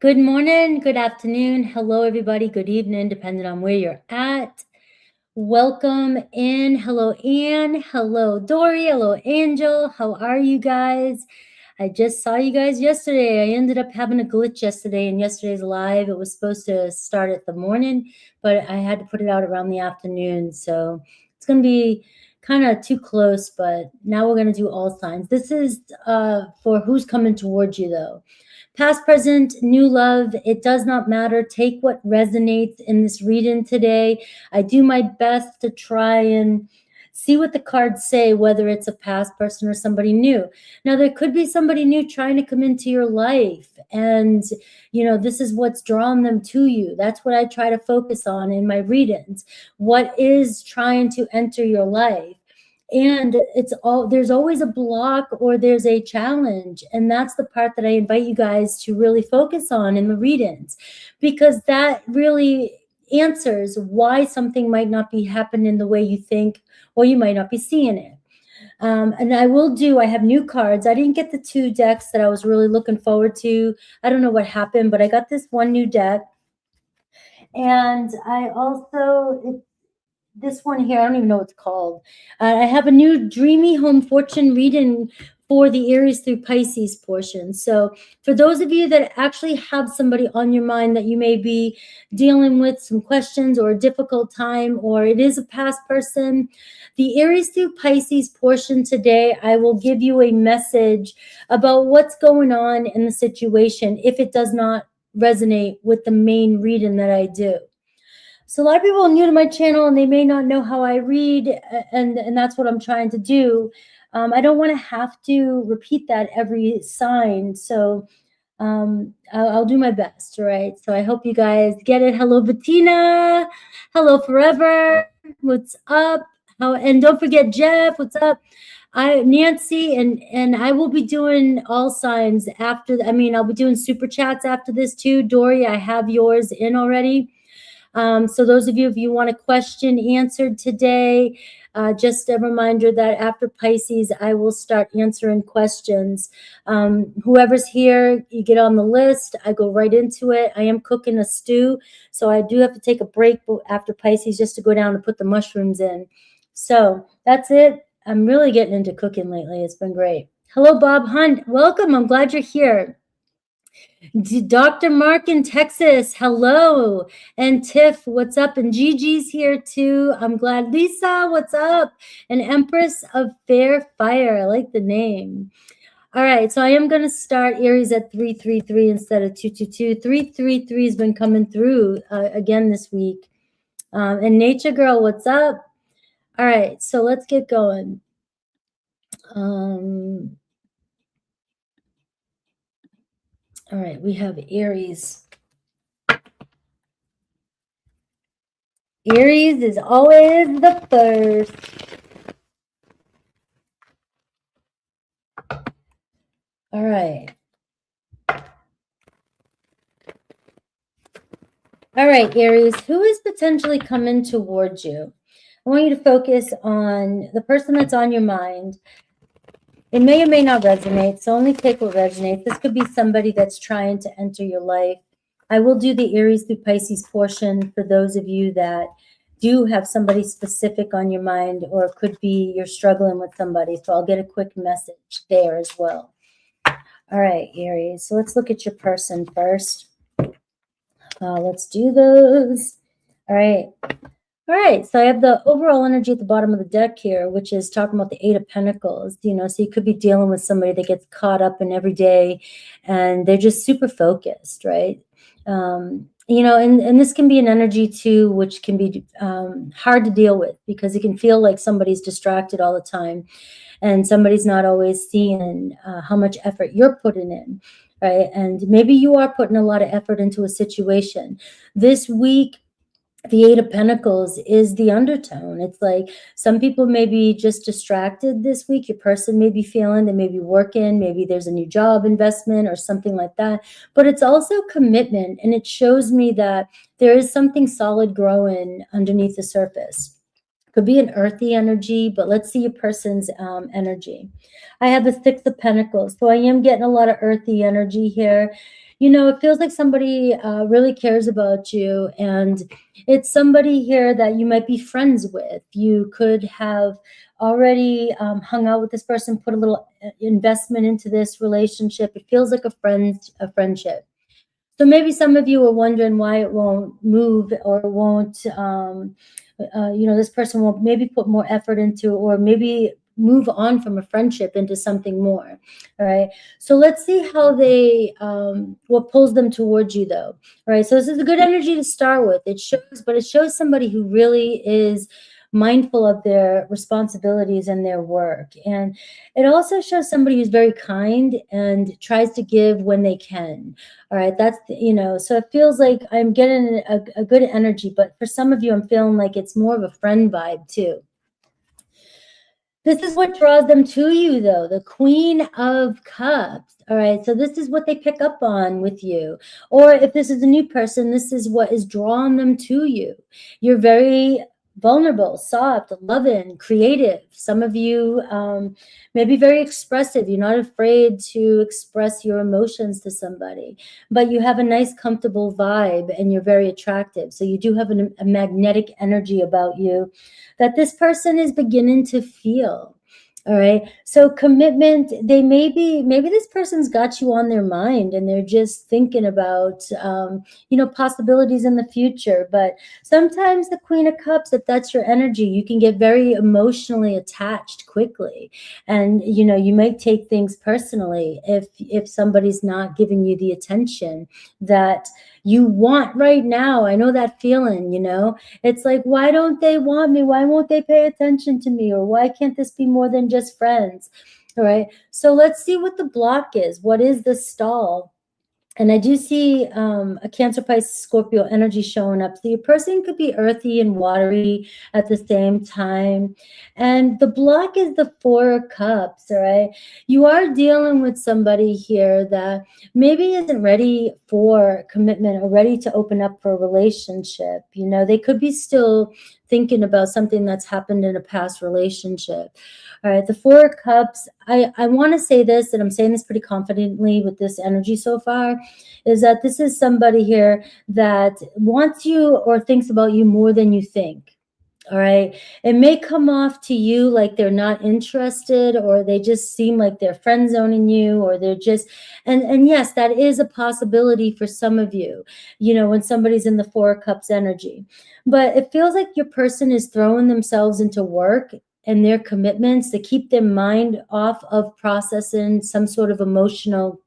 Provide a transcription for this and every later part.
Good morning, good afternoon, hello everybody, good evening, depending on where you're at. Welcome in. Hello, Anne. Hello, Dory. Hello, Angel. How are you guys? I just saw you guys yesterday. I ended up having a glitch yesterday in yesterday's live. It was supposed to start at the morning, but I had to put it out around the afternoon. So it's going to be kind of too close, but now we're going to do all signs. This is for who's coming towards you, though. Past, present, new love, it does not matter. Take what resonates in this reading today. I do my best to try and see what the cards say, whether it's a past person or somebody new. Now, there could be somebody new trying to come into your life, and this is what's drawn them to you. That's what I try to focus on in my readings. What is trying to enter your life? And there's always a block or there's a challenge. And that's the part that I invite you guys to really focus on in the readings, because that really answers why something might not be happening the way you think, or you might not be seeing it. And I have new cards. I didn't get the 2 decks that I was really looking forward to. I don't know what happened, but I got this one new deck. And I also, this one here, I don't even know what it's called. I have a new Dreamy Home Fortune reading for the Aries through Pisces portion. So for those of you that actually have somebody on your mind that you may be dealing with some questions or a difficult time, or it is a past person, the Aries through Pisces portion today, I will give you a message about what's going on in the situation if it does not resonate with the main reading that I do. So a lot of people are new to my channel and they may not know how I read, and that's what I'm trying to do. I don't want to have to repeat that every sign, so I'll do my best, all right? So I hope you guys get it. Hello, Bettina. Hello, Forever. What's up? And don't forget Jeff. What's up? Nancy, and I will be doing all signs after. I'll be doing super chats after this too. Dory, I have yours in already. So those of you, if you want a question answered today, just a reminder that after Pisces, I will start answering questions. Whoever's here, you get on the list. I go right into it. I am cooking a stew, so I do have to take a break after Pisces just to go down and put the mushrooms in. So that's it. I'm really getting into cooking lately. It's been great. Hello, Bob Hunt. Welcome. I'm glad you're here. Dr. Mark in Texas, hello. And Tiff, what's up? And Gigi's here too. I'm glad. Lisa, what's up? And Empress of Fair Fire. I like the name. All right, so I am going to start Aries at 333 instead of 222. 333 has been coming through again this week. And Nature Girl, what's up? All right, so let's get going. All right, we have Aries. Aries is always the first. All right. All right, Aries, who is potentially coming towards you? I want you to focus on the person that's on your mind. It may or may not resonate, so only take what resonates. This could be somebody that's trying to enter your life. I will do the Aries through Pisces portion for those of you that do have somebody specific on your mind, or it could be you're struggling with somebody. So I'll get a quick message there as well. All right, Aries. So let's look at your person first. Let's do those. All right. All right, so I have the overall energy at the bottom of the deck here, which is talking about the 8 of Pentacles. So you could be dealing with somebody that gets caught up in every day, and they're just super focused, right? And this can be an energy too, which can be hard to deal with, because it can feel like somebody's distracted all the time, and somebody's not always seeing how much effort you're putting in, right? And maybe you are putting a lot of effort into a situation. This week, the 8 of Pentacles is the undertone. It's like some people may be just distracted this week. Your person may be feeling, they may be working, maybe there's a new job investment or something like that. But it's also commitment, and it shows me that there is something solid growing underneath the surface. Could be an earthy energy, but let's see your person's energy. I have the Six of Pentacles, so I am getting a lot of earthy energy here. You know, it feels like somebody really cares about you, and it's somebody here that you might be friends with. You could have already hung out with this person, put a little investment into this relationship. It feels like a friendship. So maybe some of you are wondering why it won't move or won't, you know, this person will maybe put more effort into, or maybe move on from a friendship into something more. All right. So let's see how they, what pulls them towards you though. All right. So this is a good energy to start with. It shows, but it shows somebody who really is mindful of their responsibilities and their work. And it also shows somebody who's very kind and tries to give when they can. All right, that's, you know, so it feels like I'm getting a good energy, but for some of you, I'm feeling like it's more of a friend vibe too. This is what draws them to you, though, the Queen of Cups. All right, so this is what they pick up on with you. Or if this is a new person, this is what is drawing them to you. You're very vulnerable, soft, loving, creative. Some of you may be very expressive. You're not afraid to express your emotions to somebody, but you have a nice, comfortable vibe and you're very attractive. So you do have a magnetic energy about you that this person is beginning to feel. All right. So commitment, maybe this person's got you on their mind and they're just thinking about, you know, possibilities in the future. But sometimes the Queen of Cups, if that's your energy, you can get very emotionally attached quickly. And, you know, you might take things personally if somebody's not giving you the attention that you want right now. I know that feeling, you know, it's like, why don't they want me? Why won't they pay attention to me? Or why can't this be more than just friends? All right. So let's see what the block is. What is the stall? And I do see a Cancer, Pisces, Scorpio energy showing up. So your person could be earthy and watery at the same time. And the block is the Four of Cups, all right? You are dealing with somebody here that maybe isn't ready for commitment or ready to open up for a relationship. You know, they could be still thinking about something that's happened in a past relationship. All right, the Four of Cups, I want to say this, and I'm saying this pretty confidently with this energy so far, is that this is somebody here that wants you or thinks about you more than you think. All right. It may come off to you like they're not interested, or they just seem like they're friend zoning you, or they're just, and yes, that is a possibility for some of you, you know, when somebody's in the Four of Cups energy. But it feels like your person is throwing themselves into work and their commitments to keep their mind off of processing some sort of emotional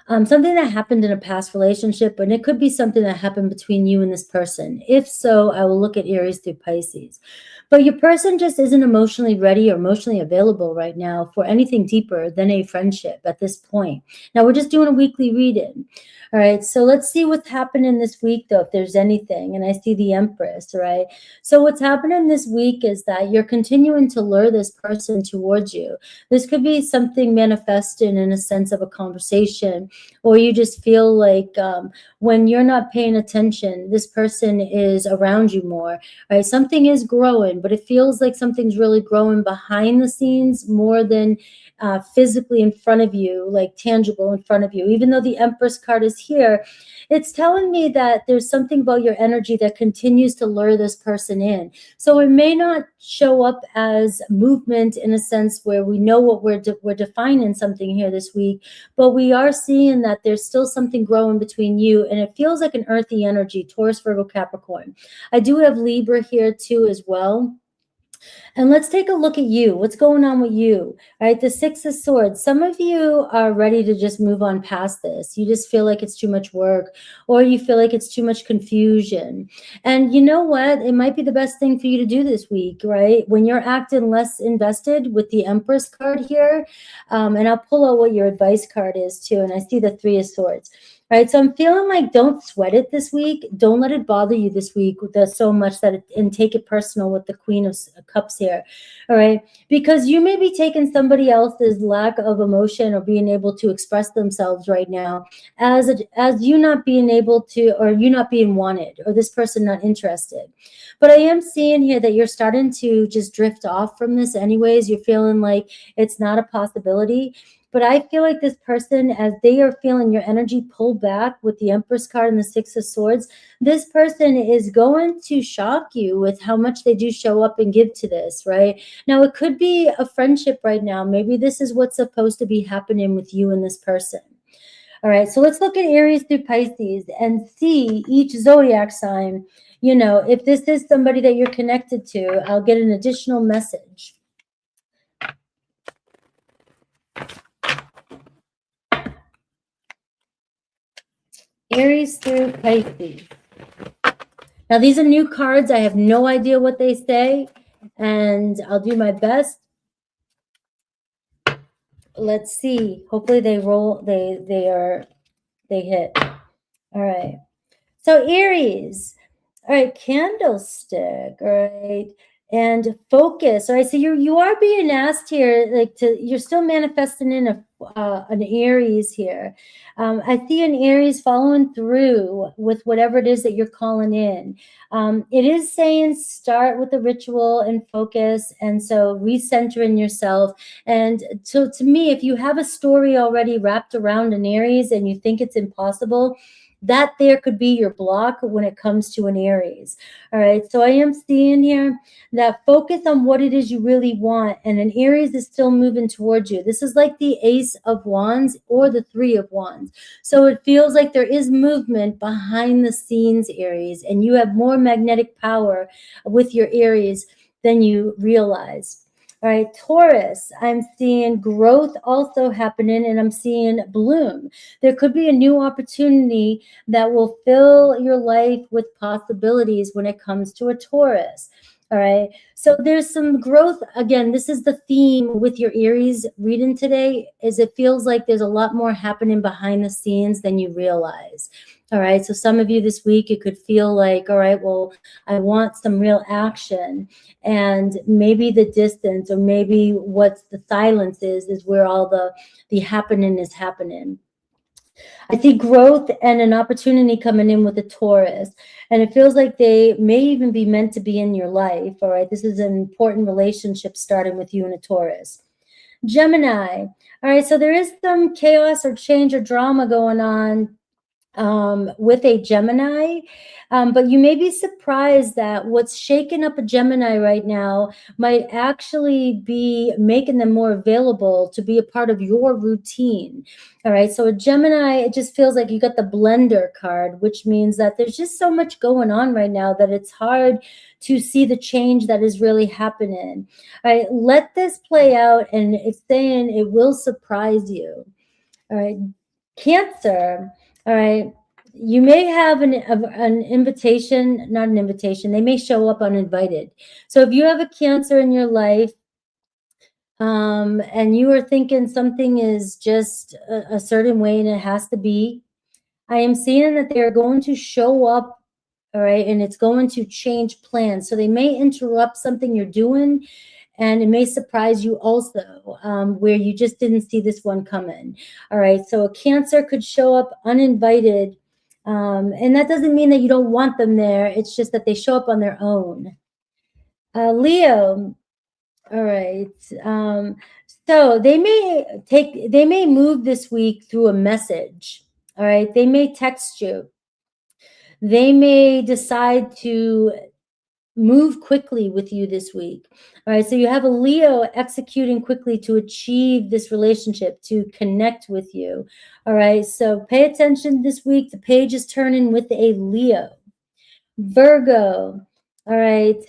something that happened in a past relationship, and it could be something that happened between you and this person. If so, I will look at Aries through Pisces. But your person just isn't emotionally ready or emotionally available right now for anything deeper than a friendship at this point. Now, we're just doing a weekly reading. All right, so let's see what's happening this week, though, if there's anything. And I see the Empress, right? So what's happening this week is that you're continuing to lure this person towards you. This could be something manifested in a sense of a conversation, or you just feel like when you're not paying attention, this person is around you more, right? Something is growing, but it feels like something's really growing behind the scenes more than physically in front of you, like tangible in front of you. Even though the Empress card is here, it's telling me that there's something about your energy that continues to lure this person in. So it may not show up as movement in a sense where we know what we're defining something here this week, but we are seeing that there's still something growing between you, and it feels like an earthy energy, Taurus, Virgo, Capricorn. I do have Libra here too as well. And let's take a look at you. What's going on with you? All right, the Six of Swords. Some of you are ready to just move on past this. You just feel like it's too much work, or you feel like it's too much confusion. And you know what? It might be the best thing for you to do this week, right? When you're acting less invested with the Empress card here, and I'll pull out what your advice card is too. And I see the Three of Swords. All right, so I'm feeling like don't sweat it this week. Don't let it bother you this week so much and take it personal with the Queen of Cups here. All right, because you may be taking somebody else's lack of emotion or being able to express themselves right now as you not being able to, or you not being wanted, or this person not interested. But I am seeing here that you're starting to just drift off from this anyways. You're feeling like it's not a possibility. But I feel like this person, as they are feeling your energy pull back with the Empress card and the Six of Swords, this person is going to shock you with how much they do show up and give to this, right? Now, it could be a friendship right now. Maybe this is what's supposed to be happening with you and this person. All right, so let's look at Aries through Pisces and see each zodiac sign. You know, if this is somebody that you're connected to, I'll get an additional message. Aries through Pisces. Now, these are new cards. I have no idea what they say, and I'll do my best. Let's see. Hopefully they roll. They hit. All right. So Aries. All right. Candlestick. All right. And focus. All right. So you are being asked here, like you're still manifesting in an Aries here. I see an Aries following through with whatever it is that you're calling in. It is saying start with the ritual and focus, and so recentering yourself. And so to me, if you have a story already wrapped around an Aries and you think it's impossible, that there could be your block when it comes to an Aries. All right, so I am seeing here that focus on what it is you really want, and an Aries is still moving towards you. This is like the Ace of Wands or the Three of Wands. So it feels like there is movement behind the scenes, Aries, and you have more magnetic power with your Aries than you realize. All right, Taurus, I'm seeing growth also happening, and I'm seeing bloom. There could be a new opportunity that will fill your life with possibilities when it comes to a Taurus. All right, so there's some growth. Again, this is the theme with your Aries reading today, is it feels like there's a lot more happening behind the scenes than you realize. All right, so some of you this week, it could feel like, all right, well, I want some real action, and maybe the distance, or maybe what the silence is where all the happening is happening. I see growth and an opportunity coming in with a Taurus, and it feels like they may even be meant to be in your life. All right, this is an important relationship starting with you and a Taurus. Gemini. All right, so there is some chaos or change or drama going on with a Gemini, but you may be surprised that what's shaking up a Gemini right now might actually be making them more available to be a part of your routine. All right, so a Gemini, it just feels like you got the blender card, which means that there's just so much going on right now that it's hard to see the change that is really happening. All right, let this play out, and it's saying it will surprise you. All right, Cancer. All right, you may have an invitation, not an invitation. They may show up uninvited. So if you have a Cancer in your life, and you are thinking something is just a certain way and it has to be, I am seeing that they're going to show up, all right, and it's going to change plans. So they may interrupt something you're doing, and it may surprise you also, where you just didn't see this one coming. All right, so a Cancer could show up uninvited, and that doesn't mean that you don't want them there. It's just that they show up on their own. Leo. All right. So they may move this week through a message. All right. They may text you. They may decide to move quickly with you this week. All right. So you have a Leo executing quickly to achieve this relationship, to connect with you. All right. So pay attention this week. The page is turning with a Leo. Virgo. All right.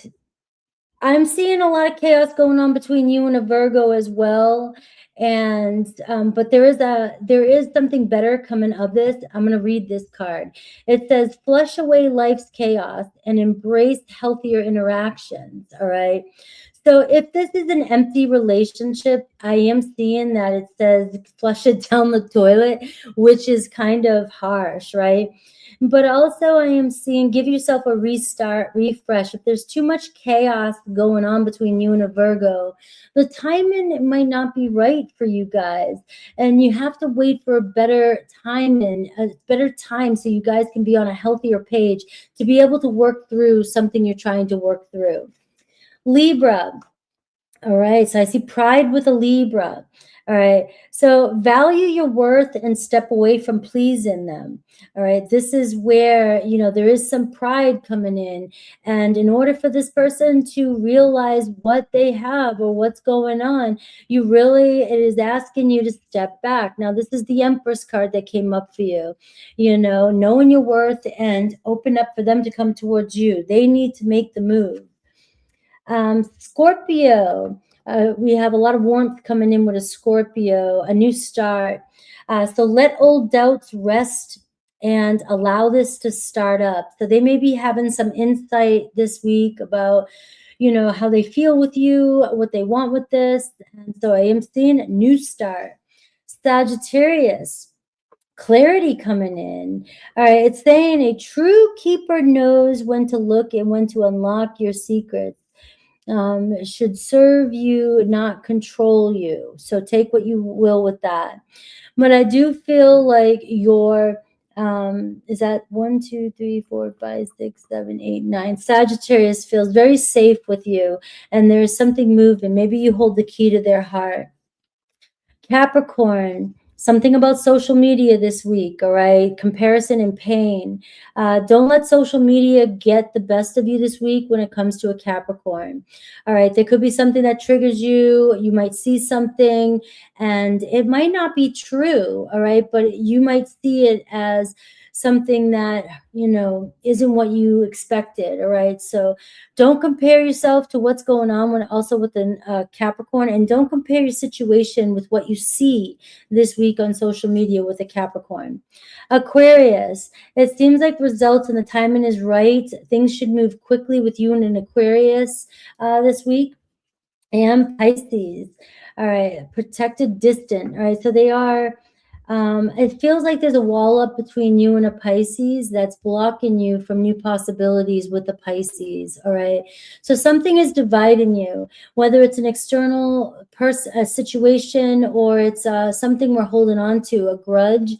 I'm seeing a lot of chaos going on between you and a Virgo as well. And but there is something better coming of this. I'm going to read this card. It says, flush away life's chaos and embrace healthier interactions. All right. So if this is an empty relationship, I am seeing that it says flush it down the toilet, which is kind of harsh, right? But also I am seeing give yourself a restart, refresh. If there's too much chaos going on between you and a Virgo, the timing might not be right for you guys. And you have to wait for a better time so you guys can be on a healthier page to be able to work through something you're trying to work through. Libra. All right. So I see pride with a Libra. All right. So value your worth and step away from pleasing them. All right. This is where, there is some pride coming in. And in order for this person to realize what they have or what's going on, it is asking you to step back. Now, this is the Empress card that came up for you, knowing your worth and open up for them to come towards you. They need to make the move. Scorpio, we have a lot of warmth coming in with a Scorpio, a new start. So let old doubts rest and allow this to start up. So they may be having some insight this week about, how they feel with you, what they want with this. And so I am seeing a new start. Sagittarius, clarity coming in. All right, it's saying a true keeper knows when to look and when to unlock your secrets. Should serve you, not control you. So take what you will with that. But I do feel like your is that 1, 2, 3, 4, 5, 6, 7, 8, 9. Sagittarius feels very safe with you, and there's something moving. Maybe you hold the key to their heart. Capricorn, something about social media this week, all right? Comparison and pain. Don't let social media get the best of you this week when it comes to a Capricorn, all right? There could be something that triggers you. You might see something, and it might not be true, all right? But you might see it as something that, isn't what you expected, all right? So don't compare yourself to what's going on also with the Capricorn, and don't compare your situation with what you see this week on social media with a Capricorn. Aquarius, it seems like results and the timing is right. Things should move quickly with you and an Aquarius this week. And Pisces, all right, protected, distant, all right, so they are, it feels like there's a wall up between you and a Pisces that's blocking you from new possibilities with the Pisces, all right? So something is dividing you, whether it's an external a situation, or it's something we're holding on to, a grudge,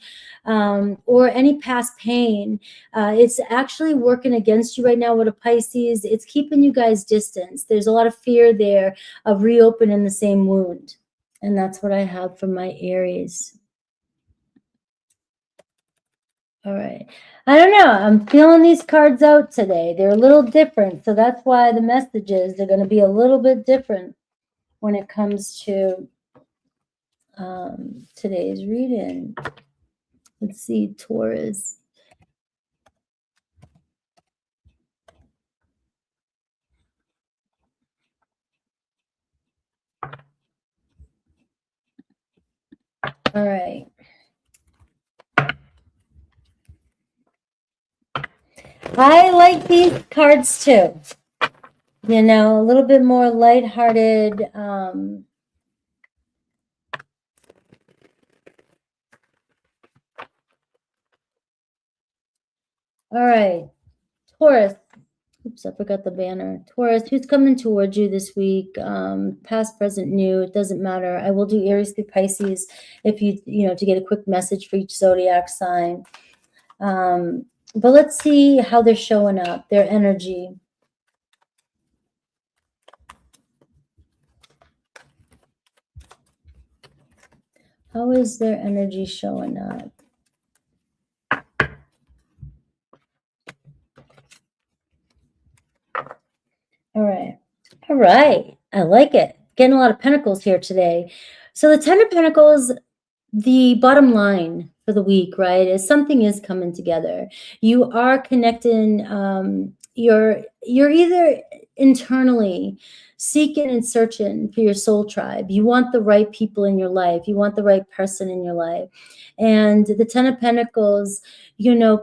or any past pain. It's actually working against you right now with a Pisces. It's keeping you guys distance. There's a lot of fear there of reopening the same wound. And that's what I have for my Aries. All right. I don't know. I'm feeling these cards out today. They're a little different. So that's why the messages are going to be a little bit different when it comes to today's reading. Let's see, Taurus. All right. I like these cards too. A little bit more lighthearted. All right. Taurus. Oops, I forgot the banner. Taurus, who's coming towards you this week? Past, present, new, it doesn't matter. I will do Aries through Pisces if you to get a quick message for each zodiac sign. But let's see how they're showing up, their energy. How is their energy showing up? All right. All right. I like it. Getting a lot of pentacles here today. So the 10 of Pentacles, the bottom line for the week, right, is something is coming together. You are connecting. You're either internally seeking and searching for your soul tribe. You want the right people in your life. You want the right person in your life. And the 10 of Pentacles,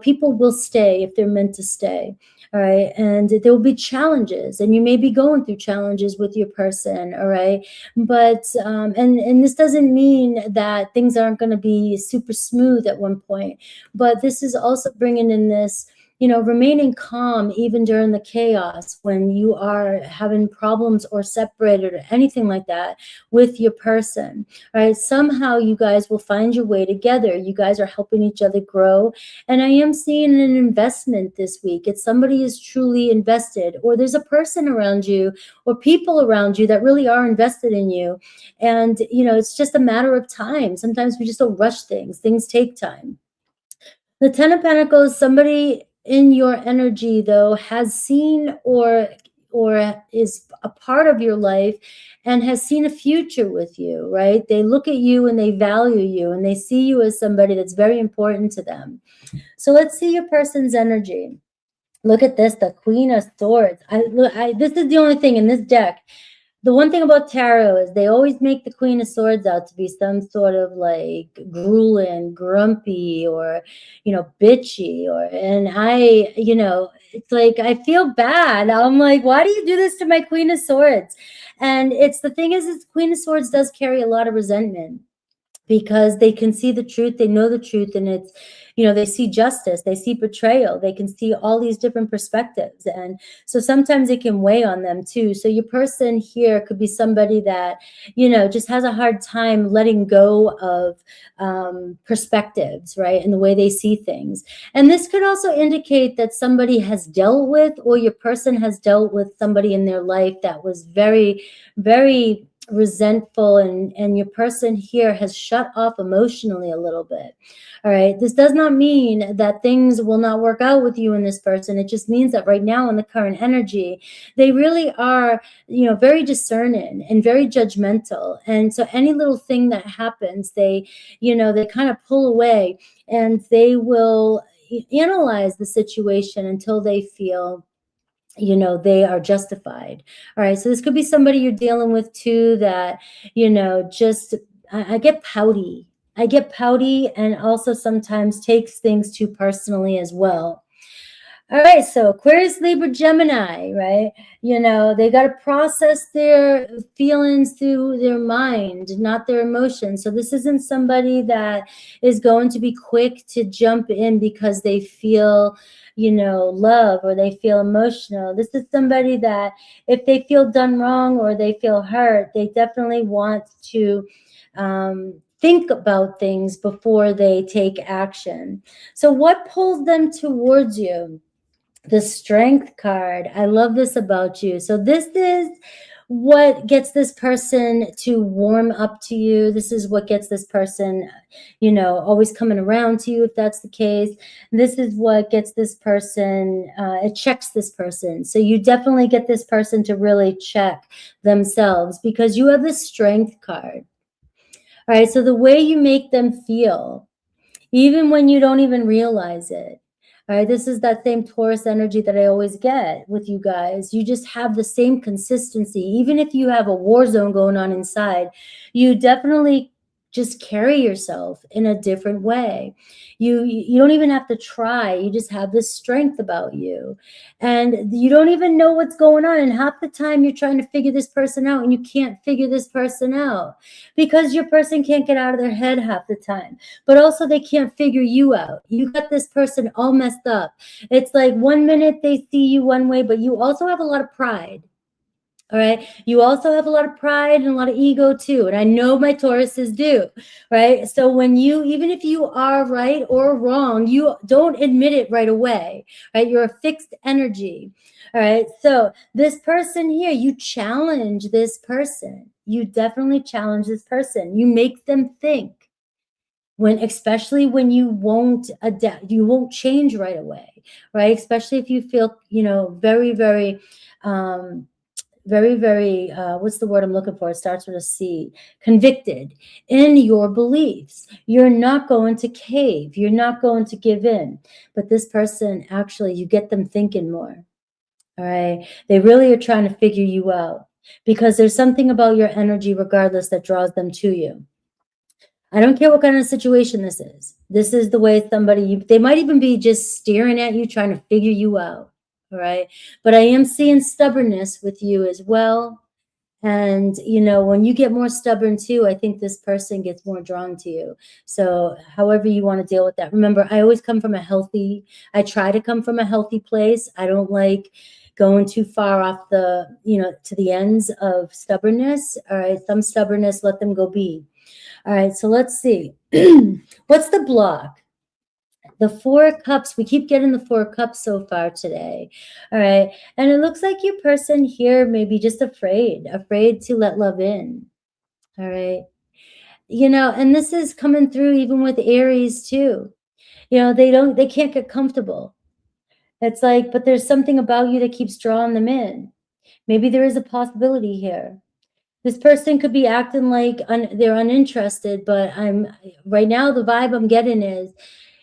people will stay if they're meant to stay. all right? And there will be challenges, and you may be going through challenges with your person, all right? But, and this doesn't mean that things aren't going to be super smooth at one point, but this is also bringing in this, remaining calm even during the chaos when you are having problems or separated or anything like that with your person, right? Somehow you guys will find your way together. You guys are helping each other grow. And I am seeing an investment this week. It's somebody is truly invested, or there's a person around you or people around you that really are invested in you. And, it's just a matter of time. Sometimes we just don't rush things. Things take time. The Ten of Pentacles, somebody in your energy, though, has seen or is a part of your life and has seen a future with you, right? They look at you and they value you and they see you as somebody that's very important to them. So let's see your person's energy. Look at this, the Queen of Swords. This is the only thing in this deck. The one thing about tarot is they always make the Queen of Swords out to be some sort of like grueling, grumpy, or, bitchy, and it's like, I feel bad. I'm like, why do you do this to my Queen of Swords? And the thing is Queen of Swords does carry a lot of resentment, because they can see the truth, they know the truth, and it's, they see justice, they see betrayal, they can see all these different perspectives. And so sometimes it can weigh on them too. So your person here could be somebody that, just has a hard time letting go of perspectives, right? And the way they see things. And this could also indicate that somebody has dealt with, or your person has dealt with somebody in their life that was very, very resentful, and your person here has shut off emotionally a little bit. All right, this does not mean that things will not work out with you and this person. It just means that right now in the current energy, they really are, very discerning and very judgmental. And so any little thing that happens, they kind of pull away, and they will analyze the situation until they feel they are justified. All right. So this could be somebody you're dealing with too, that, just, I get pouty. I get pouty, and also sometimes takes things too personally as well. All right, so Aquarius, Libra, Gemini, right? They got to process their feelings through their mind, not their emotions. So this isn't somebody that is going to be quick to jump in because they feel, love, or they feel emotional. This is somebody that if they feel done wrong or they feel hurt, they definitely want to think about things before they take action. So what pulls them towards you? The Strength card. I love this about you. So this is what gets this person to warm up to you. This is what gets this person, always coming around to you, if that's the case. This is what gets this person, it checks this person. So you definitely get this person to really check themselves, because you have the Strength card. All right, so the way you make them feel, even when you don't even realize it. All right, this is that same Taurus energy that I always get with you guys. You just have the same consistency. Even if you have a war zone going on inside, you definitely just carry yourself in a different way. You don't even have to try. You just have this strength about you, and you don't even know what's going on. And half the time you're trying to figure this person out, and you can't figure this person out because your person can't get out of their head half the time. But also they can't figure you out. You got this person all messed up. It's like 1 minute they see you one way, but you also have a lot of pride. All right. You also have a lot of pride and a lot of ego too. And I know my Tauruses do, right? So when even if you are right or wrong, you don't admit it right away, right? You're a fixed energy. All right. So this person here, you challenge this person. You definitely challenge this person. You make them think. Especially when you won't adapt, you won't change right away, right? Especially if you feel, very, very, very, what's the word I'm looking for? It starts with a C. Convicted in your beliefs. You're not going to cave. You're not going to give in. But this person, actually, you get them thinking more. All right. They really are trying to figure you out, because there's something about your energy, regardless, that draws them to you. I don't care what kind of situation this is. This is the way they might even be just staring at you, trying to figure you out. all right? But I am seeing stubbornness with you as well. And, you know, when you get more stubborn too, I think this person gets more drawn to you. So however you want to deal with that. Remember, I always come from I try to come from a healthy place. I don't like going too far off to the ends of stubbornness. All right. Some stubbornness, let them go be. All right. So let's see. What's the block? The Four of Cups, we keep getting the Four of Cups so far today. All right. And it looks like your person here may be just afraid to let love in. All right. You know, and this is coming through even with Aries too. You know, they can't get comfortable. It's like, but there's something about you that keeps drawing them in. Maybe there is a possibility here. This person could be acting like they're uninterested, but right now the vibe I'm getting is,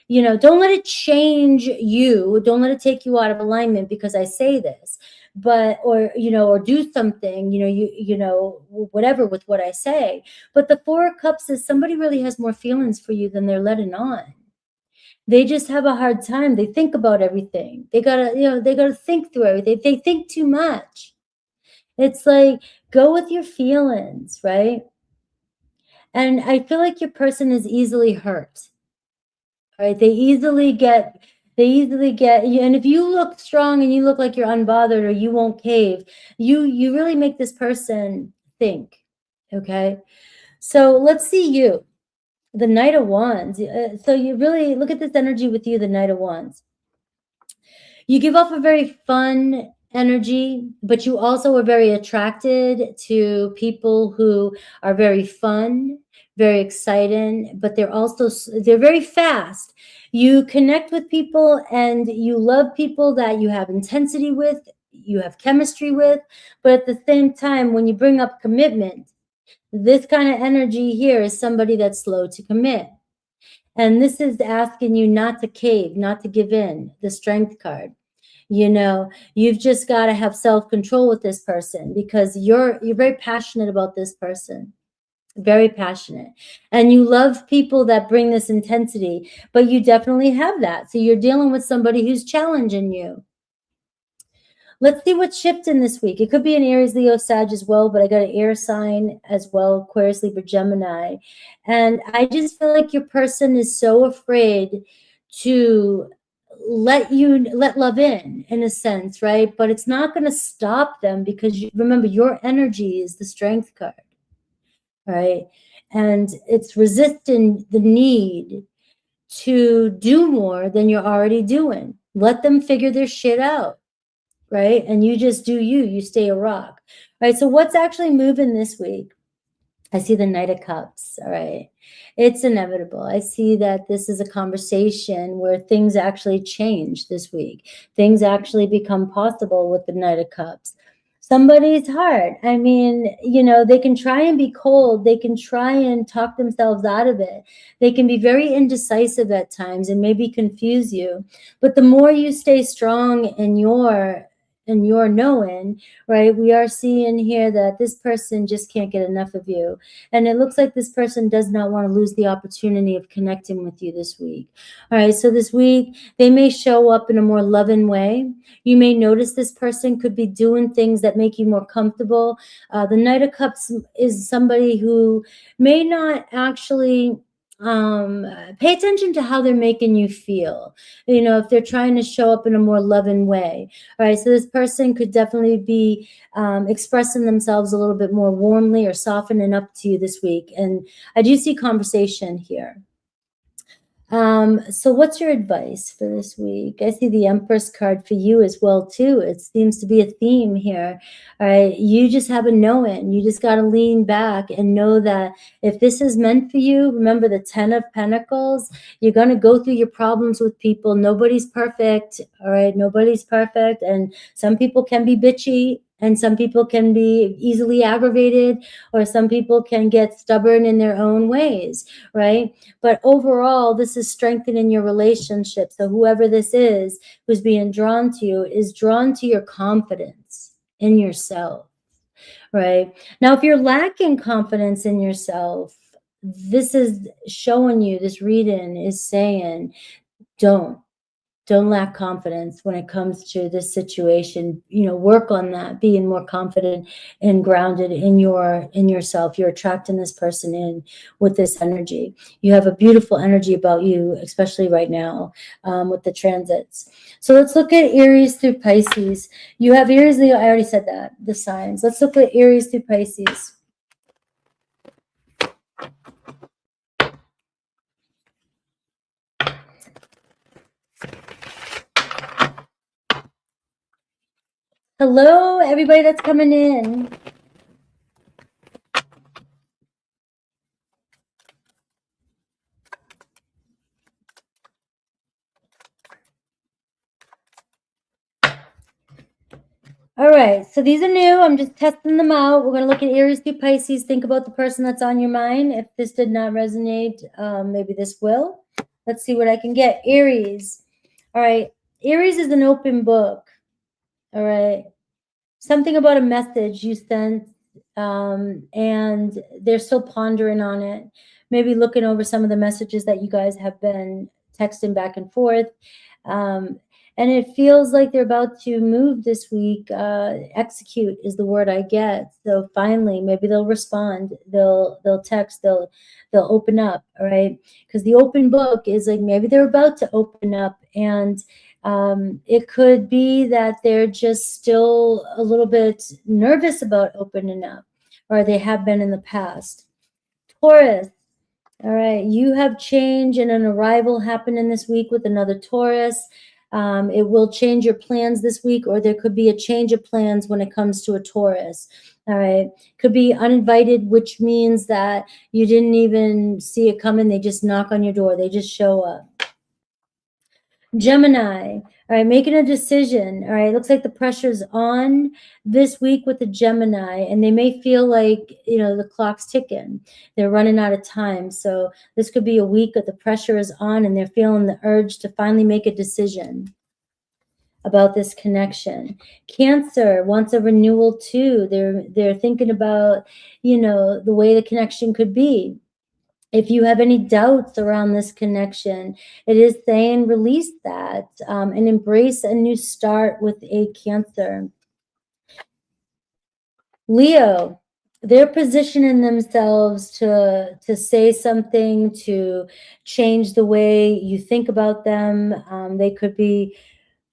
you know, don't let it change you. Don't let it take you out of alignment because I say this, or do something, whatever with what I say. But the Four of Cups is somebody really has more feelings for you than they're letting on. They just have a hard time. They think about everything. They gotta think through everything. They think too much. It's like, go with your feelings, right? And I feel like your person is easily hurt. Right? They easily get, and if you look strong and you look like you're unbothered or you won't cave, you really make this person think. Okay. So let's see you, the Knight of Wands. So you really look at this energy with you, the Knight of Wands. You give off a very fun energy, but you also are very attracted to people who are very fun, very exciting, but they're very fast. You connect with people and you love people that you have intensity with, you have chemistry with, but at the same time, when you bring up commitment, this kind of energy here is somebody that's slow to commit. And this is asking you not to cave, not to give in, the Strength card. You know, you've just got to have self-control with this person because you're very passionate about this person. Very passionate. And you love people that bring this intensity, but you definitely have that. So you're dealing with somebody who's challenging you. Let's see what's shifting this week. It could be an Aries, Leo, Sag as well, but I got an air sign as well, Aquarius, Libra, Gemini. And I just feel like your person is so afraid to let love in a sense, right? But it's not going to stop them because remember, your energy is the Strength card, right? And it's resisting the need to do more than you're already doing. Let them figure their shit out, right? And you just do you stay a rock, right? So what's actually moving this week? I see the Knight of Cups. All right. It's inevitable. I see that this is a conversation where things actually change this week. Things actually become possible with the Knight of Cups. Somebody's heart. I mean, you know, they can try and be cold. They can try and talk themselves out of it. They can be very indecisive at times and maybe confuse you. But the more you stay strong in your knowing, right, we are seeing here that this person just can't get enough of you. And it looks like this person does not want to lose the opportunity of connecting with you this week. All right, so this week, they may show up in a more loving way. You may notice this person could be doing things that make you more comfortable. The Knight of Cups is somebody who may not actually pay attention to how they're making you feel, you know, if they're trying to show up in a more loving way. All right, so this person could definitely be expressing themselves a little bit more warmly or softening up to you this week. And I do see conversation here. So what's your advice for this week? I see the Empress card for you as well too. It seems to be a theme here. All right, you just have a knowing. You just got to lean back and know that if this is meant for you, remember the 10 of Pentacles, you're going to go through your problems with people. Nobody's perfect. All right, nobody's perfect. And some people can be bitchy. And some people can be easily aggravated, or some people can get stubborn in their own ways, right? But overall, this is strengthening your relationship. So whoever this is who's being drawn to you is drawn to your confidence in yourself, right? Now, if you're lacking confidence in yourself, this is showing you, this reading is saying, don't. don't lack confidence when it comes to this situation. Work on that, being more confident and grounded in yourself. You're attracting this person in with this energy. You have a beautiful energy about you, especially right now with the transits. So let's look at Aries through Pisces. You have Aries, Leo. I already said that, the signs. Let's look at Aries through Pisces. Hello, everybody that's coming in. All right, so these are new. I'm just testing them out. We're going to look at Aries through Pisces. Think about the person that's on your mind. If this did not resonate, maybe this will. Let's see what I can get. Aries. All right, Aries is an open book. All right, something about a message you sent, and they're still pondering on it. Maybe looking over some of the messages that you guys have been texting back and forth. And it feels like they're about to move this week. Execute is the word I get. So finally, maybe they'll respond. They'll text. They'll open up. All right, because the open book is like maybe they're about to open up, and it could be that they're just still a little bit nervous about opening up, or they have been in the past. Taurus. All right, you have change and an arrival happening this week with another Taurus. It will change your plans this week, or there could be a change of plans when it comes to a Taurus. All right, could be uninvited, which means that you didn't even see it coming. They just knock on your door. They just show up. Gemini. All right, making a decision. All right, looks like the pressure's on this week with the Gemini, and they may feel like, the clock's ticking. They're running out of time. So this could be a week that the pressure is on, and they're feeling the urge to finally make a decision about this connection. Cancer wants a renewal too. They're thinking about, the way the connection could be. If you have any doubts around this connection, it is saying release that and embrace a new start with a Cancer. Leo, they're positioning themselves to say something, to change the way you think about them. They could be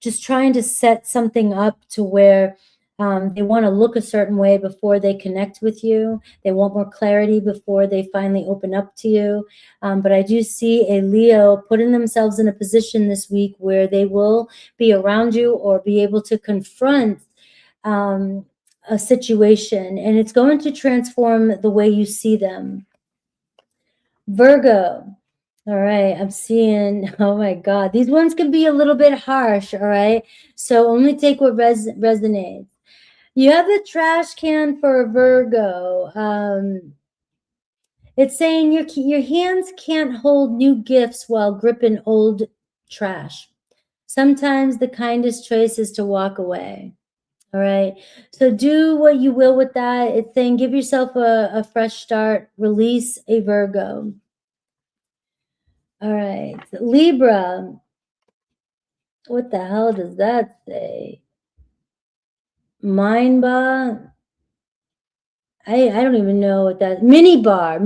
just trying to set something up to where they want to look a certain way before they connect with you. They want more clarity before they finally open up to you. But I do see a Leo putting themselves in a position this week where they will be around you or be able to confront a situation, and it's going to transform the way you see them. Virgo. All right, I'm seeing, oh my God, these ones can be a little bit harsh, all right? So only take what resonates. You have the trash can for a Virgo. It's saying your hands can't hold new gifts while gripping old trash. Sometimes the kindest choice is to walk away. All right. So do what you will with that. It's saying give yourself a fresh start. Release a Virgo. All right. Libra. What the hell does that say? Mind bar. I don't even know what that mini bar.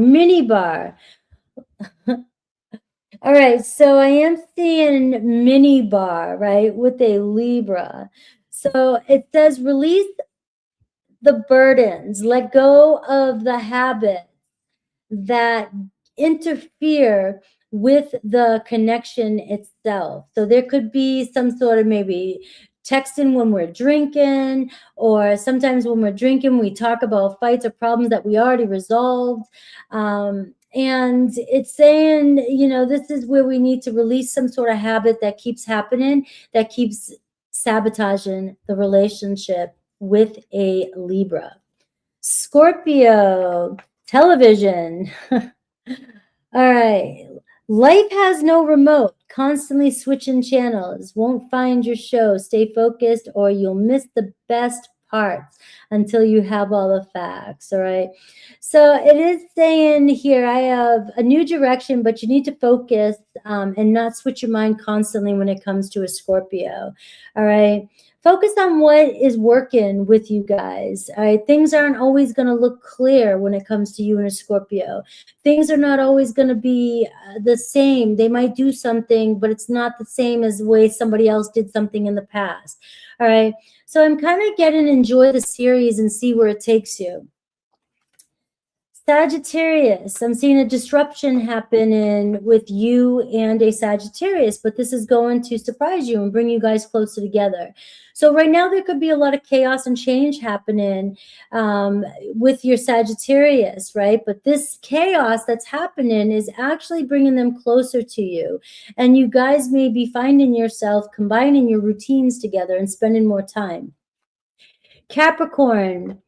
All right, so I am seeing mini bar, right, with a Libra. So it says release the burdens, let go of the habits that interfere with the connection itself. So there could be some sort of maybe texting when we're drinking, or sometimes when we're drinking, we talk about fights or problems that we already resolved. And it's saying, this is where we need to release some sort of habit that keeps happening, that keeps sabotaging the relationship with a Libra. Scorpio, television. All right. Life has no remote. Constantly switching channels. Won't find your show. Stay focused or you'll miss the best parts until you have all the facts, all right? So it is saying here, I have a new direction, but you need to focus and not switch your mind constantly when it comes to a Scorpio, all right? Focus on what is working with you guys, all right? Things aren't always going to look clear when it comes to you and a Scorpio. Things are not always going to be the same. They might do something, but it's not the same as the way somebody else did something in the past, all right? So I'm kind of getting enjoy the series and see where it takes you. Sagittarius, I'm seeing a disruption happen with you and a Sagittarius, but this is going to surprise you and bring you guys closer together. So right now there could be a lot of chaos and change happening with your Sagittarius, right? But this chaos that's happening is actually bringing them closer to you. And you guys may be finding yourself combining your routines together and spending more time. Capricorn,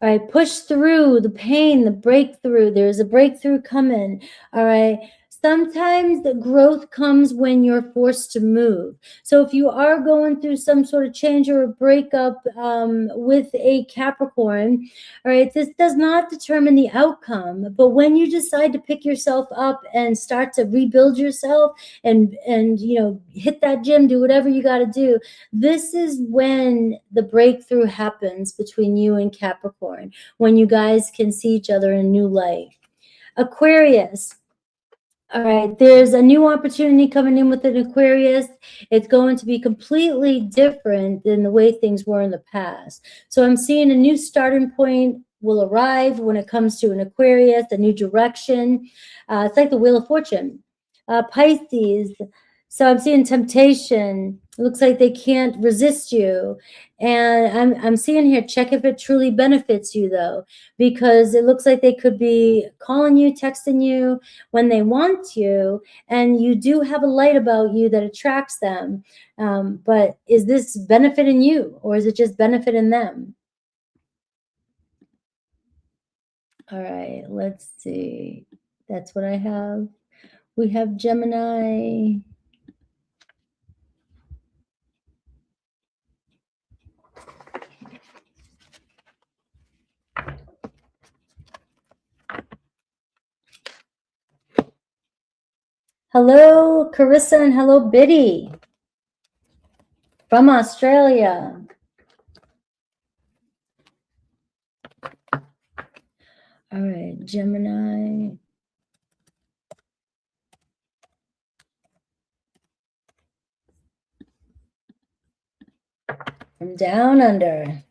all right, push through the pain, the breakthrough. There's a breakthrough coming, all right? Sometimes the growth comes when you're forced to move. So if you are going through some sort of change or a breakup with a Capricorn, all right, this does not determine the outcome. But when you decide to pick yourself up and start to rebuild yourself and you know, hit that gym, do whatever you got to do, this is when the breakthrough happens between you and Capricorn, when you guys can see each other in a new light. Aquarius. All right, there's a new opportunity coming in with an Aquarius. It's going to be completely different than the way things were in the past. So I'm seeing a new starting point will arrive when it comes to an Aquarius, a new direction. It's like the Wheel of Fortune. Pisces. So I'm seeing temptation. It looks like they can't resist you. And I'm seeing here, check if it truly benefits you, though, because it looks like they could be calling you, texting you when they want you, and you do have a light about you that attracts them. But is this benefiting you, or is it just benefiting them? All right, let's see. That's what I have. We have Gemini. Hello, Carissa, and hello, Biddy from Australia. All right, Gemini. From down under.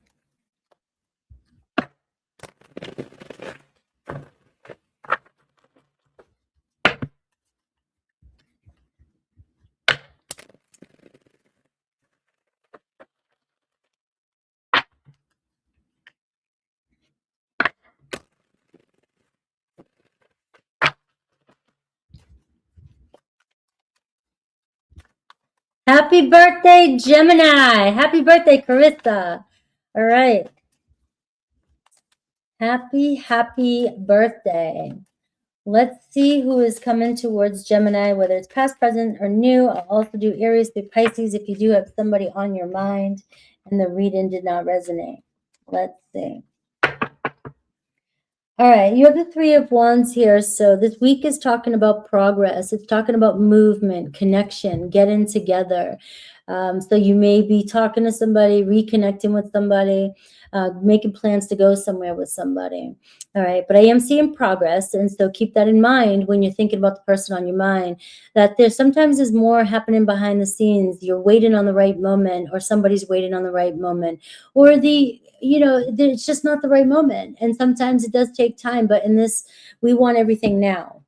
Happy birthday, Gemini. Happy birthday, Carissa. All right. Happy birthday. Let's see who is coming towards Gemini, whether it's past, present, or new. I'll also do Aries through Pisces if you do have somebody on your mind and the reading did not resonate. Let's see. All right, you have the Three of Wands here. So this week is talking about progress. It's talking about movement, connection, getting together. So you may be talking to somebody, reconnecting with somebody, making plans to go somewhere with somebody. All right, but I am seeing progress. And so keep that in mind when you're thinking about the person on your mind, that there sometimes is more happening behind the scenes. You're waiting on the right moment, or somebody's waiting on the right moment, or it's just not the right moment. And sometimes it does take time, but in this, we want everything now.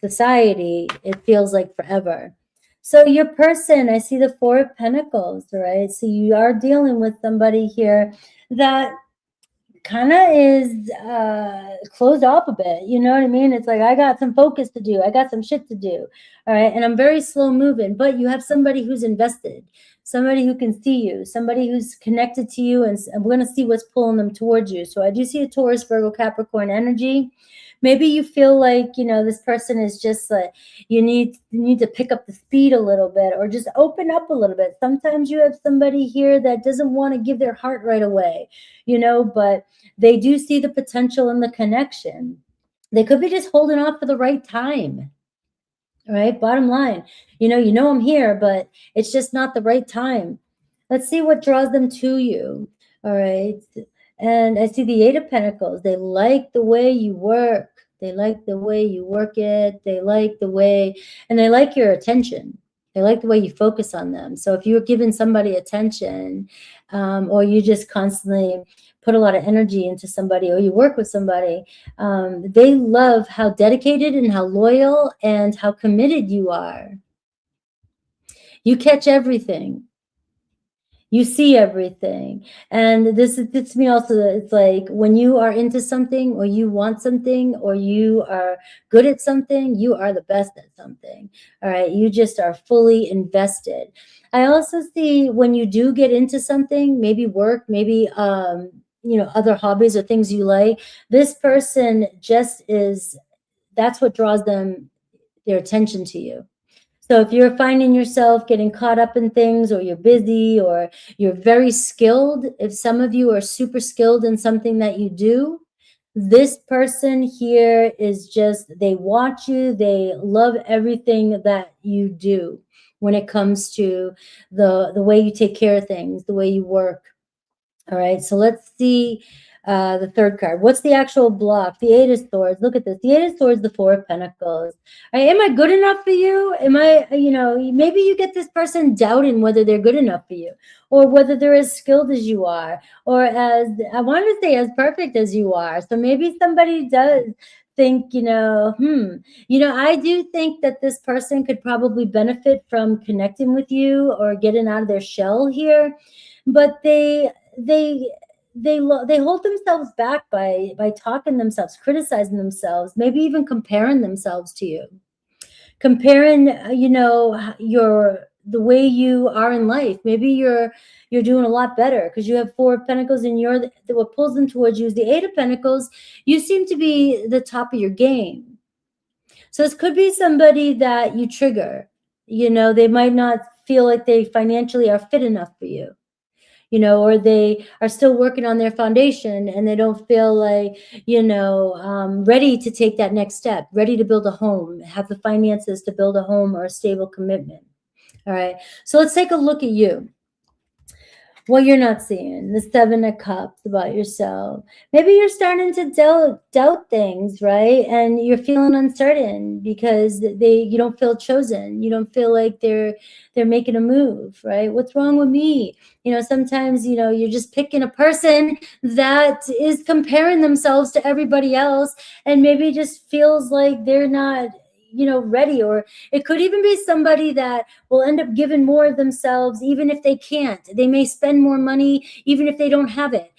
Society, it feels like forever. So your person, I see the Four of Pentacles, right? So you are dealing with somebody here that kind of is closed off a bit. You know what I mean? It's like, I got some focus to do. I got some shit to do. All right. And I'm very slow moving, but you have somebody who's invested, somebody who can see you, somebody who's connected to you, and we're going to see what's pulling them towards you. So I do see a Taurus, Virgo, Capricorn energy. Maybe you feel like, this person is just like, you need to pick up the speed a little bit, or just open up a little bit. Sometimes you have somebody here that doesn't want to give their heart right away, but they do see the potential in the connection. They could be just holding off for the right time. All right. Bottom line, I'm here, but it's just not the right time. Let's see what draws them to you. All right. And I see the Eight of Pentacles. They like the way you work. They like the way you work it. They like the way, and they like your attention. They like the way you focus on them. So if you're giving somebody attention, or you just constantly put a lot of energy into somebody, or you work with somebody, they love how dedicated and how loyal and how committed you are. You catch everything. You see everything. And this is to me also, it's like when you are into something, or you want something, or you are good at something, you are the best at something. All right. You just are fully invested. I also see when you do get into something, maybe work, maybe, other hobbies or things you like, this person just that's what draws their attention to you. So if you're finding yourself getting caught up in things, or you're busy, or you're very skilled, if some of you are super skilled in something that you do, this person here is just, they watch you, they love everything that you do when it comes to the way you take care of things, the way you work. All right, so let's see the third card. What's the actual block? The Eight of Swords. Look at this. The Eight of Swords, the Four of Pentacles. All right, am I good enough for you? Am I, maybe you get this person doubting whether they're good enough for you, or whether they're as skilled as you are, or as, I want to say, as perfect as you are. So maybe somebody does think, I do think that this person could probably benefit from connecting with you or getting out of their shell here, but they hold themselves back by talking themselves, criticizing themselves, maybe even comparing themselves to you, comparing, the way you are in life. Maybe you're doing a lot better because you have Four of Pentacles, and what pulls them towards you is the Eight of Pentacles. You seem to be the top of your game. So this could be somebody that you trigger. They might not feel like they financially are fit enough for you. Or they are still working on their foundation, and they don't feel like, ready to take that next step, ready to build a home, have the finances to build a home or a stable commitment. All right. So let's take a look at you. What you're not seeing, the Seven of Cups about yourself. Maybe you're starting to doubt things, right? And you're feeling uncertain because you don't feel chosen. You don't feel like they're making a move, right? What's wrong with me? Sometimes, you're just picking a person that is comparing themselves to everybody else, and maybe just feels like they're not, ready. Or it could even be somebody that will end up giving more of themselves, even if they can't. They may spend more money, even if they don't have it,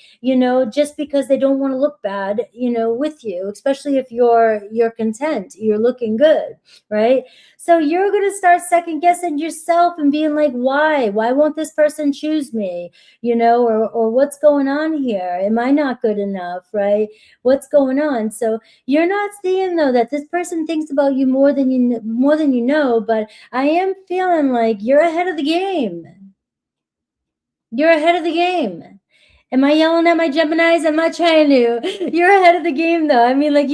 just because they don't want to look bad, with you, especially if you're content, you're looking good, right? So you're going to start second guessing yourself and being like, why won't this person choose me? Or what's going on here? Am I not good enough, right? What's going on? So you're not seeing, though, that this person thinks about you more than you know, but I am feeling like you're ahead of the game. You're ahead of the game. Am I yelling at my Geminis? I'm not trying to. You're ahead of the game, though. I mean, like,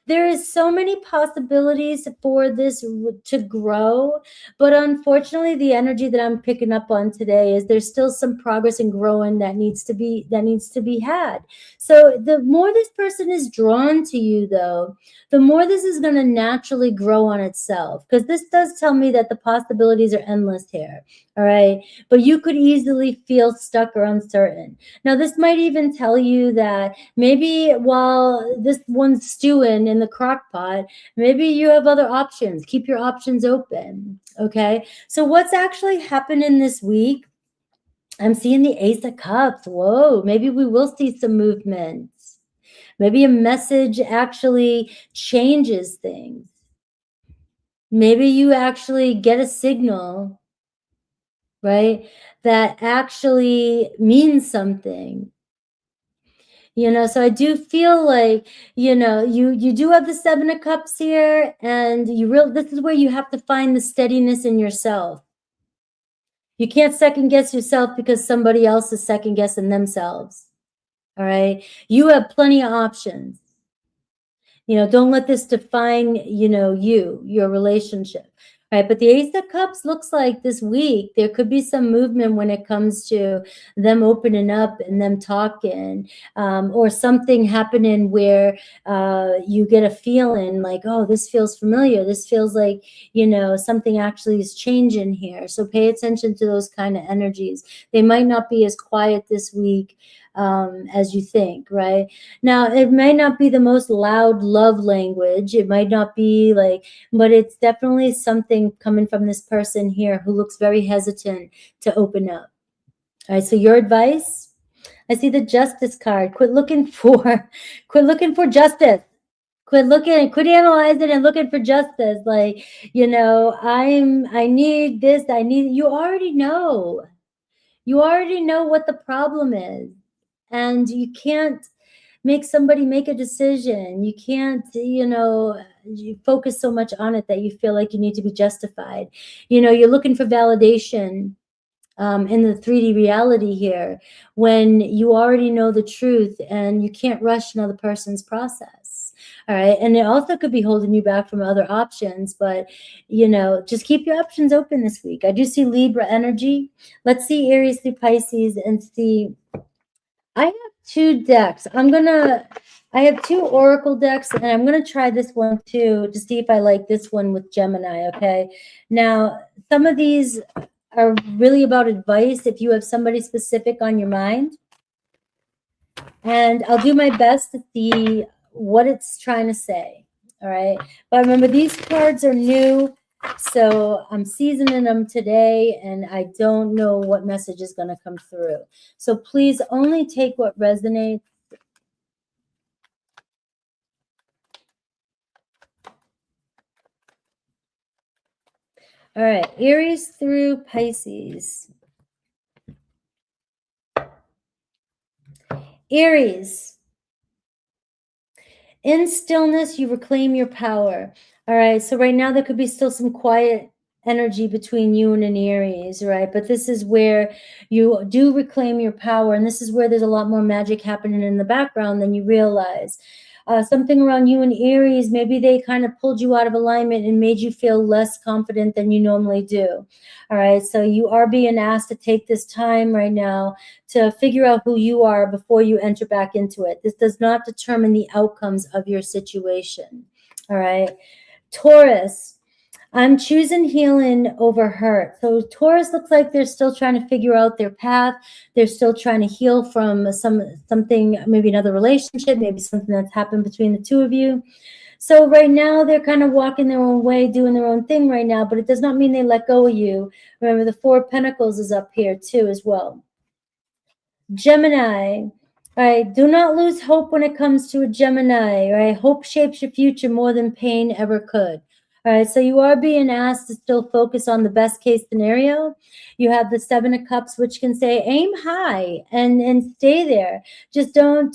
there is so many possibilities for this to grow, but unfortunately, the energy that I'm picking up on today is there's still some progress and growing that needs to be had. So the more this person is drawn to you, though, the more this is going to naturally grow on itself, because this does tell me that the possibilities are endless here. All right. But you could easily feel stuck or uncertain. Now, this might even tell you that maybe while this one's stewing in the crock pot, maybe you have other options. Keep your options open. Okay. So what's actually happening this week? I'm seeing the Ace of Cups. Whoa. Maybe we will see some movements. Maybe a message actually changes things. Maybe you actually get a signal, right, that actually means something. You know, so I do feel like, you know, you do have the Seven of Cups here, and this is where you have to find the steadiness in yourself. You can't second guess yourself because somebody else is second guessing themselves. All right. You have plenty of options. You know, don't let this define, you know, your relationship. Right. But the Ace of Cups looks like this week there could be some movement when it comes to them opening up and them talking, or something happening where you get a feeling like, oh, this feels familiar. This feels like, you know, something actually is changing here. So pay attention to those kind of energies. They might not be as quiet this week as you think, right? Now, it might not be the most loud love language. It might not be like, but it's definitely something coming from this person here who looks very hesitant to open up. All right, so your advice? I see the Justice card. Quit looking for justice. Quit analyzing and looking for justice. Like, you know, I need this, you already know. You already know what the problem is. And you can't make somebody make a decision. You can't, you know, you focus so much on it that you feel like you need to be justified. You know, you're looking for validation in the 3D reality here when you already know the truth and you can't rush another person's process. All right. And it also could be holding you back from other options, but, you know, just keep your options open this week. I do see Libra energy. Let's see Aries through Pisces and see. I have two decks. I have two Oracle decks, and I'm going to try this one too to see if I like this one with Gemini, okay? Now, some of these are really about advice if you have somebody specific on your mind. And I'll do my best to see what it's trying to say, all right? But remember, these cards are new, so I'm seasoning them today, and I don't know what message is going to come through. So please only take what resonates. All right, Aries through Pisces. Aries. In stillness, you reclaim your power. All right, so right now there could be still some quiet energy between you and an Aries, right? But this is where you do reclaim your power, and this is where there's a lot more magic happening in the background than you realize. Something around you and Aries, maybe they kind of pulled you out of alignment and made you feel less confident than you normally do. All right, so you are being asked to take this time right now to figure out who you are before you enter back into it. This does not determine the outcomes of your situation. All right, Taurus. I'm choosing healing over hurt. So Taurus looks like they're still trying to figure out their path. They're still trying to heal from something, maybe another relationship, maybe something that's happened between the two of you. So right now they're kind of walking their own way, doing their own thing right now, but it does not mean they let go of you. Remember, the Four of Pentacles is up here too as well. Gemini. All right, do not lose hope when it comes to a Gemini. All right, hope shapes your future more than pain ever could. All right, so you are being asked to still focus on the best case scenario. You have the Seven of Cups, which can say aim high and stay there. Just don't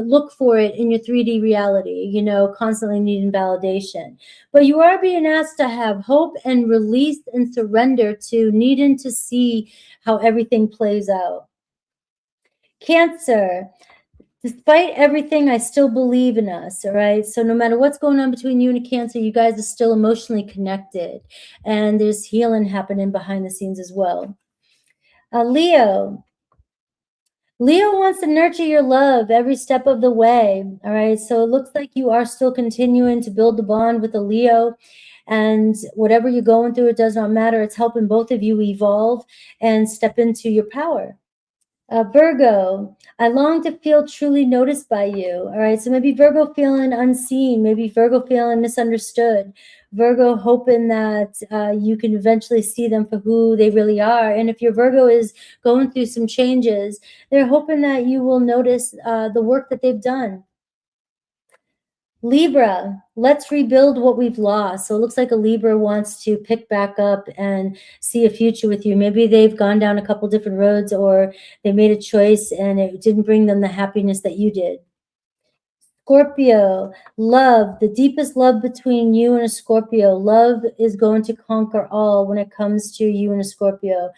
look for it in your 3D reality, you know, constantly needing validation. But you are being asked to have hope and release and surrender to needing to see how everything plays out. Cancer. Despite everything, I still believe in us, all right? So no matter what's going on between you and a Cancer, you guys are still emotionally connected. And there's healing happening behind the scenes as well. Leo. Leo wants to nurture your love every step of the way, all right? So it looks like you are still continuing to build the bond with a Leo. And whatever you're going through, it does not matter. It's helping both of you evolve and step into your power. Virgo, I long to feel truly noticed by you. All right, so maybe Virgo feeling unseen, maybe Virgo feeling misunderstood, Virgo hoping that you can eventually see them for who they really are. And if your Virgo is going through some changes, they're hoping that you will notice the work that they've done. Libra, let's rebuild what we've lost. So it looks like a Libra wants to pick back up and see a future with you. Maybe they've gone down a couple different roads, or they made a choice and it didn't bring them the happiness that you did. Scorpio, love, the deepest love between you and a Scorpio. Love is going to conquer all when it comes to you and a Scorpio.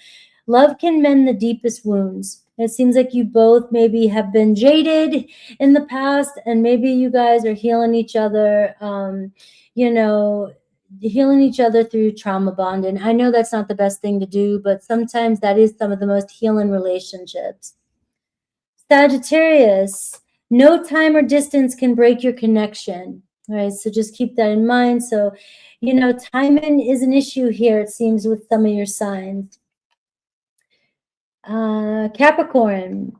Love can mend the deepest wounds. It seems like you both maybe have been jaded in the past, and maybe you guys are healing each other, healing each other through trauma bond. And I know that's not the best thing to do, but sometimes that is some of the most healing relationships. Sagittarius, no time or distance can break your connection. All right, so just keep that in mind. So, timing is an issue here, it seems, with some of your signs. Capricorn,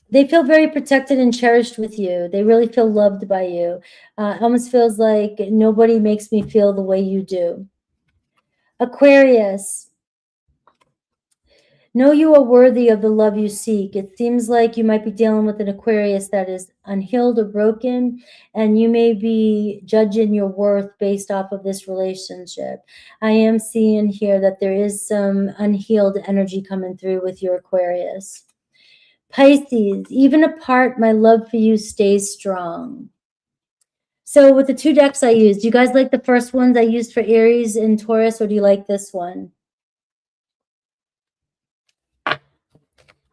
they feel very protected and cherished with you. They really feel loved by you. It almost feels like nobody makes me feel the way you do. Aquarius, know you are worthy of the love you seek. It seems like you might be dealing with an Aquarius that is unhealed or broken, and you may be judging your worth based off of this relationship. I am seeing here that there is some unhealed energy coming through with your Aquarius. Pisces, even apart, my love for you stays strong. So with the two decks I used, do you guys like the first ones I used for Aries and Taurus, or do you like this one?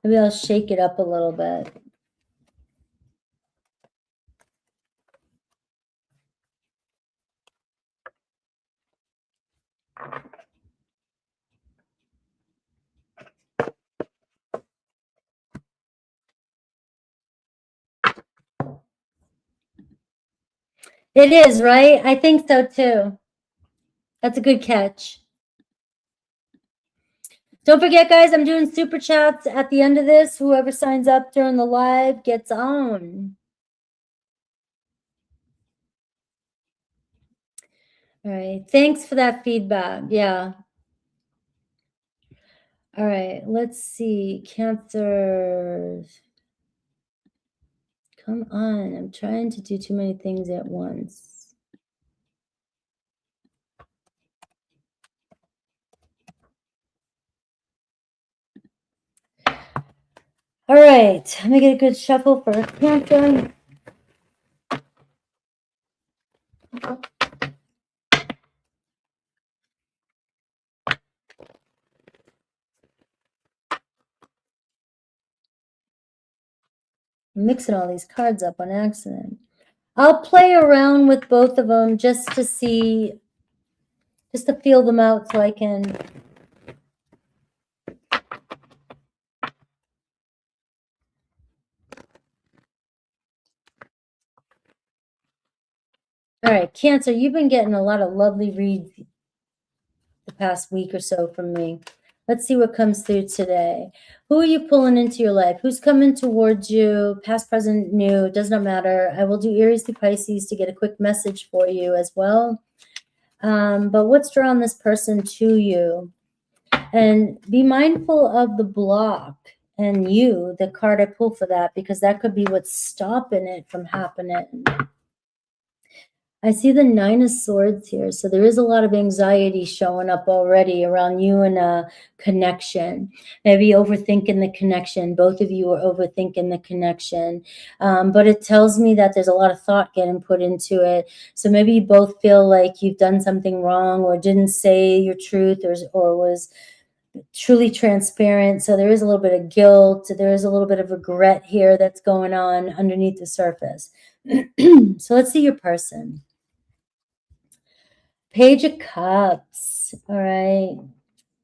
Maybe I'll shake it up a little bit. It is, right? I think so too. That's a good catch. Don't forget, guys, I'm doing super chats at the end of this. Whoever signs up during the live gets on. All right. Thanks for that feedback. Yeah. All right. Let's see. Cancer. Come on. I'm trying to do too many things at once. All right. Let me get a good shuffle for Cancer. I'm mixing all these cards up on accident. I'll play around with both of them just to see, just to feel them out so I can. All right, Cancer, you've been getting a lot of lovely reads the past week or so from me. Let's see what comes through today. Who are you pulling into your life? Who's coming towards you? Past, present, new, it does not matter. I will do Aries to Pisces to get a quick message for you as well. But what's drawing this person to you? And be mindful of the block and you, the card I pull for that, because that could be what's stopping it from happening. I see the Nine of Swords here. So there is a lot of anxiety showing up already around you and a connection. Maybe overthinking the connection. Both of you are overthinking the connection. But it tells me that there's a lot of thought getting put into it. So maybe you both feel like you've done something wrong or didn't say your truth or was truly transparent. So there is a little bit of guilt. There is a little bit of regret here that's going on underneath the surface. So let's see your person. Page of Cups. All right.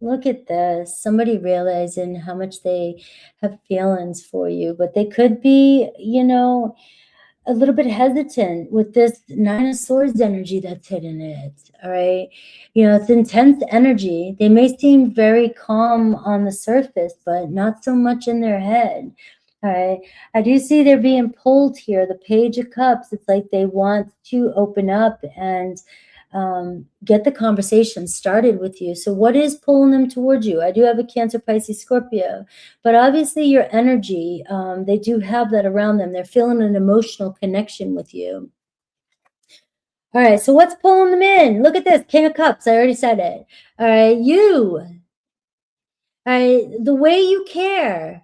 Look at this. Somebody realizing how much they have feelings for you, but they could be, a little bit hesitant with this Nine of Swords energy that's hidden it. All right. It's intense energy. They may seem very calm on the surface, but not so much in their head. All right. I do see they're being pulled here. The Page of Cups. It's like they want to open up and get the conversation started with you. So what is pulling them towards you? I do have a Cancer, Pisces, Scorpio, but obviously your energy, they do have that around them. They're feeling an emotional connection with you. All right, so what's pulling them in? Look at this, King of Cups. I already said it. All right, you. All right, the way you care,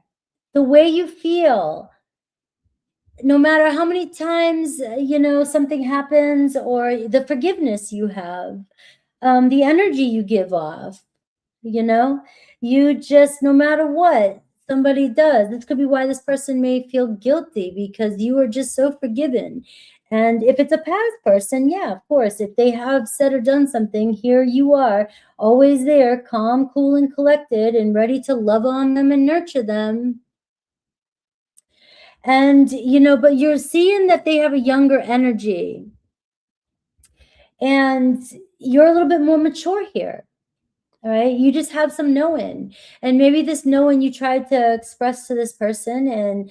the way you feel, no matter how many times, something happens, or the forgiveness you have, the energy you give off, you just, no matter what somebody does, this could be why this person may feel guilty, because you are just so forgiven. And if it's a past person, yeah, of course, if they have said or done something, here you are, always there, calm, cool, and collected, and ready to love on them and nurture them. And, but you're seeing that they have a younger energy, and you're a little bit more mature here. All right, you just have some knowing, and maybe this knowing you tried to express to this person, and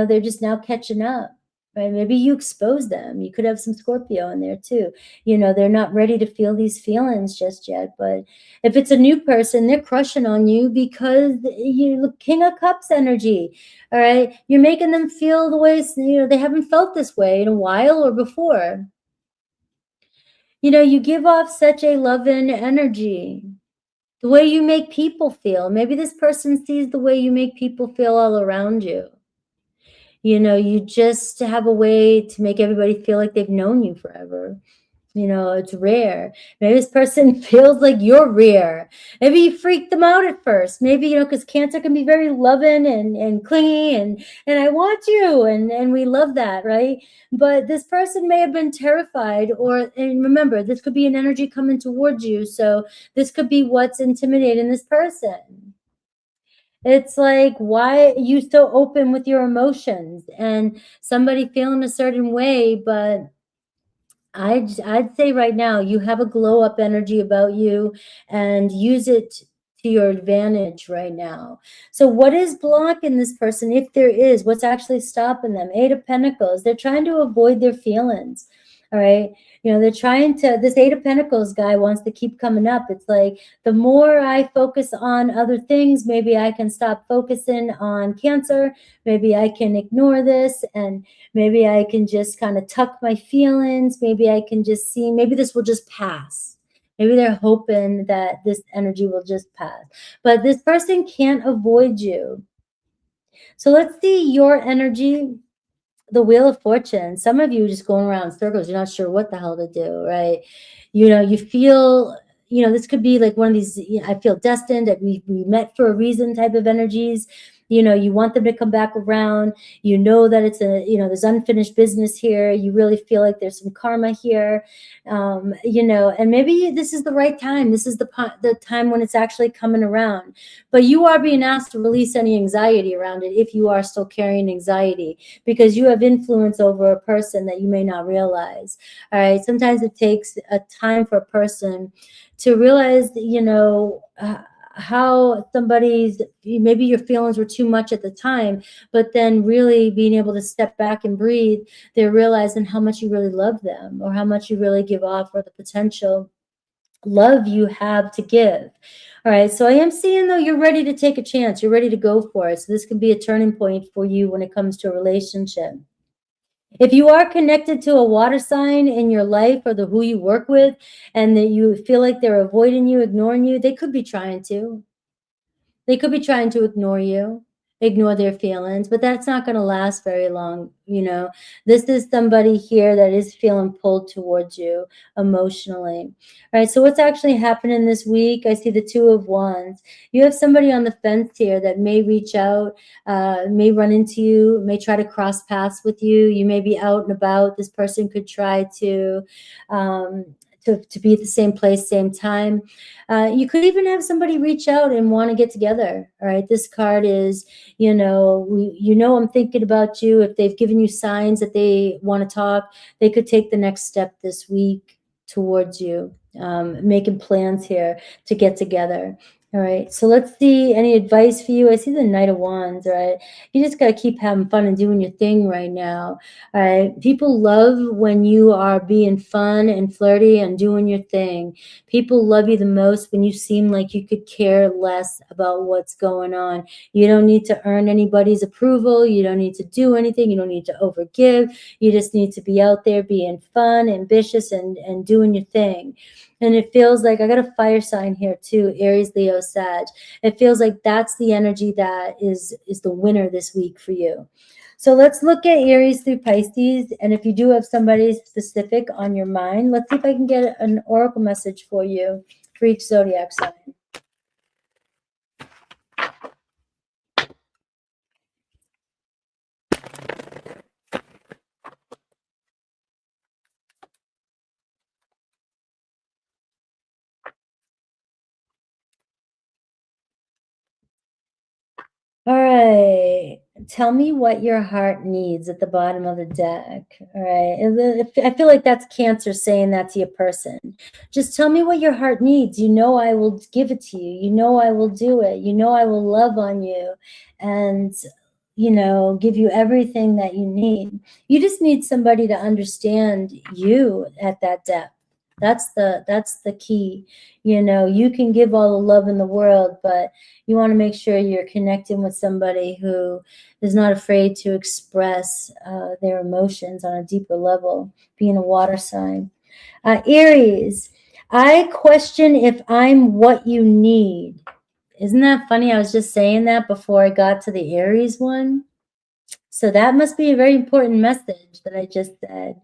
they're just now catching up. Right, maybe you expose them. You could have some Scorpio in there too. They're not ready to feel these feelings just yet, but if it's a new person, they're crushing on you because you look, King of Cups energy. All right, you're making them feel the way they haven't felt this way in a while or before. You give off such a loving energy. The way you make people feel. Maybe this person sees the way you make people feel all around you. You just have a way to make everybody feel like they've known you forever. It's rare. Maybe this person feels like you're rare. Maybe you freak them out at first. Maybe, because Cancer can be very loving and clingy and I want you. And we love that, right? But this person may have been terrified, and remember, this could be an energy coming towards you. So this could be what's intimidating this person. It's like, why are you so open with your emotions? And somebody feeling a certain way, but I'd say right now you have a glow up energy about you, and use it to your advantage right now. So what is blocking this person, if there is? What's actually stopping them? 8 of Pentacles. They're trying to avoid their feelings. All right. They're trying to, this 8 of Pentacles guy wants to keep coming up. It's like, the more I focus on other things, maybe I can stop focusing on Cancer. Maybe I can ignore this, and maybe I can just kind of tuck my feelings. Maybe I can just see, maybe this will just pass. Maybe they're hoping that this energy will just pass. But this person can't avoid you. So let's see your energy. The Wheel of Fortune. Some of you just going around in circles. You're not sure what the hell to do, right? You feel, this could be like one of these, I feel destined, that we met for a reason type of energies. You want them to come back around. That it's there's unfinished business here. You really feel like there's some karma here, and maybe this is the right time. This is the time when it's actually coming around. But you are being asked to release any anxiety around it, if you are still carrying anxiety, because you have influence over a person that you may not realize. All right. Sometimes it takes a time for a person to realize, how somebody's, maybe your feelings were too much at the time, but then really being able to step back and breathe, they're realizing how much you really love them, or how much you really give off, or the potential love you have to give. All right, so I am seeing, though, you're ready to take a chance. You're ready to go for it. So this can be a turning point for you when it comes to a relationship. If you are connected to a water sign in your life, or who you work with, and that you feel like they're avoiding you, ignoring you, they could be trying to. They could be trying to ignore you, ignore their feelings, but that's not going to last very long. This is somebody here that is feeling pulled towards you emotionally. All right, so what's actually happening this week? I see the 2 of Wands. You have somebody on the fence here that may reach out, may run into you, may try to cross paths with you. You may be out and about. This person could try to be at the same place, same time. You could even have somebody reach out and want to get together. All right. This card is, I'm thinking about you. If they've given you signs that they want to talk, they could take the next step this week towards you, making plans here to get together. All right, so let's see any advice for you. I see the Knight of Wands, right? You just got to keep having fun and doing your thing right now. All right, people love when you are being fun and flirty and doing your thing. People love you the most when you seem like you could care less about what's going on. You don't need to earn anybody's approval. You don't need to do anything. You don't need to overgive. You just need to be out there being fun, ambitious, and doing your thing. And it feels like I got a fire sign here too, Aries, Leo, Sag. It feels like that's the energy that is the winner this week for you. So let's look at Aries through Pisces. And if you do have somebody specific on your mind, let's see if I can get an oracle message for you for each zodiac sign. All right. Tell me what your heart needs at the bottom of the deck. All right. And I feel like that's Cancer saying that to your person. Just tell me what your heart needs. You know, I will give it to you. You know, I will do it. You know, I will love on you and, you know, give you everything that you need. You just need somebody to understand you at that depth. That's the key. You know, you can give all the love in the world, but you want to make sure you're connecting with somebody who is not afraid to express their emotions on a deeper level, being a water sign. Aries, I question if I'm what you need. Isn't that funny? I was just saying that before I got to the Aries one. So that must be a very important message that I just said.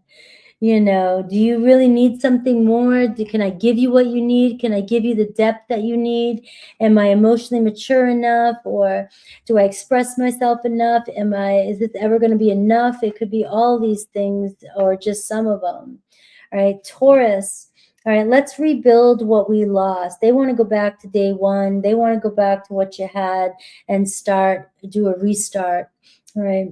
You know, do you really need something more? Can I give you what you need? Can I give you the depth that you need? Am I emotionally mature enough? Or do I express myself enough? Is this ever going to be enough? It could be all these things or just some of them. All right, Taurus. All right, let's rebuild what we lost. They want to go back to day one. They want to go back to what you had and do a restart. All right.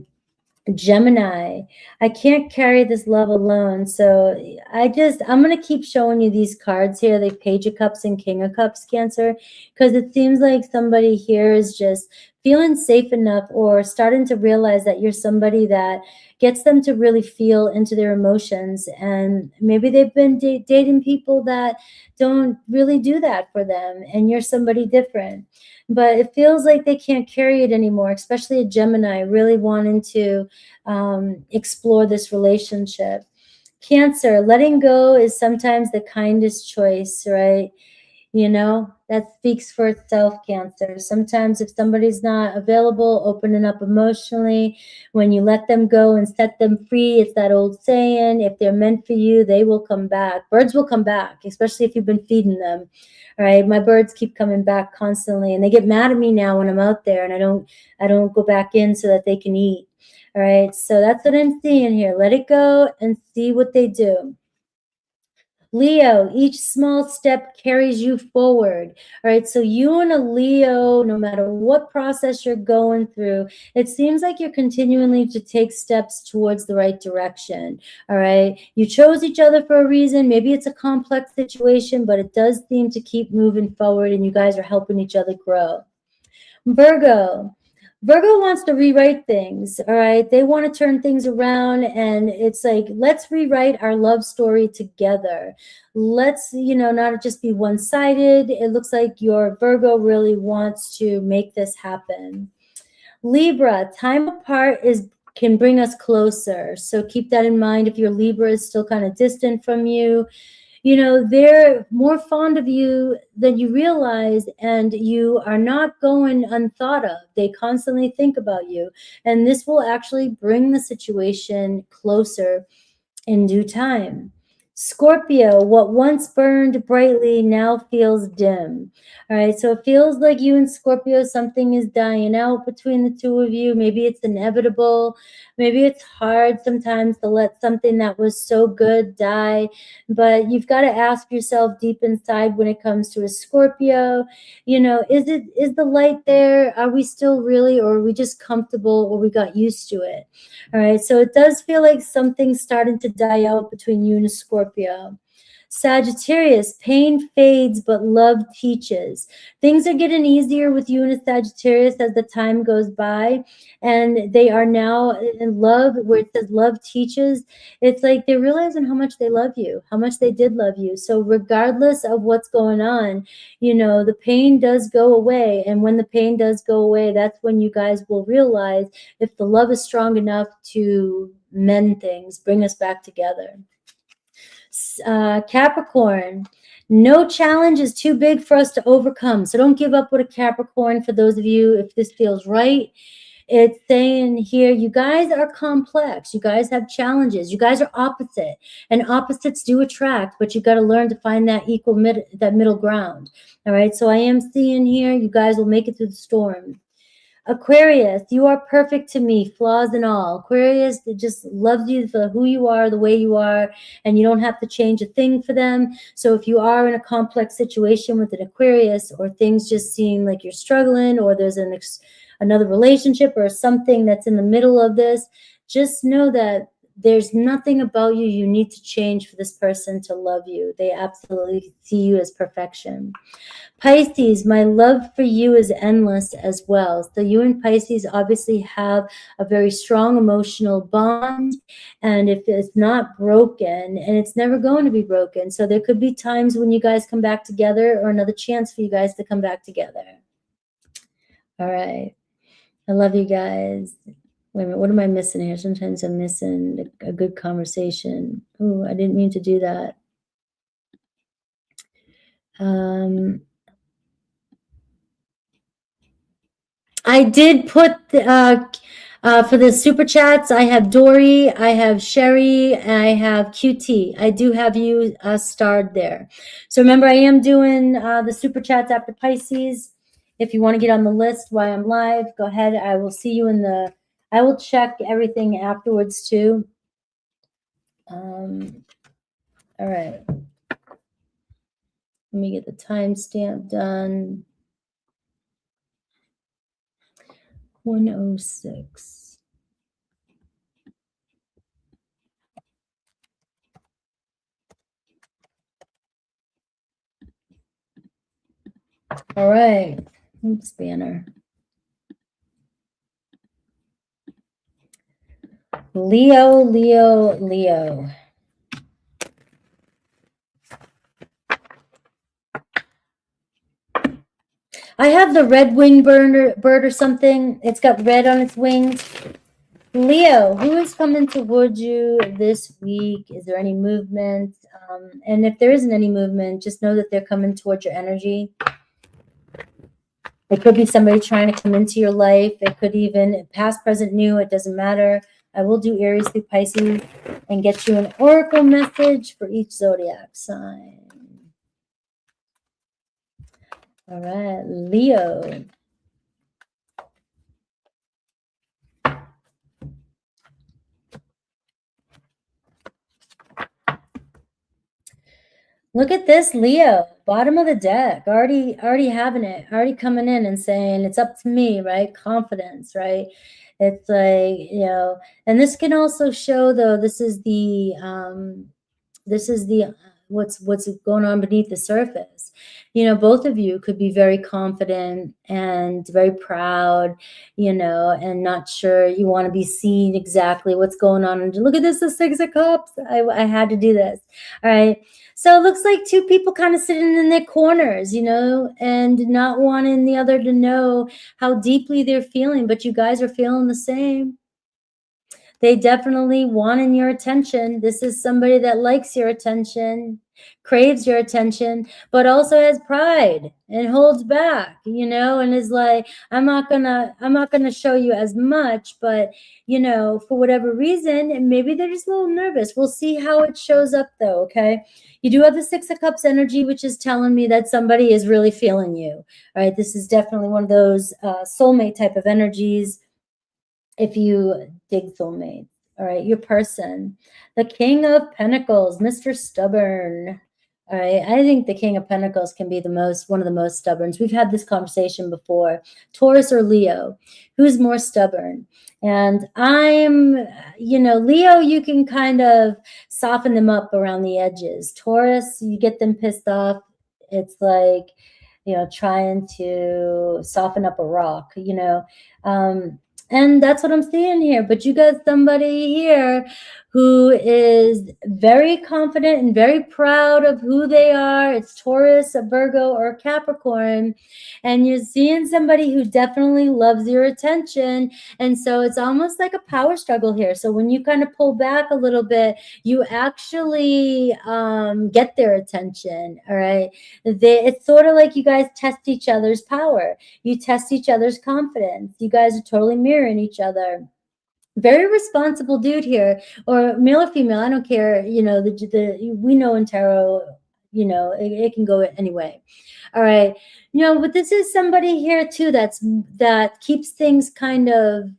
Gemini, I can't carry this love alone. So I'm going to keep showing you these cards here, the Page of Cups and King of Cups, Cancer, because it seems like somebody here is just feeling safe enough or starting to realize that you're somebody that gets them to really feel into their emotions. And maybe they've been dating people that don't really do that for them, and you're somebody different. But it feels like they can't carry it anymore, especially a Gemini really wanting to explore this relationship. Cancer, letting go is sometimes the kindest choice, right? You know, that speaks for itself, Cancer. Sometimes if somebody's not available, opening up emotionally, when you let them go and set them free, it's that old saying, if they're meant for you, they will come back. Birds will come back, especially if you've been feeding them. All right, my birds keep coming back constantly, and they get mad at me now when I'm out there and I don't go back in so that they can eat. All right, so that's what I'm seeing here. Let it go and see what they do. Leo, each small step carries you forward. All right, so you and a Leo, no matter what process you're going through, it seems like you're continually to take steps towards the right direction. All right, you chose each other for a reason. Maybe it's a complex situation, but it does seem to keep moving forward, and you guys are helping each other grow. Virgo wants to rewrite things, all right? They want to turn things around, and it's like, let's rewrite our love story together. Let's, you know, not just be one-sided. It looks like your Virgo really wants to make this happen. Libra, time apart can bring us closer. So keep that in mind. If your Libra is still kind of distant from you, you know, they're more fond of you than you realize, and you are not going unthought of. They constantly think about you, and this will actually bring the situation closer in due time. Scorpio, what once burned brightly now feels dim. All right, so it feels like you and Scorpio, something is dying out between the two of you. Maybe it's inevitable. Maybe it's hard sometimes to let something that was so good die. But you've got to ask yourself deep inside when it comes to a Scorpio, you know, is the light there? Are we still really, or are we just comfortable, or we got used to it? All right, so it does feel like something's starting to die out between you and Scorpio. Sagittarius, pain fades, but love teaches. Things are getting easier with you and a Sagittarius as the time goes by, and they are now in love, where it says love teaches. It's like they're realizing how much they love you, how much they did love you. So regardless of what's going on, you know, the pain does go away. And when the pain does go away, that's when you guys will realize if the love is strong enough to mend things, bring us back together. Capricorn, no challenge is too big for us to overcome. So don't give up with a Capricorn. For those of you, if this feels right, it's saying here, you guys are complex. You guys have challenges. You guys are opposite, and opposites do attract, but you got to learn to find that that middle ground. All right. So I am seeing here, you guys will make it through the storm. Aquarius, you are perfect to me, flaws and all. Aquarius, it just loves you for who you are, the way you are, and you don't have to change a thing for them. So if you are in a complex situation with an Aquarius, or things just seem like you're struggling, or there's another relationship or something that's in the middle of this, just know that there's nothing about you you need to change for this person to love you. They absolutely see you as perfection. Pisces, my love for you is endless as well. So you and Pisces obviously have a very strong emotional bond, and if it's not broken, and it's never going to be broken, so there could be times when you guys come back together, or another chance for you guys to come back together. All right. I love you guys. Wait a minute, what am I missing here? Sometimes I'm missing a good conversation. Oh, I didn't mean to do that. I did put for the super chats, I have Dory, I have Sherry, and I have QT. I do have you starred there. So remember, I am doing the super chats after Pisces. If you want to get on the list while I'm live, go ahead. I will see you in the, I will check everything afterwards too. All right. Let me get the timestamp done. 1:06. All right. Oops, banner. Leo, Leo, Leo. I have the red winged bird or something. It's got red on its wings. Leo, who is coming towards you this week? Is there any movement? And if there isn't any movement, just know that they're coming towards your energy. It could be somebody trying to come into your life. It could even past, present, new. It doesn't matter. I will do Aries through Pisces and get you an oracle message for each zodiac sign. All right, Leo. Look at this, Leo, bottom of the deck, already having it, already coming in and saying, it's up to me, right? Confidence, right? It's like, you know, and this can also show, though, this is the what's going on beneath the surface. You know, both of you could be very confident and very proud, you know, and not sure, you want to be seen exactly what's going on. And look at this, the Six of Cups. I had to do this. All right. So it looks like two people kind of sitting in their corners, you know, and not wanting the other to know how deeply they're feeling, but you guys are feeling the same. They definitely wanting your attention. This is somebody that likes your attention, craves your attention, but also has pride and holds back, you know, and is like, I'm not gonna show you as much, but you know, for whatever reason, and maybe they're just a little nervous. We'll see how it shows up though, okay? You do have the Six of Cups energy, which is telling me that somebody is really feeling you. All right, this is definitely one of those soulmate type of energies. If you dig soulmates, all right, your person, the King of Pentacles, Mr. Stubborn. All right. I think the King of Pentacles can be one of the most stubborn. We've had this conversation before. Taurus or Leo, who's more stubborn? And Leo, you can kind of soften them up around the edges. Taurus, you get them pissed off. It's like, trying to soften up a rock, and that's what I'm seeing here. But you got somebody here who is very confident and very proud of who they are. It's Taurus, a Virgo, or Capricorn. And you're seeing somebody who definitely loves your attention. And so it's almost like a power struggle here. So when you kind of pull back a little bit, you actually get their attention, all right? It's sort of like you guys test each other's power. You test each other's confidence. You guys are totally mirroring each other. Very responsible dude here, or male or female, I don't care. We know in tarot, it can go any way. All right. But this is somebody here too that keeps things kind of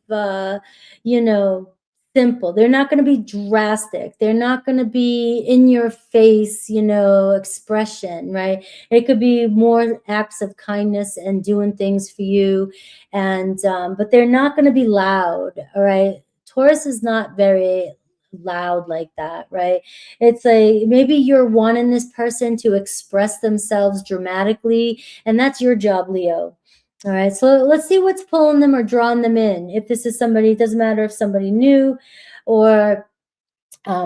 simple. They're not going to be drastic. They're not going to be in your face, expression, right? It could be more acts of kindness and doing things for you. And but they're not going to be loud. All right. Taurus is not very loud like that, right? It's like maybe you're wanting this person to express themselves dramatically, and that's your job, Leo. All right, so let's see what's pulling them or drawing them in. If this is somebody, it doesn't matter if somebody new or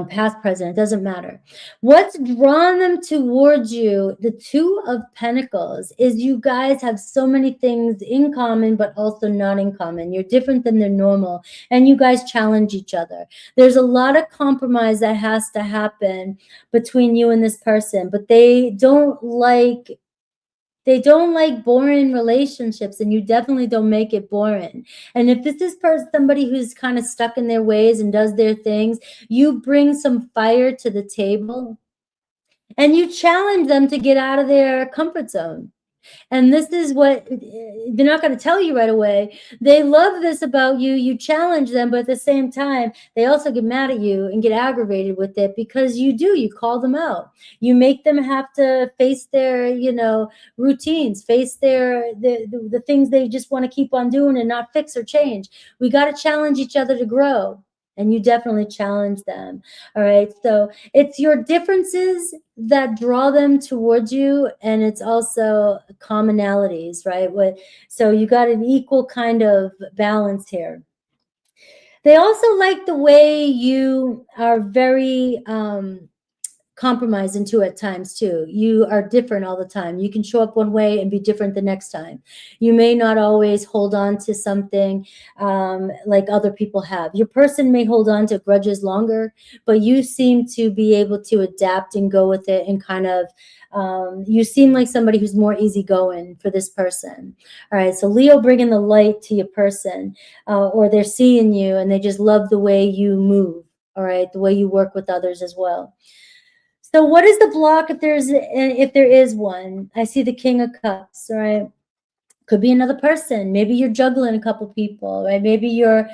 past, present, it doesn't matter. What's drawn them towards you, the Two of Pentacles, is you guys have so many things in common, but also not in common. You're different than they're normal, and you guys challenge each other. There's a lot of compromise that has to happen between you and this person, but they don't like boring relationships, and you definitely don't make it boring. And if this is somebody who's kind of stuck in their ways and does their things, you bring some fire to the table and you challenge them to get out of their comfort zone. And this is what they're not going to tell you right away. They love this about you. You challenge them, but at the same time, they also get mad at you and get aggravated with it because you call them out. You make them have to face their, routines, face the things they just want to keep on doing and not fix or change. We got to challenge each other to grow. And you definitely challenge them. All right. So it's your differences that draw them towards you. And it's also commonalities, right? So you got an equal kind of balance here. They also like the way you are very compromise into at times too. You are different all the time. You can show up one way and be different the next time. You may not always hold on to something like other people have. Your person may hold on to grudges longer, but you seem to be able to adapt and go with it, and kind of you seem like somebody who's more easygoing for this person. All right, so Leo bringing the light to your person, or they're seeing you and they just love the way you move. All right, the way you work with others as well. So what is the block if there is one? I see the King of Cups, right? Could be another person. Maybe you're juggling a couple people, right? Maybe your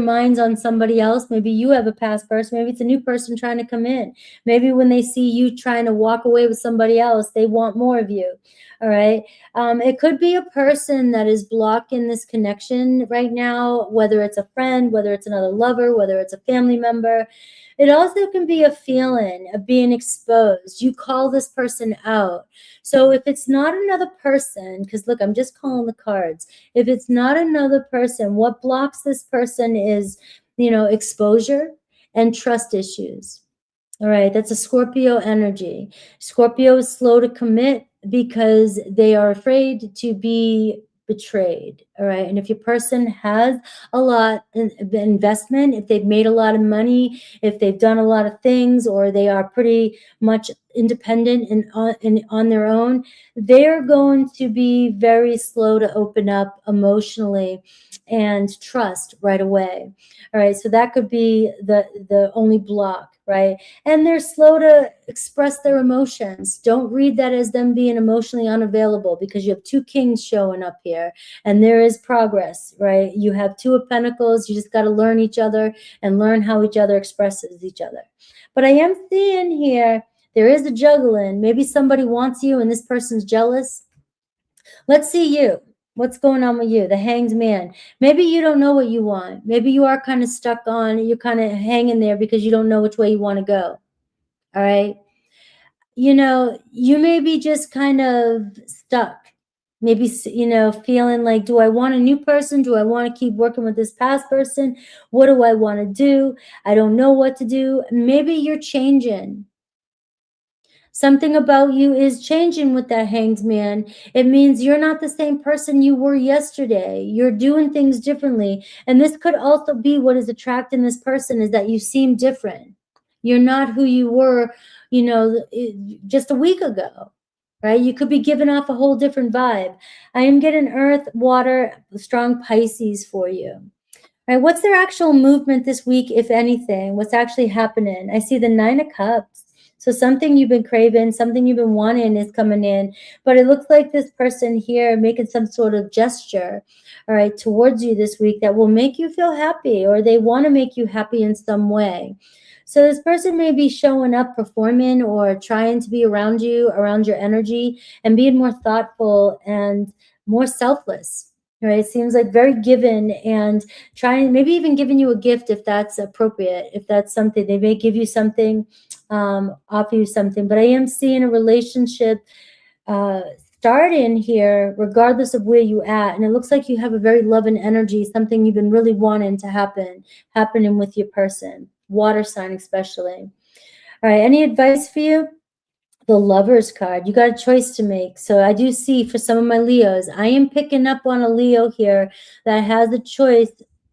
mind's on somebody else. Maybe you have a past person. Maybe it's a new person trying to come in. Maybe when they see you trying to walk away with somebody else, they want more of you. All right. It could be a person that is blocking this connection right now, whether it's a friend, whether it's another lover, whether it's a family member. It also can be a feeling of being exposed. You call this person out. So if it's not another person, because look, I'm just calling the cards. If it's not another person, what blocks this person is, exposure and trust issues. All right, that's a Scorpio energy. Scorpio is slow to commit because they are afraid to be betrayed. All right, and if your person has a lot of investment, if they've made a lot of money, if they've done a lot of things, or they are pretty much independent and on their own, they're going to be very slow to open up emotionally and trust right away. All right, so that could be the only block, right? And they're slow to express their emotions. Don't read that as them being emotionally unavailable, because you have two kings showing up here and there is progress, right? You have Two of Pentacles. You just got to learn each other and learn how each other expresses each other. But I am seeing here There is a juggling. Maybe somebody wants you and this person's jealous. Let's see you. What's going on with you? The Hanged Man. Maybe you don't know what you want. Maybe you are kind of stuck on, you're kind of hanging there because you don't know which way you want to go. All right. You know, you may be just kind of stuck. Maybe, you know, feeling like, do I want a new person? Do I want to keep working with this past person? What do I want to do? I don't know what to do. Maybe you're changing. Something about you is changing with that Hanged Man. It means you're not the same person you were yesterday. You're doing things differently. And this could also be what is attracting this person, is that you seem different. You're not who you were, you know, just a week ago, right? You could be giving off a whole different vibe. I am getting earth, water, strong Pisces for you. All right, what's their actual movement this week, if anything? What's actually happening? I see the 9 of Cups. So something you've been craving, something you've been wanting is coming in. But it looks like this person here making some sort of gesture, all right, towards you this week that will make you feel happy, or they want to make you happy in some way. So this person may be showing up, performing, or trying to be around you, around your energy, and being more thoughtful and more selfless. Right? It seems like very given, and trying, maybe even giving you a gift if that's appropriate, if that's something. They may give you something, offer you something. But I am seeing a relationship starting here, regardless of where you at. And it looks like you have a very loving energy, something you've been really wanting to happening with your person, water sign especially. All right, any advice for you? The Lovers card. You got a choice to make. So I do see for some of my Leos, I am picking up on a Leo here that has a choice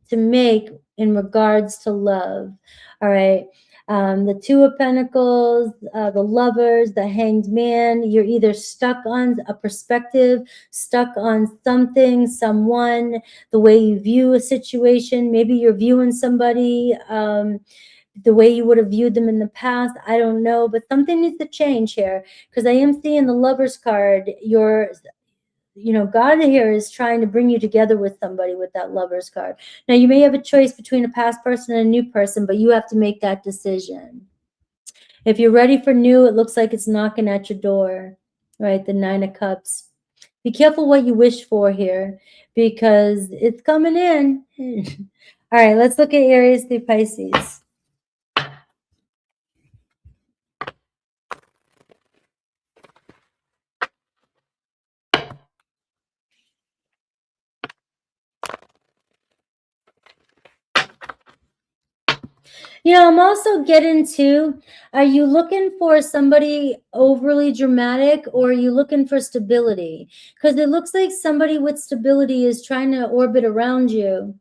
to make in regards to love. All right. The 2 of Pentacles, the Lovers, the Hanged Man. You're either stuck on a perspective, stuck on something, someone, the way you view a situation. Maybe you're viewing somebody the way you would have viewed them in the past. I don't know, but something needs to change here, because I am seeing the Lovers card. God here is trying to bring you together with somebody with that Lovers card. Now, you may have a choice between a past person and a new person, but you have to make that decision. If you're ready for new, it looks like it's knocking at your door, right? The 9 of Cups. Be careful what you wish for here, because it's coming in. All right, let's look at Aries through Pisces. You know, I'm also getting to, are you looking for somebody overly dramatic, or are you looking for stability? Because it looks like somebody with stability is trying to orbit around you.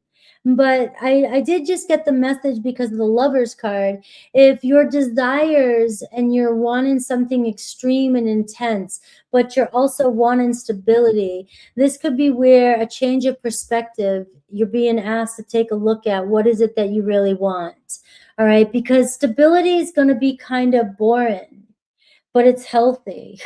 But I did just get the message because of the Lovers card. If your desires and you're wanting something extreme and intense, but you're also wanting stability, this could be where a change of perspective, you're being asked to take a look at what is it that you really want. All right, because stability is going to be kind of boring, but it's healthy.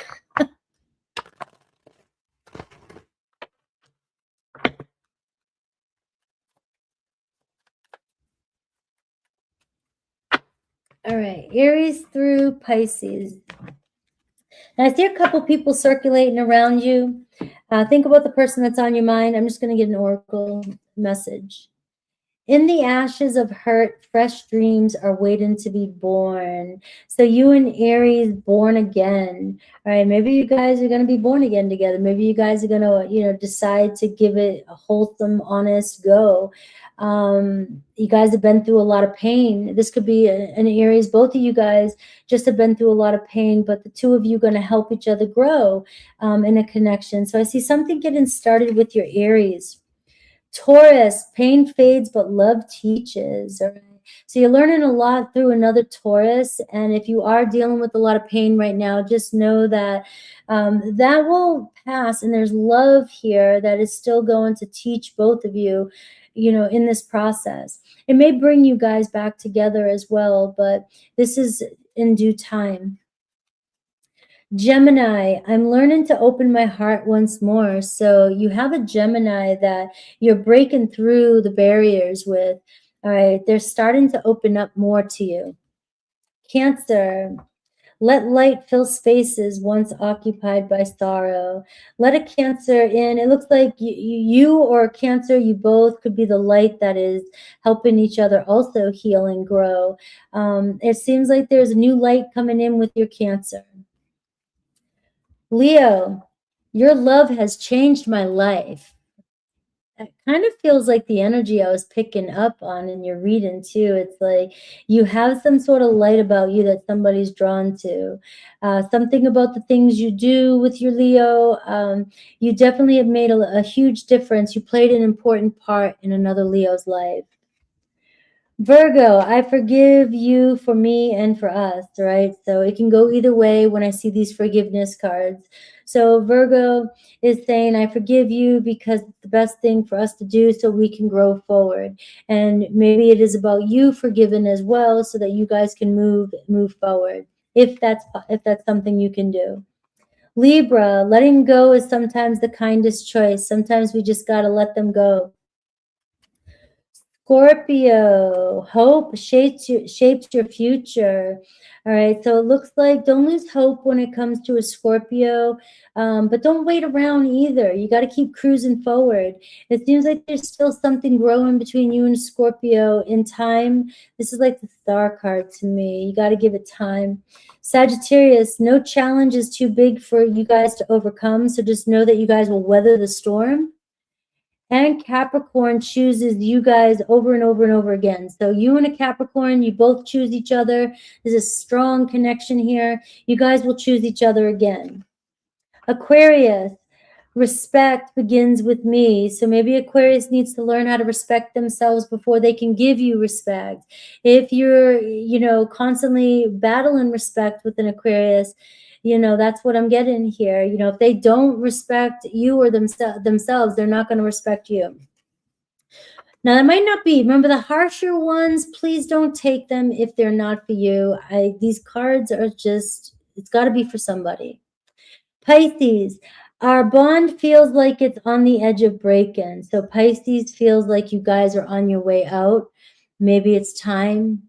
All right, Aries through Pisces. Now, I see a couple people circulating around you. Think about the person that's on your mind. I'm just going to get an oracle message. In the ashes of hurt, fresh dreams are waiting to be born. So you and Aries, born again. All right, maybe you guys are going to be born again together. Maybe you guys are going to, decide to give it a wholesome, honest go. You guys have been through a lot of pain. This could be an Aries. Both of you guys just have been through a lot of pain, but the two of you are going to help each other grow in a connection. So I see something getting started with your Aries. Taurus, pain fades, but love teaches. All right? So you're learning a lot through another Taurus. And if you are dealing with a lot of pain right now, just know that that will pass. And there's love here that is still going to teach both of you, in this process. It may bring you guys back together as well, but this is in due time. Gemini, I'm learning to open my heart once more. So you have a Gemini that you're breaking through the barriers with. All right, they're starting to open up more to you. Cancer, Let light fill spaces once occupied by sorrow. Let a Cancer in. It looks like you or a Cancer, you both could be the light that is helping each other also heal and grow. It seems like there's a new light coming in with your Cancer. Leo, your love has changed my life. It kind of feels like the energy I was picking up on in your reading too. It's like you have some sort of light about you that somebody's drawn to. Something about the things you do with your Leo. You definitely have made a huge difference. You played an important part in another Leo's life. Virgo, I forgive you for me and for us, right? So it can go either way when I see these forgiveness cards. So Virgo is saying, I forgive you because it's the best thing for us to do so we can grow forward. And maybe it is about you forgiving as well so that you guys can move forward, if that's something you can do. Libra, letting go is sometimes the kindest choice. Sometimes we just got to let them go. Scorpio, hope shapes your future. All right, so it looks like don't lose hope when it comes to a Scorpio, but don't wait around either. You got to keep cruising forward. It seems like there's still something growing between you and Scorpio in time. This is like the Star card to me. You got to give it time. Sagittarius, no challenge is too big for you guys to overcome, so just know that you guys will weather the storm. And Capricorn chooses you guys over and over and over again. So you and a Capricorn, you both choose each other. There's a strong connection here. You guys will choose each other again. Aquarius, respect begins with me. So maybe Aquarius needs to learn how to respect themselves before they can give you respect. If you're, constantly battling respect with an Aquarius, that's what I'm getting here. If they don't respect you or themselves, they're not going to respect you. Now, that might not be. Remember, the harsher ones, please don't take them if they're not for you. These cards are just, it's got to be for somebody. Pisces, our bond feels like it's on the edge of break-in. So Pisces feels like you guys are on your way out. Maybe it's time.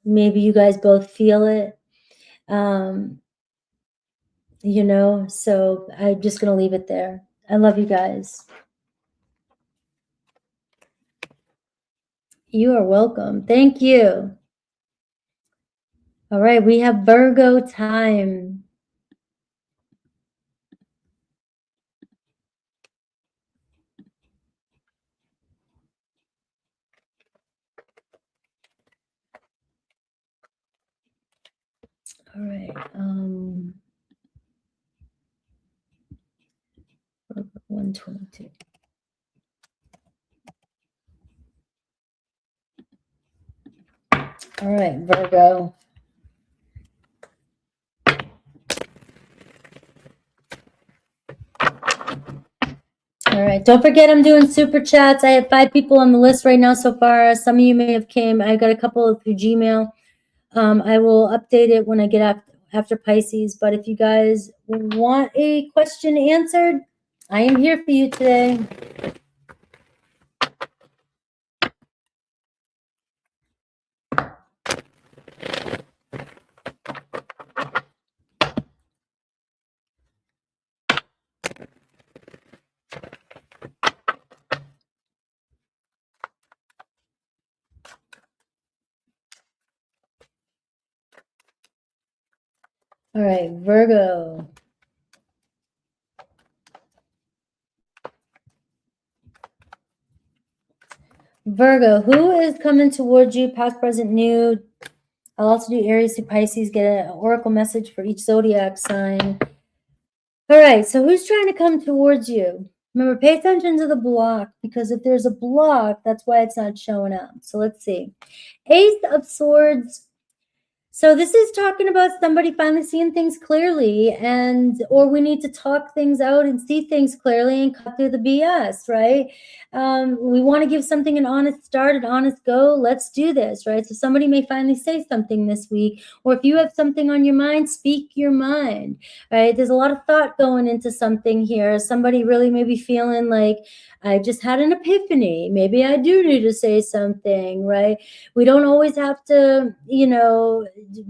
Maybe you guys both feel it. So I'm just going to leave it there. I love you guys. You are welcome. Thank you. All right, we have Virgo time. All right. 122. All right, Virgo. All right, don't forget I'm doing super chats. I have 5 people on the list right now so far. Some of you may have came. I got a couple through Gmail. I will update it when I get after Pisces. But if you guys want a question answered, I am here for you today. All right, Virgo. Virgo, who is coming towards you, past, present, new? I'll also do Aries to Pisces, get an oracle message for each zodiac sign. All right, so who's trying to come towards you? Remember, pay attention to the block, because if there's a block, that's why it's not showing up. So let's see. Ace of Swords. So this is talking about somebody finally seeing things clearly, or we need to talk things out and see things clearly and cut through the BS, right? We want to give something an honest start, an honest go. Let's do this, right? So somebody may finally say something this week, or if you have something on your mind, speak your mind, right? There's a lot of thought going into something here. Somebody really may be feeling like, I just had an epiphany. Maybe I do need to say something, right? We don't always have to,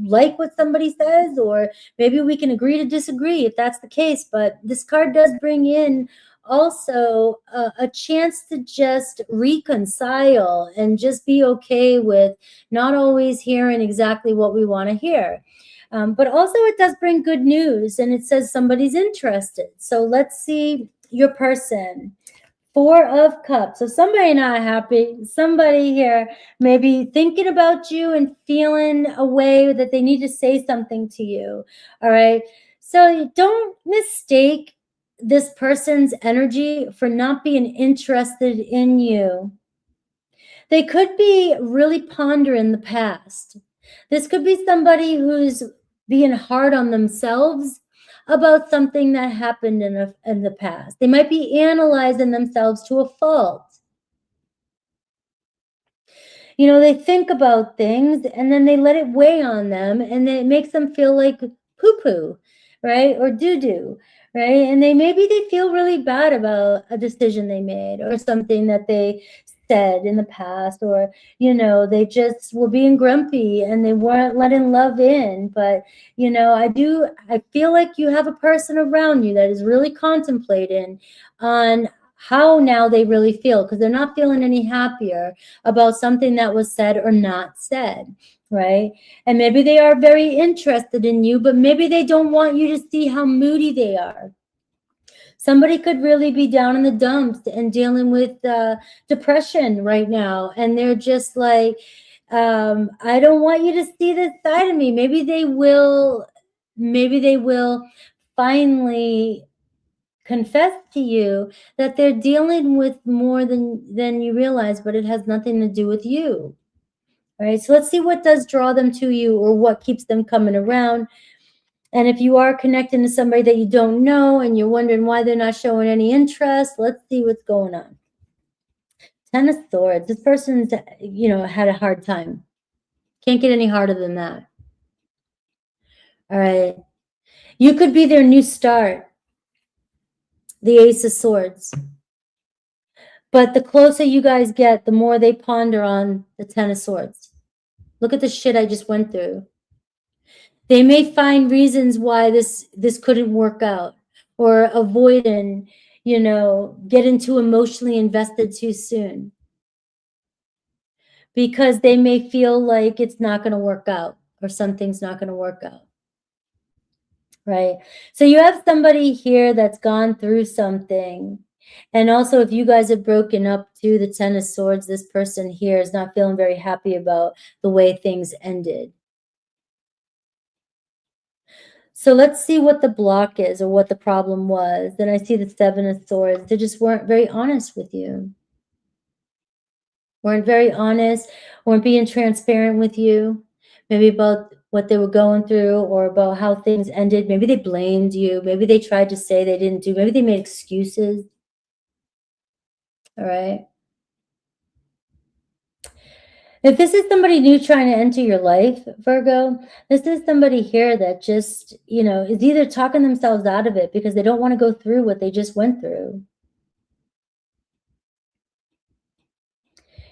like what somebody says, or maybe we can agree to disagree if that's the case. But this card does bring in also a chance to just reconcile and just be okay with not always hearing exactly what we want to hear. But also it does bring good news, and it says somebody's interested. So let's see your person. 4 of Cups. So somebody not happy. Somebody here maybe thinking about you and feeling a way that they need to say something to you. All right. So don't mistake this person's energy for not being interested in you. They could be really pondering the past. This could be somebody who's being hard on themselves about something that happened in the past. They might be analyzing themselves to a fault. You know, they think about things and then they let it weigh on them, and it makes them feel like poo-poo, right? Or doo-doo, right? And maybe they feel really bad about a decision they made or something that they said in the past, or, you know, they just were being grumpy and they weren't letting love in. But, you know, I feel like you have a person around you that is really contemplating on how now they really feel, because they're not feeling any happier about something that was said or not said, right? And maybe they are very interested in you, but maybe they don't want you to see how moody they are. Somebody could really be down in the dumps and dealing with depression right now, and they're just like, I don't want you to see this side of me. Maybe they will finally confess to you that they're dealing with more than you realize, but it has nothing to do with you. All right, so let's see what does draw them to you, or what keeps them coming around. And if you are connecting to somebody that you don't know and you're wondering why they're not showing any interest, let's see what's going on. 10 of Swords. This person's, you know, had a hard time. Can't get any harder than that. All right. You could be their new start. The Ace of Swords. But the closer you guys get, the more they ponder on the 10 of Swords. Look at the shit I just went through. They may find reasons why this couldn't work out, or avoiding, you know, getting too emotionally invested too soon, because they may feel like it's not going to work out, or something's not going to work out. Right? So you have somebody here that's gone through something. And also, if you guys have broken up to the 10 of Swords, this person here is not feeling very happy about the way things ended. So let's see what the block is, or what the problem was. Then I see the 7 of Swords. They just weren't very honest with you. Weren't very honest, weren't being transparent with you, maybe about what they were going through, or about how things ended. Maybe they blamed you. Maybe they tried to say they didn't do. Maybe they made excuses. All right. If this is somebody new trying to enter your life, Virgo, this is somebody here that just, you know, is either talking themselves out of it because they don't want to go through what they just went through.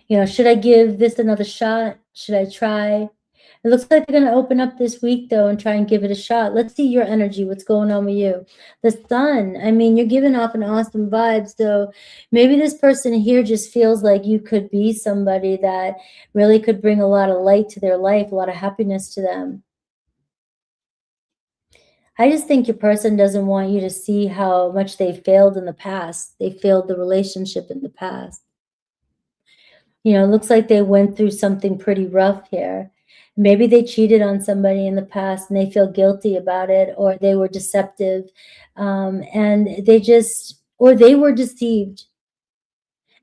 You know, should I give this another shot? Should I try? It looks like they're going to open up this week, though, and try and give it a shot. Let's see your energy. What's going on with you? The Sun. I mean, you're giving off an awesome vibe. So maybe this person here just feels like you could be somebody that really could bring a lot of light to their life, a lot of happiness to them. I just think your person doesn't want you to see how much they failed in the past. They failed the relationship in the past. You know, it looks like they went through something pretty rough here. Maybe they cheated on somebody in the past and they feel guilty about it, or they were deceptive, and they were deceived,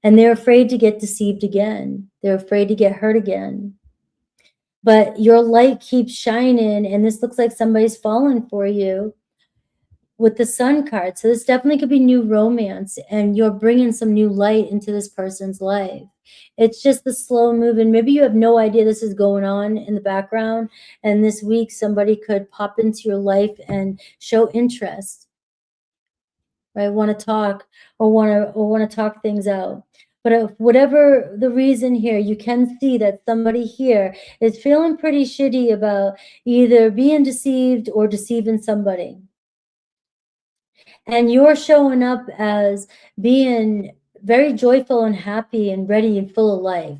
and they're afraid to get deceived again. They're afraid to get hurt again. But your light keeps shining, and this looks like somebody's fallen for you with the Sun card. So this definitely could be new romance, and you're bringing some new light into this person's life. It's just the slow moving. Maybe you have no idea this is going on in the background, and this week somebody could pop into your life and show interest, right? Want to talk, or want to talk things out. But whatever the reason here, you can see that somebody here is feeling pretty shitty about either being deceived or deceiving somebody. And you're showing up as being very joyful and happy and ready and full of life.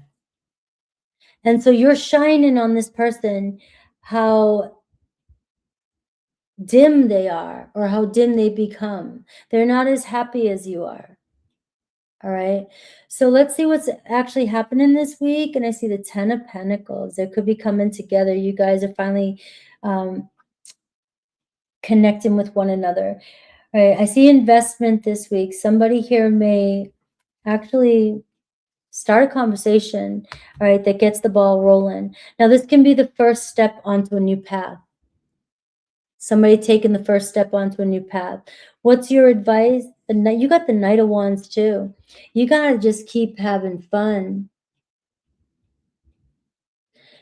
And so you're shining on this person how dim they are or how dim they become. They're not as happy as you are. All right. So let's see what's actually happening this week. And I see the 10 of Pentacles. They could be coming together. You guys are finally connecting with one another. All right. I see investment this week. Somebody here may actually start a conversation, all right, that gets the ball rolling. Now, this can be the first step onto a new path. Somebody taking the first step onto a new path. What's your advice? You got the Knight of Wands too. You got to just keep having fun.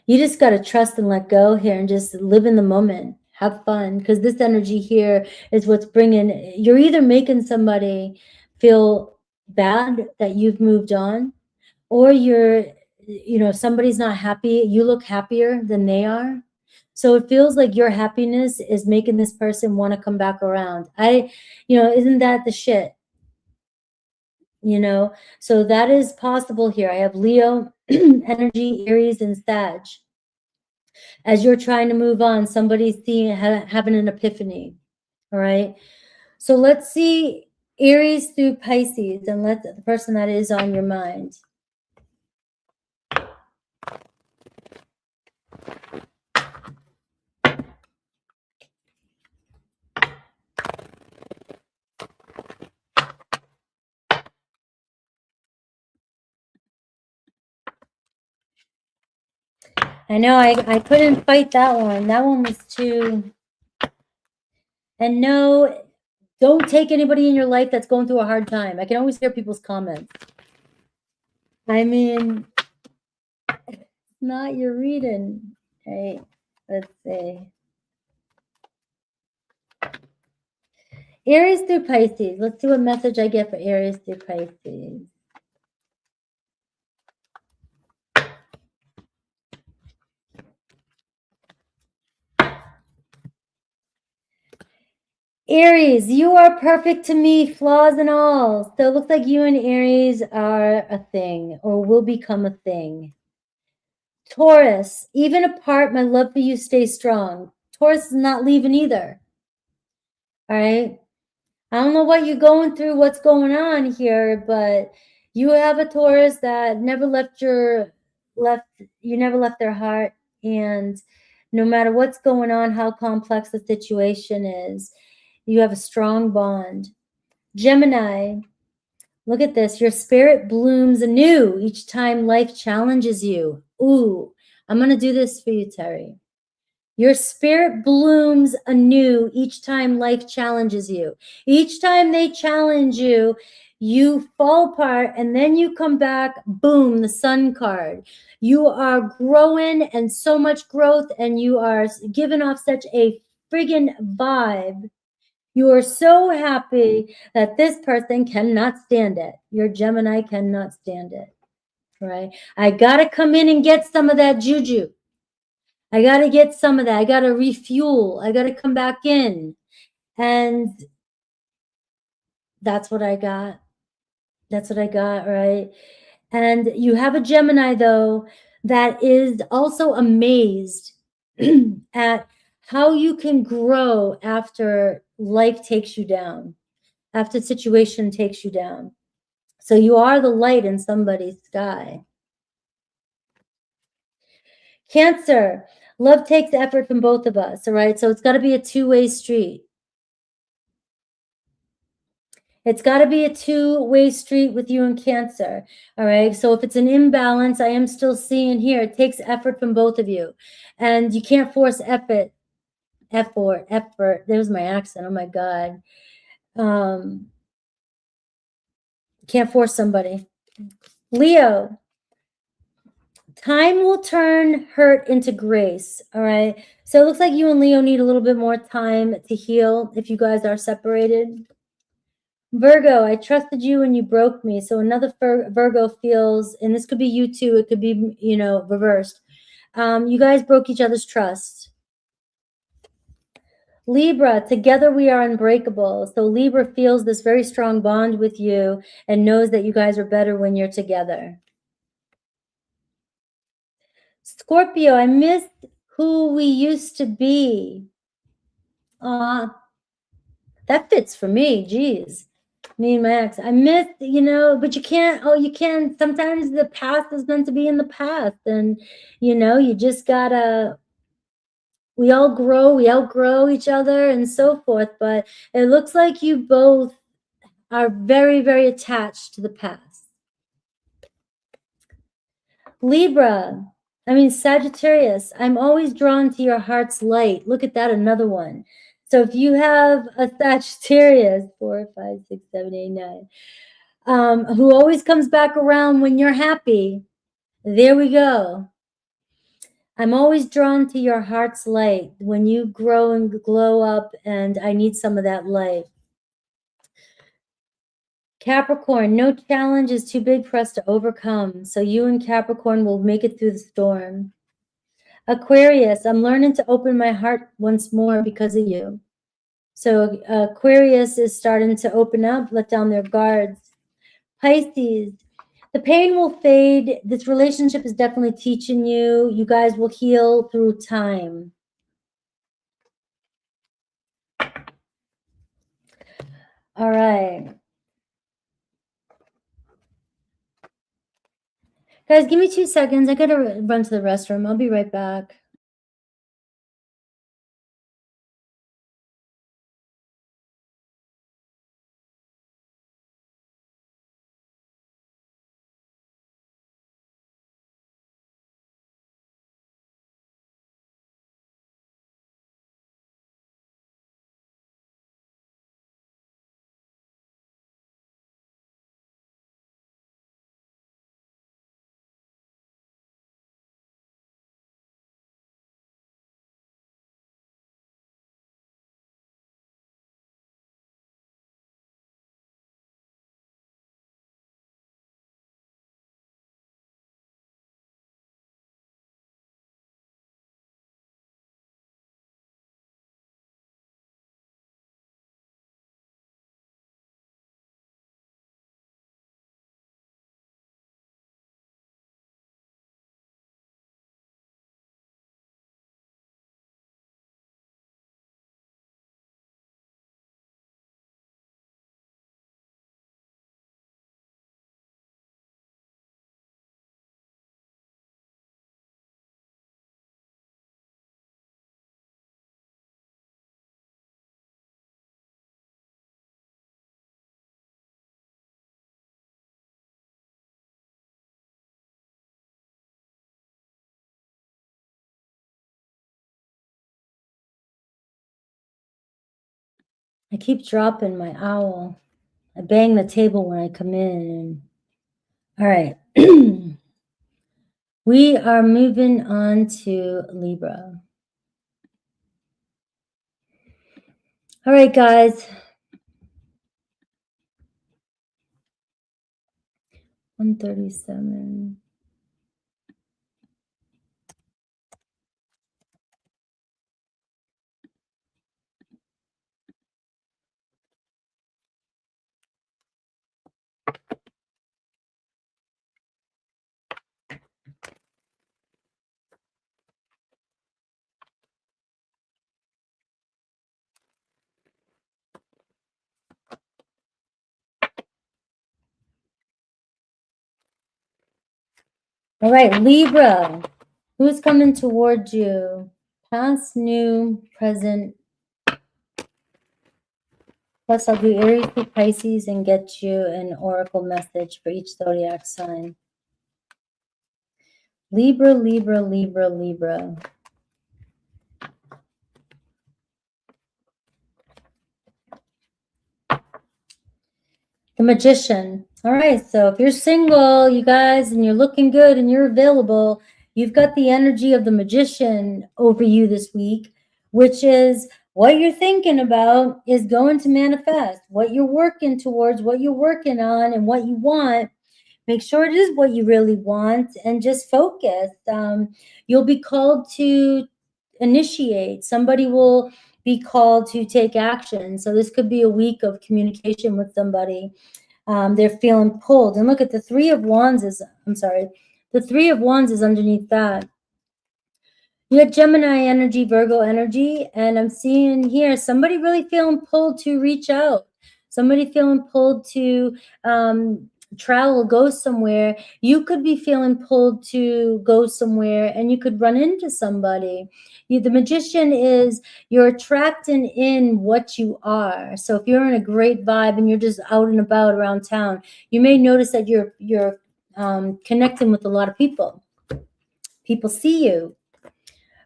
You just got to trust and let go here and just live in the moment. Have fun, because this energy here is what's bringing, you're either making somebody feel bad that you've moved on, or you're, somebody's not happy. You look happier than they are. So it feels like your happiness is making this person want to come back around. Isn't that the shit? So that is possible here. I have Leo energy, Aries, and Sag. As you're trying to move on, somebody's having an epiphany. All right. So let's see Aries through Pisces, and let the person that is on your mind. I know I couldn't fight that one. That one was too. And no, don't take anybody in your life that's going through a hard time. I can always hear people's comments. I mean, it's not your reading. Okay, let's see. Aries through Pisces. Let's see what message I get for Aries through Pisces. Aries, you are perfect to me, flaws and all. So it looks like you and Aries are a thing, or will become a thing. Taurus, even apart, my love for you stays strong. Taurus is not leaving either. All right. I don't know what you're going through, what's going on here, but you have a Taurus that never left you never left their heart. And no matter what's going on, how complex the situation is, you have a strong bond. Gemini, look at this. Your spirit blooms anew each time life challenges you. Ooh, I'm going to do this for you, Terry. Your spirit blooms anew each time life challenges you. Each time they challenge you, you fall apart and then you come back, boom, the Sun card. You are growing and so much growth, and you are giving off such a friggin' vibe. You are so happy that this person cannot stand it. Your Gemini cannot stand it, right? I got to come in and get some of that juju. I got to get some of that. I got to refuel. I got to come back in. And that's what I got. That's what I got, right? And you have a Gemini, though, that is also amazed at how you can grow after life takes you down, after situation takes you down. So you are the light in somebody's sky. Cancer, love takes effort from both of us, all right? So it's got to be a two-way street. It's got to be a two-way street with you and Cancer, all right? So if it's an imbalance, I am still seeing here, it takes effort from both of you. And you can't force effort. There's my accent, oh my God. Can't force somebody. Leo, time will turn hurt into grace, all right? So it looks like you and Leo need a little bit more time to heal if you guys are separated. Virgo, I trusted you and you broke me. So another Virgo feels, and this could be you too, it could be, you know, reversed. You guys broke each other's trust. Libra, together we are unbreakable. So Libra feels this very strong bond with you and knows that you guys are better when you're together. Scorpio, I missed who we used to be. That fits for me, geez. Me and my ex. I missed, you know, but you can't, you can. Sometimes the past is meant to be in the past. And, you know, you just gotta, we all grow, we outgrow each other and so forth. But it looks like you both are very, very attached to the past. Libra, Sagittarius, I'm always drawn to your heart's light. Look at that, another one. So if you have a Sagittarius, 4, 5, 6, 7, 8, 9, who always comes back around when you're happy, there we go. I'm always drawn to your heart's light when you grow and glow up, and I need some of that light. Capricorn, no challenge is too big for us to overcome. So you and Capricorn will make it through the storm. Aquarius, I'm learning to open my heart once more because of you. So Aquarius is starting to open up, let down their guards. Pisces, the pain will fade. This relationship is definitely teaching you. You guys will heal through time. All right. Guys, give me 2 seconds. I gotta run to the restroom. I'll be right back. I keep dropping my owl. I bang the table when I come in. All right. We are moving on to Libra. All right, guys. 137. All right, Libra. Who's coming towards you? Past, new, present. Plus, I'll do Aries through Pisces and get you an oracle message for each zodiac sign. Libra, Libra, Libra, Libra. The Magician. All right, so if you're single, you guys, and you're looking good and you're available, you've got the energy of the Magician over you this week, which is what you're thinking about is going to manifest. What you're working towards, what you're working on, and what you want, make sure it is what you really want, and just focus. You'll be called to initiate. Somebody will be called to take action. So this could be a week of communication with somebody. They're feeling pulled. And look at the Three of Wands is, the Three of Wands is underneath that. You got Gemini energy, Virgo energy, and I'm seeing here somebody really feeling pulled to reach out. Somebody feeling pulled to travel, go somewhere. You could be feeling pulled to go somewhere, and you could run into somebody. The Magician is, you're attracting in what you are. So if you're in a great vibe and you're just out and about around town, you may notice that you're connecting with a lot of people. People see you.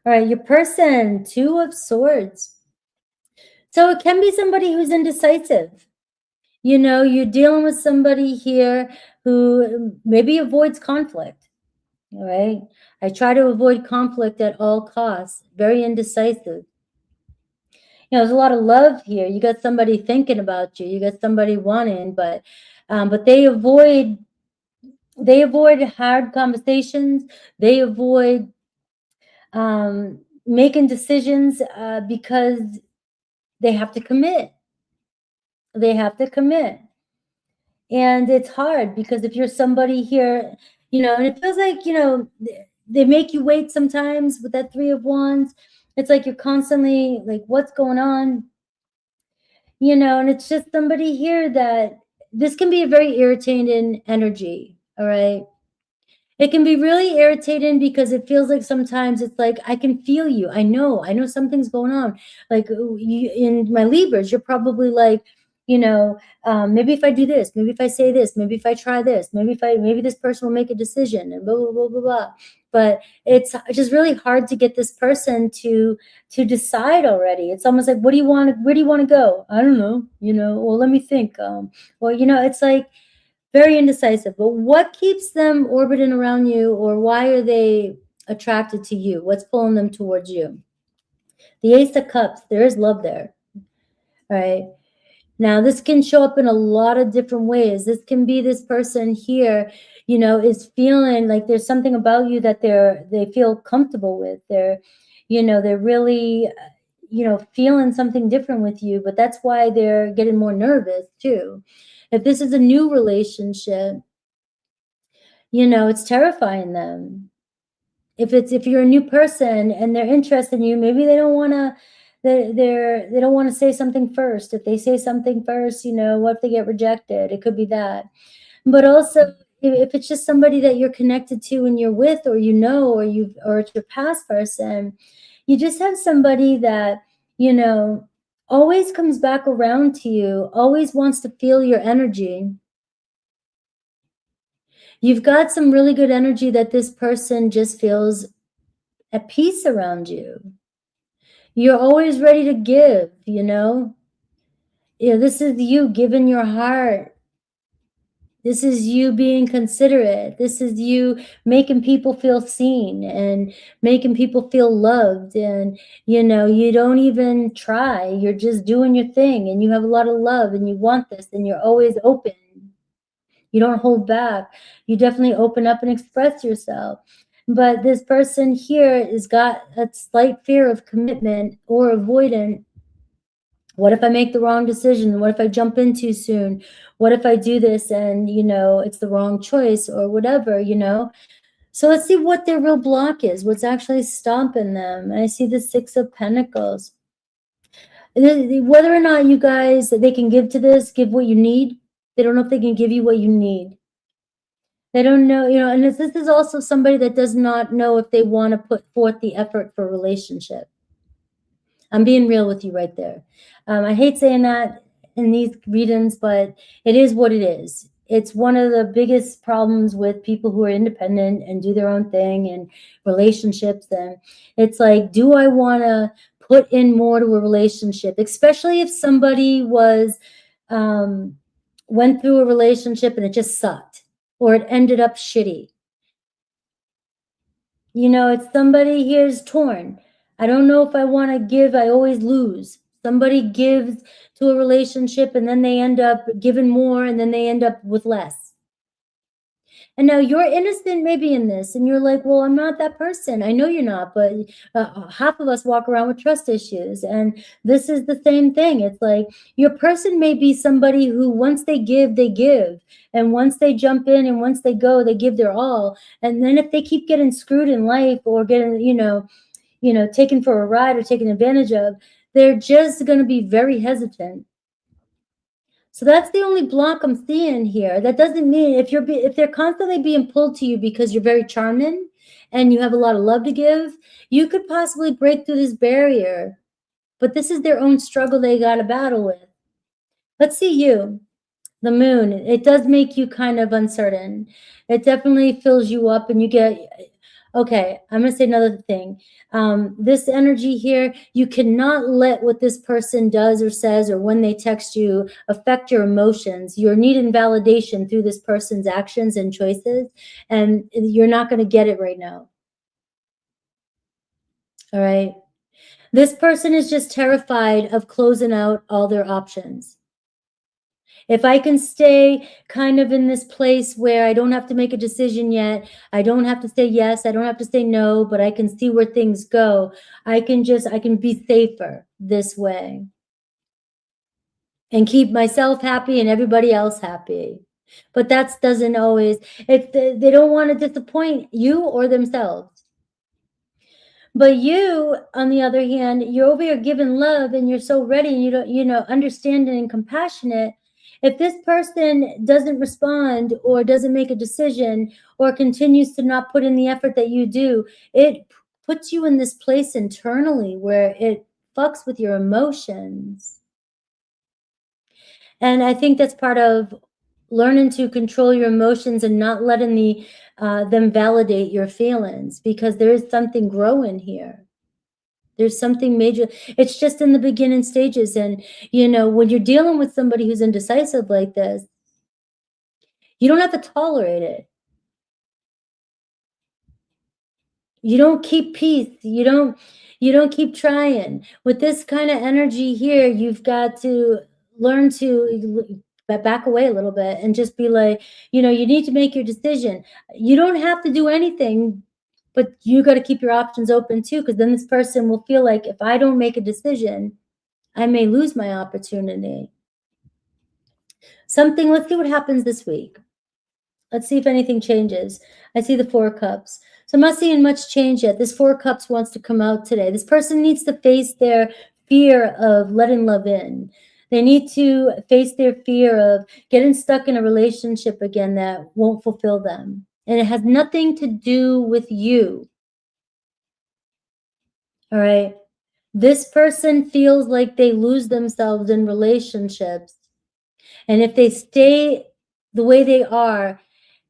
All right, your person, Two of Swords. So it can be somebody who's indecisive. You know, you're dealing with somebody here who maybe avoids conflict. All right. I try to avoid conflict at all costs. Very indecisive. You know, there's a lot of love here. You got somebody thinking about you. You got somebody wanting, but they avoid hard conversations. They avoid making decisions because they have to commit. They have to commit. And it's hard because if you're somebody here, you know, and it feels like, you know, they make you wait sometimes with that Three of Wands. It's like you're constantly like, what's going on? You know, and it's just somebody here that this can be a very irritating energy. All right. It can be really irritating because it feels like sometimes it's like, I can feel you. I know something's going on. Like you, in my Libras, you're probably like, you know, maybe if I do this, maybe if I say this, maybe if I try this, maybe this person will make a decision, and blah, blah, blah, blah, blah. But it's just really hard to get this person to decide already. It's almost like, where do you want to go? I don't know, you know, well, let me think. Well, you know, it's like, very indecisive. But what keeps them orbiting around you, or why are they attracted to you? What's pulling them towards you? The Ace of Cups, there is love there. All right. Now, this can show up in a lot of different ways. This can be this person here, you know, is feeling like there's something about you that they feel comfortable with. They're, you know, they're really, you know, feeling something different with you, but that's why they're getting more nervous too. If this is a new relationship, you know, it's terrifying them. If you're a new person and they're interested in you, maybe they don't want to, they don't want to say something first. If they say something first, you know, what if they get rejected? It could be that. But also, if it's just somebody that you're connected to and you're with, or you know, or it's your past person, you just have somebody that, you know, always comes back around to you, always wants to feel your energy. You've got some really good energy that this person just feels at peace around you. You're always ready to give, you know? Yeah, this is you giving your heart. This is you being considerate. This is you making people feel seen and making people feel loved. And, you know, you don't even try. You're just doing your thing, and you have a lot of love, and you want this, and you're always open. You don't hold back. You definitely open up and express yourself. But this person here has got a slight fear of commitment or avoidant. What if I make the wrong decision? What if I jump in too soon? What if I do this and, you know, it's the wrong choice or whatever, you know? So let's see what their real block is, what's actually stopping them. And I see the Six of Pentacles. Whether or not you guys, they can give to this, give what you need, they don't know if they can give you what you need. They don't know, you know, and this is also somebody that does not know if they want to put forth the effort for a relationship. I'm being real with you right there. I hate saying that in these readings, but it is what it is. It's one of the biggest problems with people who are independent and do their own thing and relationships. And it's like, do I want to put in more to a relationship, especially if somebody was went through a relationship and it just sucked, or it ended up shitty. You know, it's somebody here's torn. I don't know if I want to give, I always lose. Somebody gives to a relationship and then they end up giving more and then they end up with less. And now you're innocent maybe in this, and you're like, well, I'm not that person. I know you're not, but half of us walk around with trust issues. And this is the same thing. It's like your person may be somebody who once they give, they give. And once they jump in and once they go, they give their all. And then if they keep getting screwed in life or getting, taken for a ride or taken advantage of, they're just going to be very hesitant. So that's the only block I'm seeing here. That doesn't mean if they're constantly being pulled to you because you're very charming and you have a lot of love to give, you could possibly break through this barrier. But this is their own struggle they got to battle with. Let's see you. The moon, it does make you kind of uncertain. It definitely fills you up and you get, okay, I'm going to say another thing. This energy here, you cannot let what this person does or says or when they text you affect your emotions. You're needing validation through this person's actions and choices, and you're not going to get it right now. All right. This person is just terrified of closing out all their options. If I can stay kind of in this place where I don't have to make a decision yet, I don't have to say yes, I don't have to say no, but I can see where things go. I can be safer this way and keep myself happy and everybody else happy. But that doesn't always, if they don't want to disappoint you or themselves. But you, on the other hand, you're over here giving love and you're so ready and you don't, understanding and compassionate. If this person doesn't respond or doesn't make a decision or continues to not put in the effort that you do, it puts you in this place internally where it fucks with your emotions. And I think that's part of learning to control your emotions and not letting them validate your feelings, because there is something growing here. There's something major. It's just in the beginning stages. And, when you're dealing with somebody who's indecisive like this, you don't have to tolerate it. You don't keep peace. You don't keep trying. With this kind of energy here, you've got to learn to back away a little bit and just be like, you need to make your decision. You don't have to do anything, but you got to keep your options open too, because then this person will feel like if I don't make a decision, I may lose my opportunity. Let's see what happens this week. Let's see if anything changes. I see the 4 of Cups. So I'm not seeing much change yet. This 4 of Cups wants to come out today. This person needs to face their fear of letting love in. They need to face their fear of getting stuck in a relationship again that won't fulfill them. And it has nothing to do with you. All right. This person feels like they lose themselves in relationships. And if they stay the way they are,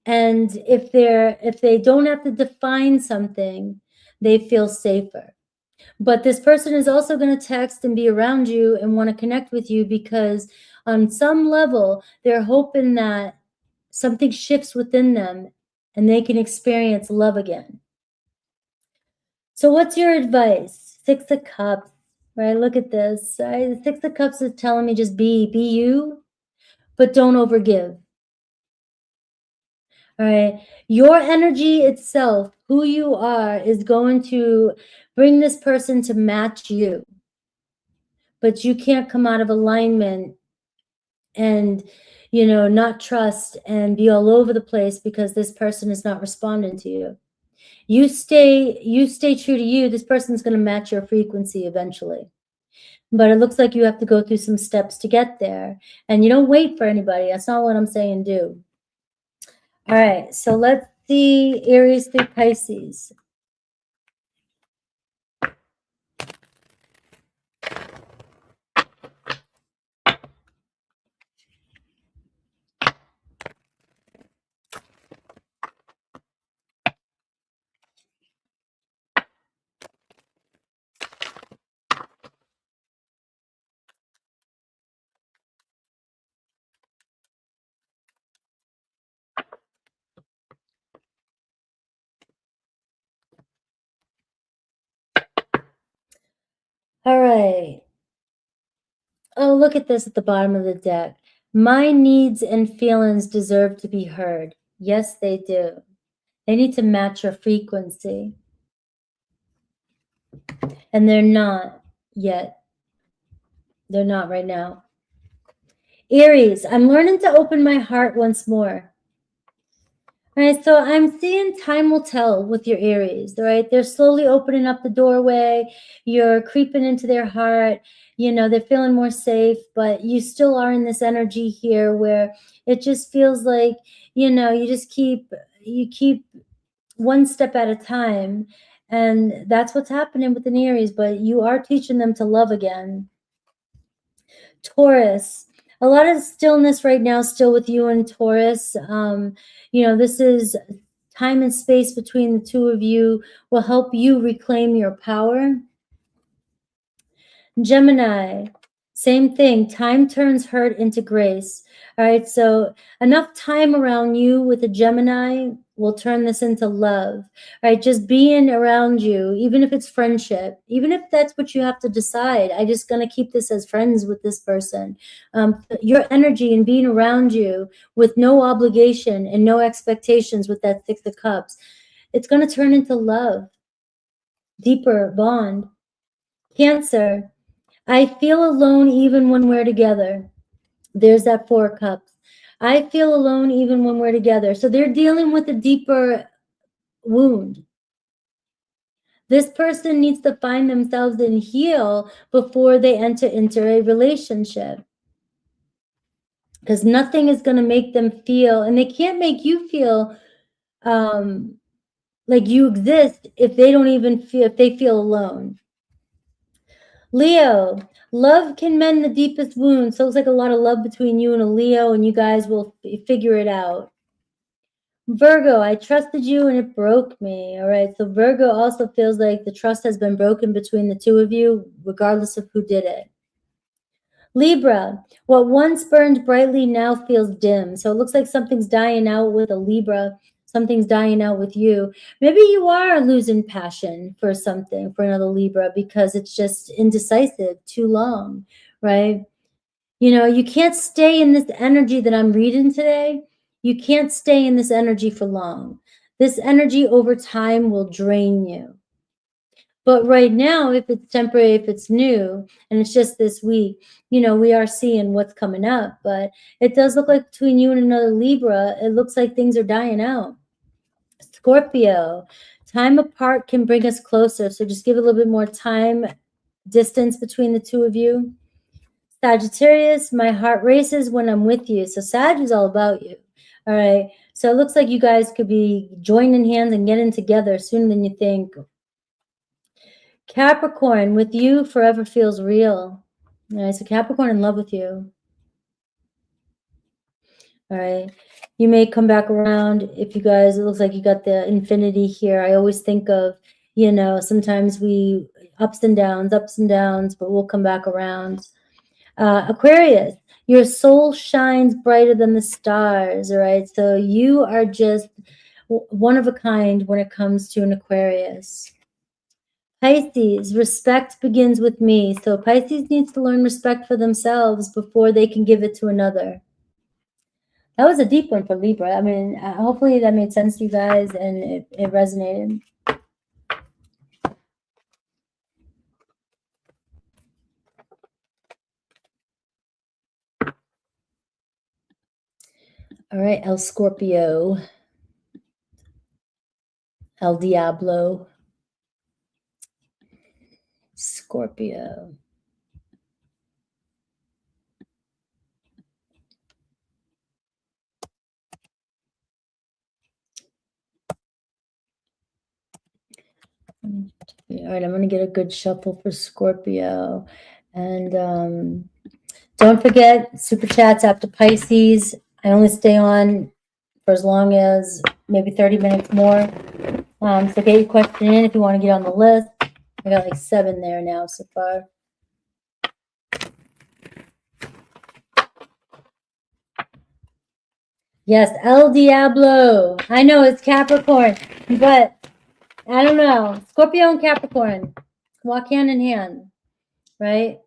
and if they don't have to define something, they feel safer. But this person is also going to text and be around you and want to connect with you because on some level, they're hoping that something shifts within them and they can experience love again. So what's your advice? 6 of Cups, right? Look at this. Right? The 6 of Cups is telling me just be you, but don't overgive. All right. Your energy itself, who you are, is going to bring this person to match you. But you can't come out of alignment and, not trust and be all over the place because this person is not responding to you. You stay true to you. This person's going to match your frequency eventually. But it looks like you have to go through some steps to get there. And you don't wait for anybody. That's not what I'm saying do. All right, so let's see Aries through Pisces. All right. Oh, look at this at the bottom of the deck. My needs and feelings deserve to be heard. Yes, they do. They need to match your frequency. And they're not yet. They're not right now. Aries, I'm learning to open my heart once more. All right, so I'm seeing time will tell with your Aries, right? They're slowly opening up the doorway. You're creeping into their heart. You know, they're feeling more safe, but you still are in this energy here where it just feels like, you know, you keep one step at a time. And that's what's happening with an Aries, but you are teaching them to love again. Taurus, a lot of stillness right now still with you and Taurus. You know, this is time and space between the two of you will help you reclaim your power. Gemini, same thing. Time turns hurt into grace. All right, so enough time around you with a Gemini will turn this into love. All right, just being around you, even if it's friendship, even if that's what you have to decide, I'm just going to keep this as friends with this person. Your energy and being around you with no obligation and no expectations with that Six of Cups, it's going to turn into love, deeper bond. Cancer, I feel alone even when we're together. There's that Four of Cups. I feel alone even when we're together. So they're dealing with a deeper wound. This person needs to find themselves and heal before they enter into a relationship. Because nothing is going to make them feel, and they can't make you feel like you exist if they don't even feel, if they feel alone. Leo, love can mend the deepest wounds. So it looks like a lot of love between you and a Leo, and you guys will figure it out. Virgo, I trusted you and it broke me. All right. So Virgo also feels like the trust has been broken between the two of you, regardless of who did it. Libra, what once burned brightly now feels dim. So it looks like something's dying out with a Libra. Something's dying out with you. Maybe you are losing passion for something, for another Libra, because it's just indecisive, too long, right? You know, you can't stay in this energy that I'm reading today. You can't stay in this energy for long. This energy over time will drain you. But right now, if it's temporary, if it's new, and it's just this week, you know, we are seeing what's coming up. But it does look like between you and another Libra, it looks like things are dying out. Scorpio, time apart can bring us closer. So just give a little bit more time, distance between the two of you. Sagittarius, my heart races when I'm with you. So Sag is all about you. All right. So it looks like you guys could be joining hands and getting together sooner than you think. Capricorn, with you forever feels real. All right. So Capricorn in love with you. All right. You may come back around if you guys, it looks like you got the infinity here. I always think of, you know, sometimes we ups and downs, but we'll come back around. Aquarius, your soul shines brighter than the stars, all right? So you are just one of a kind when it comes to an Aquarius. Pisces, respect begins with me. So Pisces needs to learn respect for themselves before they can give it to another. That was a deep one for Libra. I mean, hopefully that made sense to you guys and it resonated. All right, El Scorpio, El Diablo, Scorpio. All right, I'm going to get a good shuffle for Scorpio. And don't forget, Super Chats after Pisces. I only stay on for as long as maybe 30 minutes more. So get your question in if you want to get on the list. I got like 7 there now so far. Yes, El Diablo. I know it's Capricorn, but I don't know. Scorpio and Capricorn walk hand in hand. right?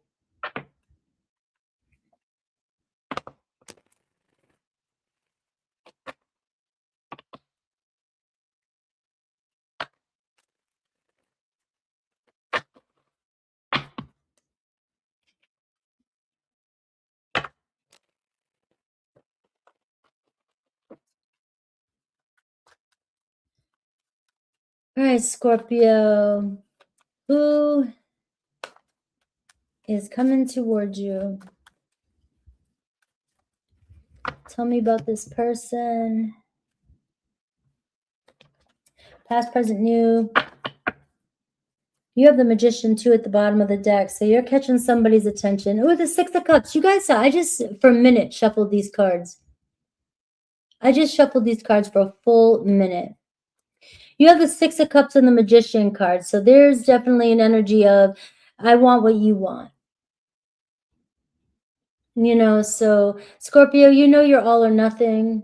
All right, Scorpio, who is coming towards you? Tell me about this person. Past, present, new. You have the Magician too at the bottom of the deck, so you're catching somebody's attention. Oh, the Six of Cups. You guys saw, I just, for a minute, shuffled these cards. I just shuffled these cards for a full minute. You have the Six of Cups and the Magician card, so there's definitely an energy of, I want what you want. You know, so Scorpio, you know you're all or nothing.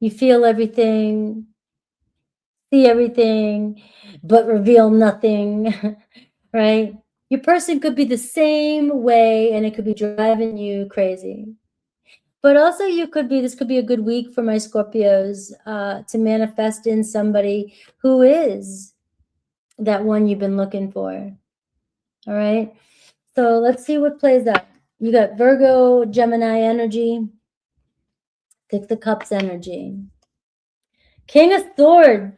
You feel everything, see everything, but reveal nothing, right? Your person could be the same way and it could be driving you crazy. But also this could be a good week for my Scorpios to manifest in somebody who is that one you've been looking for. All right. So let's see what plays out. You got Virgo, Gemini energy, Six of Cups energy. King of Swords.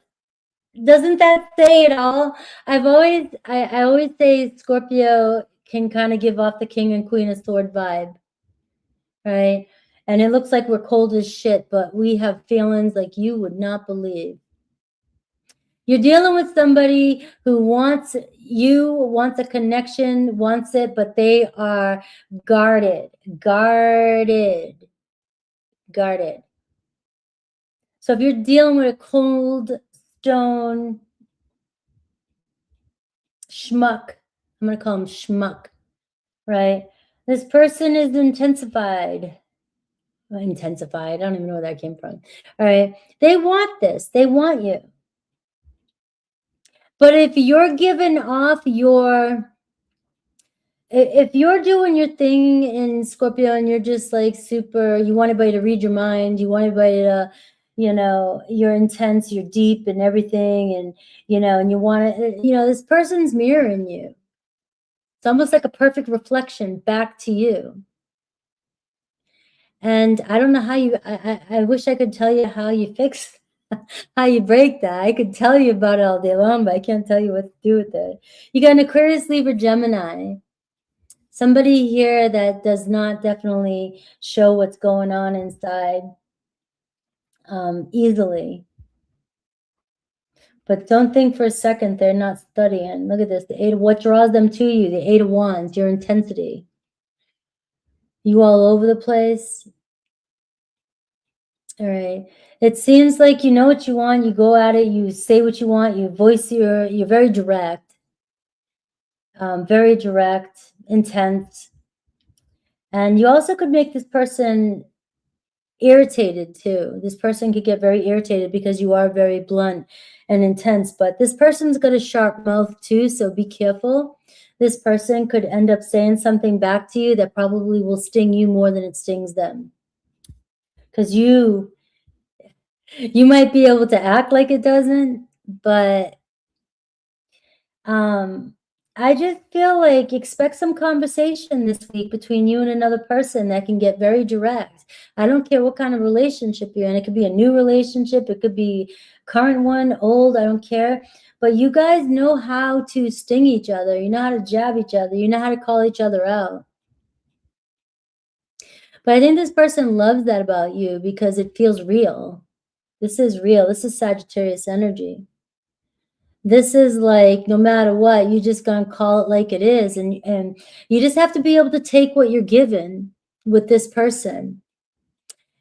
Doesn't that say it all? I always say Scorpio can kind of give off the King and Queen of Sword vibe, right? And it looks like we're cold as shit, but we have feelings like you would not believe. You're dealing with somebody who wants you, wants a connection, wants it, but they are guarded. So if you're dealing with a cold stone schmuck, I'm going to call him schmuck, right? This person is intensified. I don't even know where that came from. All right. They want this. They want you. But if you're giving off if you're doing your thing in Scorpio and you're just like super, you want everybody to read your mind, you want everybody to, you know, you're intense, you're deep and everything, and, you know, and you want to, you know, this person's mirroring you. It's almost like a perfect reflection back to you. And I don't know how you, I wish I could tell you how you fix, how you break that. I could tell you about it all day long, but I can't tell you what to do with it. You got an Aquarius, Libra, Gemini. Somebody here that does not definitely show what's going on inside easily. But don't think for a second they're not studying. Look at this. The Eight, what draws them to you? The Eight of Wands, your intensity. You all over the place. All right. It seems like you know what you want. You go at it. You say what you want. You voice you're very direct. Very direct, intense. And you also could make this person irritated too. This person could get very irritated because you are very blunt and intense, but this person's got a sharp mouth too, so be careful. This person could end up saying something back to you that probably will sting you more than it stings them. Because you might be able to act like it doesn't, but I just feel like expect some conversation this week between you and another person that can get very direct. I don't care what kind of relationship you're in. It could be a new relationship. It could be current one, old, I don't care. But you guys know how to sting each other. You know how to jab each other. You know how to call each other out. But I think this person loves that about you because it feels real. This is real. This is Sagittarius energy. This is like, no matter what, you just gonna call it like it is. And you just have to be able to take what you're given with this person.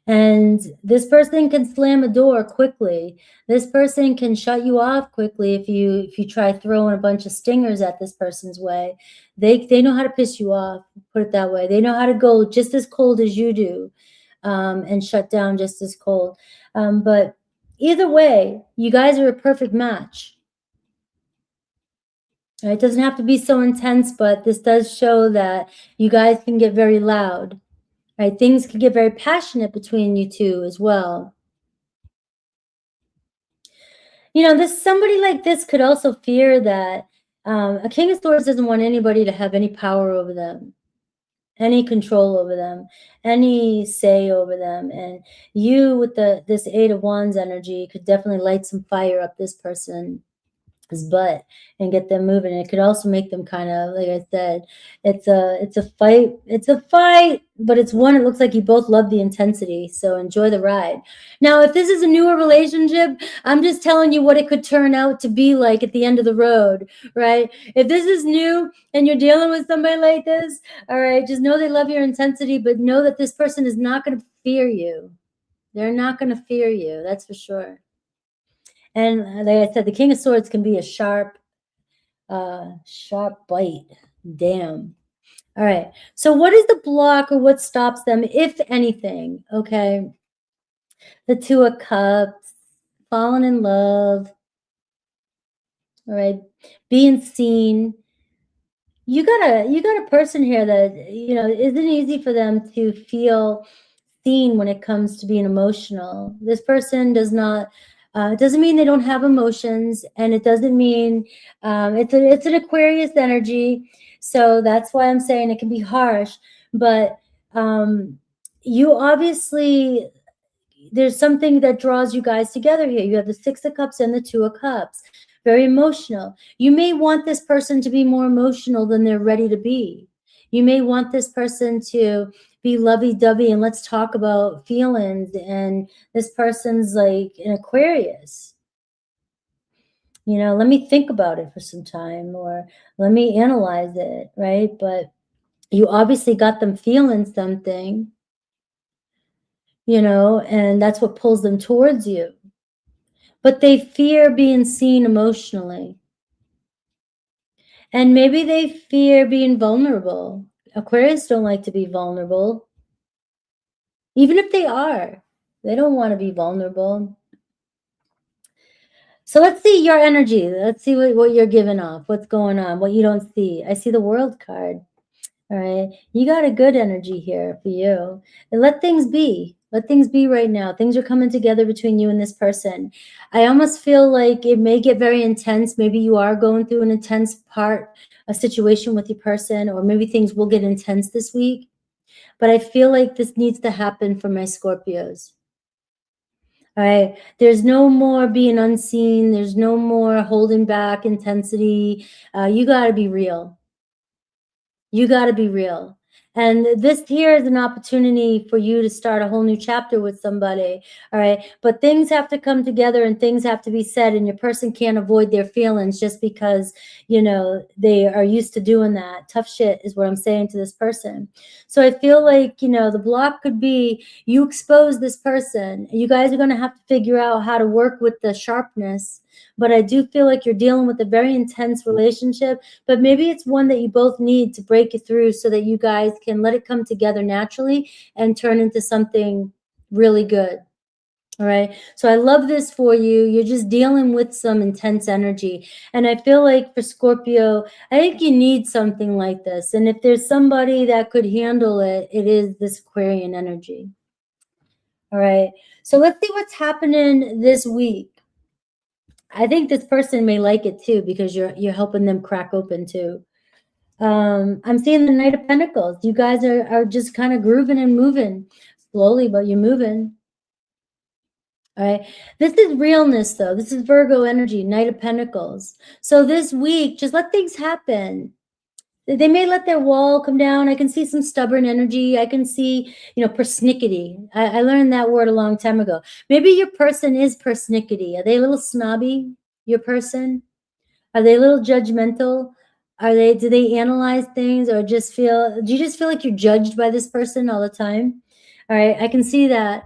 And this person can slam a door quickly. This person can shut you off quickly if you try throwing a bunch of stingers at this person's way. They know how to piss you off, put it that way. They know how to go just as cold as you do, and shut down just as cold. But either way, you guys are a perfect match. Right? It doesn't have to be so intense, but this does show that you guys can get very loud. Right? Things can get very passionate between you two as well. You know, somebody like this could also fear that a King of Swords doesn't want anybody to have any power over them, any control over them, any say over them. And you with this Eight of Wands energy could definitely light some fire up this person's butt and get them moving. It could also make them kind of, like I said, it's a fight, but it's one, it looks like you both love the intensity, so enjoy the ride. Now, if this is a newer relationship, I'm just telling you what it could turn out to be like at the end of the road, right? If this is new and you're dealing with somebody like this, all right, just know they love your intensity, but know that this person is not going to fear you. They're not going to fear you, that's for sure. And like I said, the King of Swords can be a sharp bite. Damn. All right. So what is the block or what stops them, if anything? Okay. The Two of Cups, falling in love. All right. Being seen. You got a person here that, you know, isn't easy for them to feel seen when it comes to being emotional. This person does not, it doesn't mean they don't have emotions, and it doesn't mean it's an Aquarius energy. So that's why I'm saying it can be harsh, but you obviously, there's something that draws you guys together here. You have the Six of Cups and the Two of Cups. Very emotional. You may want this person to be more emotional than they're ready to be. You may want this person to be lovey-dovey and let's talk about feelings, and this person's like an Aquarius. You know, let me think about it for some time, or let me analyze it, right? But you obviously got them feeling something, you know, and that's what pulls them towards you. But they fear being seen emotionally. And maybe they fear being vulnerable. Aquarius don't like to be vulnerable. Even if they are, they don't want to be vulnerable. So let's see your energy. Let's see what you're giving off, what's going on, what you don't see. I see the World card. All right. You got a good energy here for you. And let things be. Let things be right now. Things are coming together between you and this person. I almost feel like it may get very intense. Maybe you are going through an intense a situation with your person, or maybe things will get intense this week. But I feel like this needs to happen for my Scorpios. All right. There's no more being unseen. There's no more holding back intensity. You got to be real. You got to be real. And this here is an opportunity for you to start a whole new chapter with somebody. All right. But things have to come together and things have to be said, and your person can't avoid their feelings just because, you know, they are used to doing that. Tough shit is what I'm saying to this person. So I feel like, you know, the block could be you expose this person. You guys are going to have to figure out how to work with the sharpness. But I do feel like you're dealing with a very intense relationship, but maybe it's one that you both need to break it through so that you guys can let it come together naturally and turn into something really good. All right. So I love this for you. You're just dealing with some intense energy. And I feel like for Scorpio, I think you need something like this. And if there's somebody that could handle it, it is this Aquarian energy. All right. So let's see what's happening this week. I think this person may like it too, because you're helping them crack open too. I'm seeing the Knight of Pentacles. You guys are just kind of grooving and moving slowly, but you're moving. All right. This is realness though. This is Virgo energy, Knight of Pentacles. So this week, just let things happen. They may let their wall come down. I can see some stubborn energy. I can see, you know, persnickety. I learned that word a long time ago. Maybe your person is persnickety. Are they a little snobby, your person? Are they a little judgmental? Do they analyze things, or do you just feel like you're judged by this person all the time? All right, I can see that.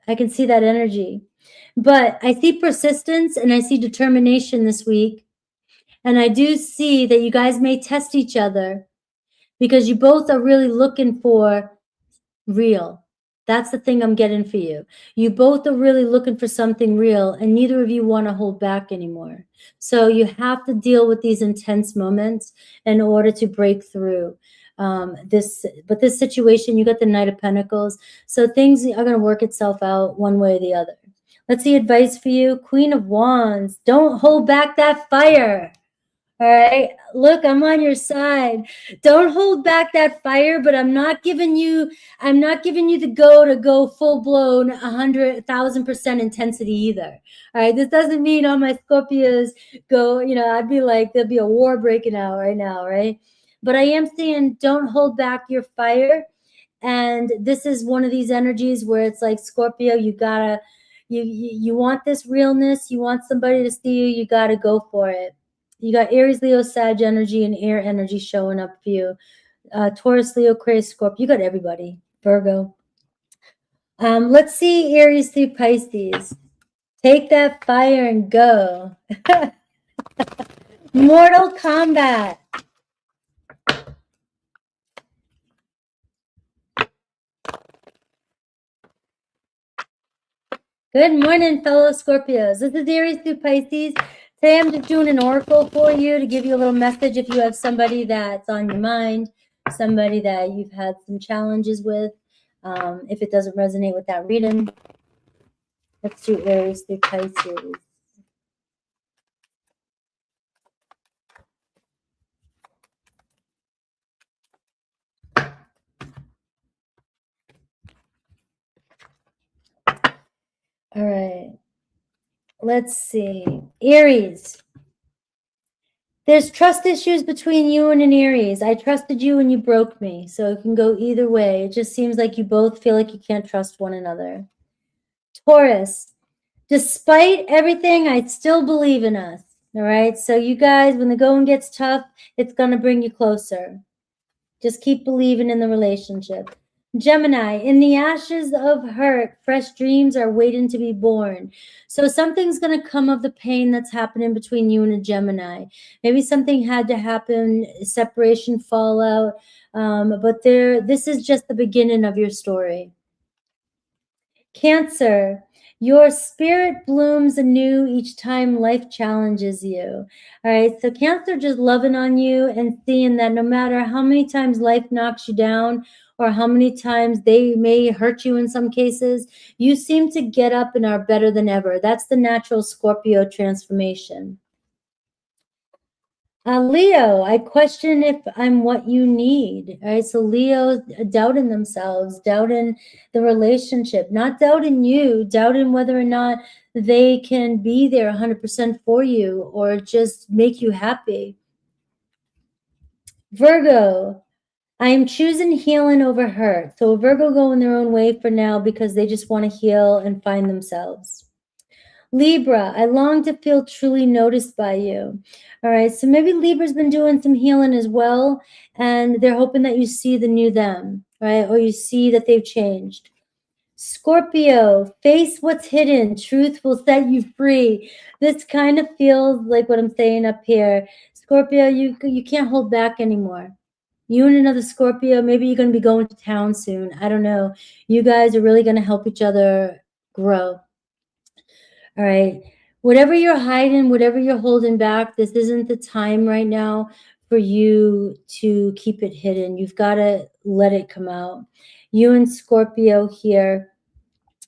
I can see that energy. But I see persistence and I see determination this week. And I do see that you guys may test each other because you both are really looking for real. That's the thing I'm getting for you. You both are really looking for something real, and neither of you want to hold back anymore. So you have to deal with these intense moments in order to break through this situation. You got the Knight of Pentacles. So things are going to work itself out one way or the other. Let's see advice for you. Queen of Wands. Don't hold back that fire. All right. Look, I'm on your side. Don't hold back that fire, but I'm not giving you the go to go full blown 100,000% intensity either. All right. This doesn't mean all my Scorpios go, I'd be like, there'll be a war breaking out right now. Right. But I am saying don't hold back your fire. And this is one of these energies where it's like, Scorpio, you want this realness. You want somebody to see you. You got to go for it. You got Aries, Leo, Sag energy, and air energy showing up for you. Taurus, Leo, Aquarius, Scorpio. You got everybody. Virgo. Let's see Aries through Pisces. Take that fire and go. Mortal Kombat. Good morning, fellow Scorpios. This is Aries through Pisces. Today I'm just doing an oracle for you to give you a little message if you have somebody that's on your mind, somebody that you've had some challenges with. If it doesn't resonate with that reading, let's do Aries through Pisces. All right. Let's see. Aries. There's trust issues between you and an Aries. I trusted you and you broke me. So it can go either way. It just seems like you both feel like you can't trust one another. Taurus. Despite everything, I still believe in us. All right. So you guys, when the going gets tough, it's going to bring you closer. Just keep believing in the relationship. Gemini, in the ashes of hurt, fresh dreams are waiting to be born. So something's going to come of the pain that's happening between you and a Gemini. Maybe something had to happen, separation, fallout. But this is just the beginning of your story. Cancer, your spirit blooms anew each time life challenges you. All right, so Cancer just loving on you and seeing that no matter how many times life knocks you down or how many times they may hurt you in some cases, you seem to get up and are better than ever. That's the natural Scorpio transformation. Leo, I question if I'm what you need. All right, so Leo doubting themselves, doubting the relationship, not doubting you, doubting whether or not they can be there 100% for you or just make you happy. Virgo, I am choosing healing over hurt. So Virgo going their own way for now because they just want to heal and find themselves. Libra, I long to feel truly noticed by you. All right, so maybe Libra's been doing some healing as well, and they're hoping that you see the new them, right? Or you see that they've changed. Scorpio, face what's hidden. Truth will set you free. This kind of feels like what I'm saying up here. Scorpio, you can't hold back anymore. You and another Scorpio, maybe you're going to be going to town soon. I don't know. You guys are really going to help each other grow. All right. Whatever you're hiding, whatever you're holding back, this isn't the time right now for you to keep it hidden. You've got to let it come out. You and Scorpio here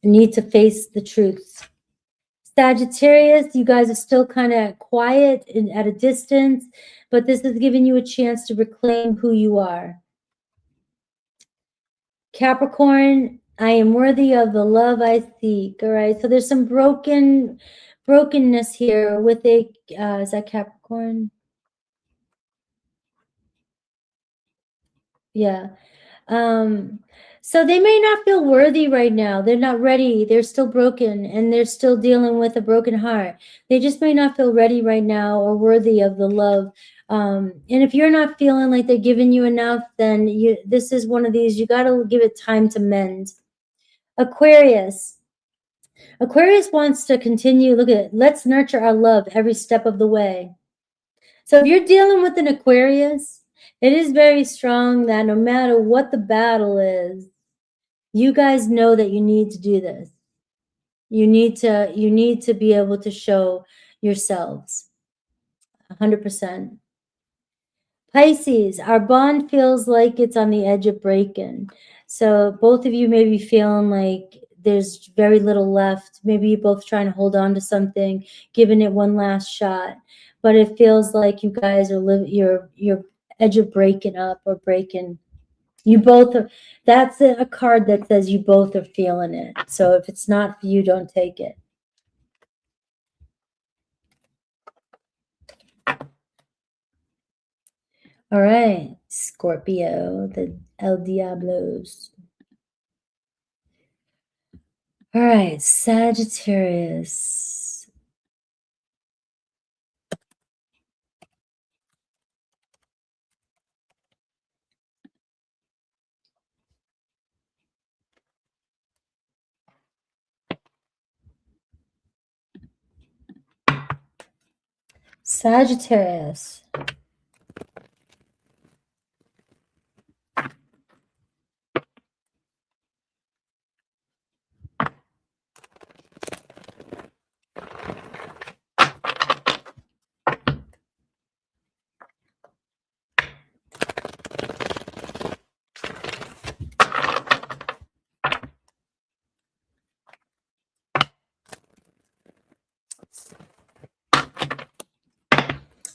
need to face the truth. Sagittarius, you guys are still kind of quiet and at a distance, but this is giving you a chance to reclaim who you are. Capricorn, I am worthy of the love I seek. All right. So there's some brokenness here with a, is that Capricorn? Yeah. So they may not feel worthy right now. They're not ready. They're still broken and they're still dealing with a broken heart. They just may not feel ready right now or worthy of the love. And if you're not feeling like they're giving you enough, then this is one of these, you got to give it time to mend. Aquarius. Aquarius wants to continue. Look at it. Let's nurture our love every step of the way. So if you're dealing with an Aquarius, it is very strong that no matter what the battle is, You guys know that you need to do this. You need to be able to show yourselves 100%. Pisces, our bond feels like it's on the edge of breaking. So both of you may be feeling like there's very little left. Maybe you're both trying to hold on to something, giving it one last shot. But it feels like you guys are you're edge of breaking up or breaking. You both are, that's a card that says you both are feeling it. So if it's not for you, don't take it. All right, Scorpio, the El Diablos. All right, Sagittarius. Sagittarius.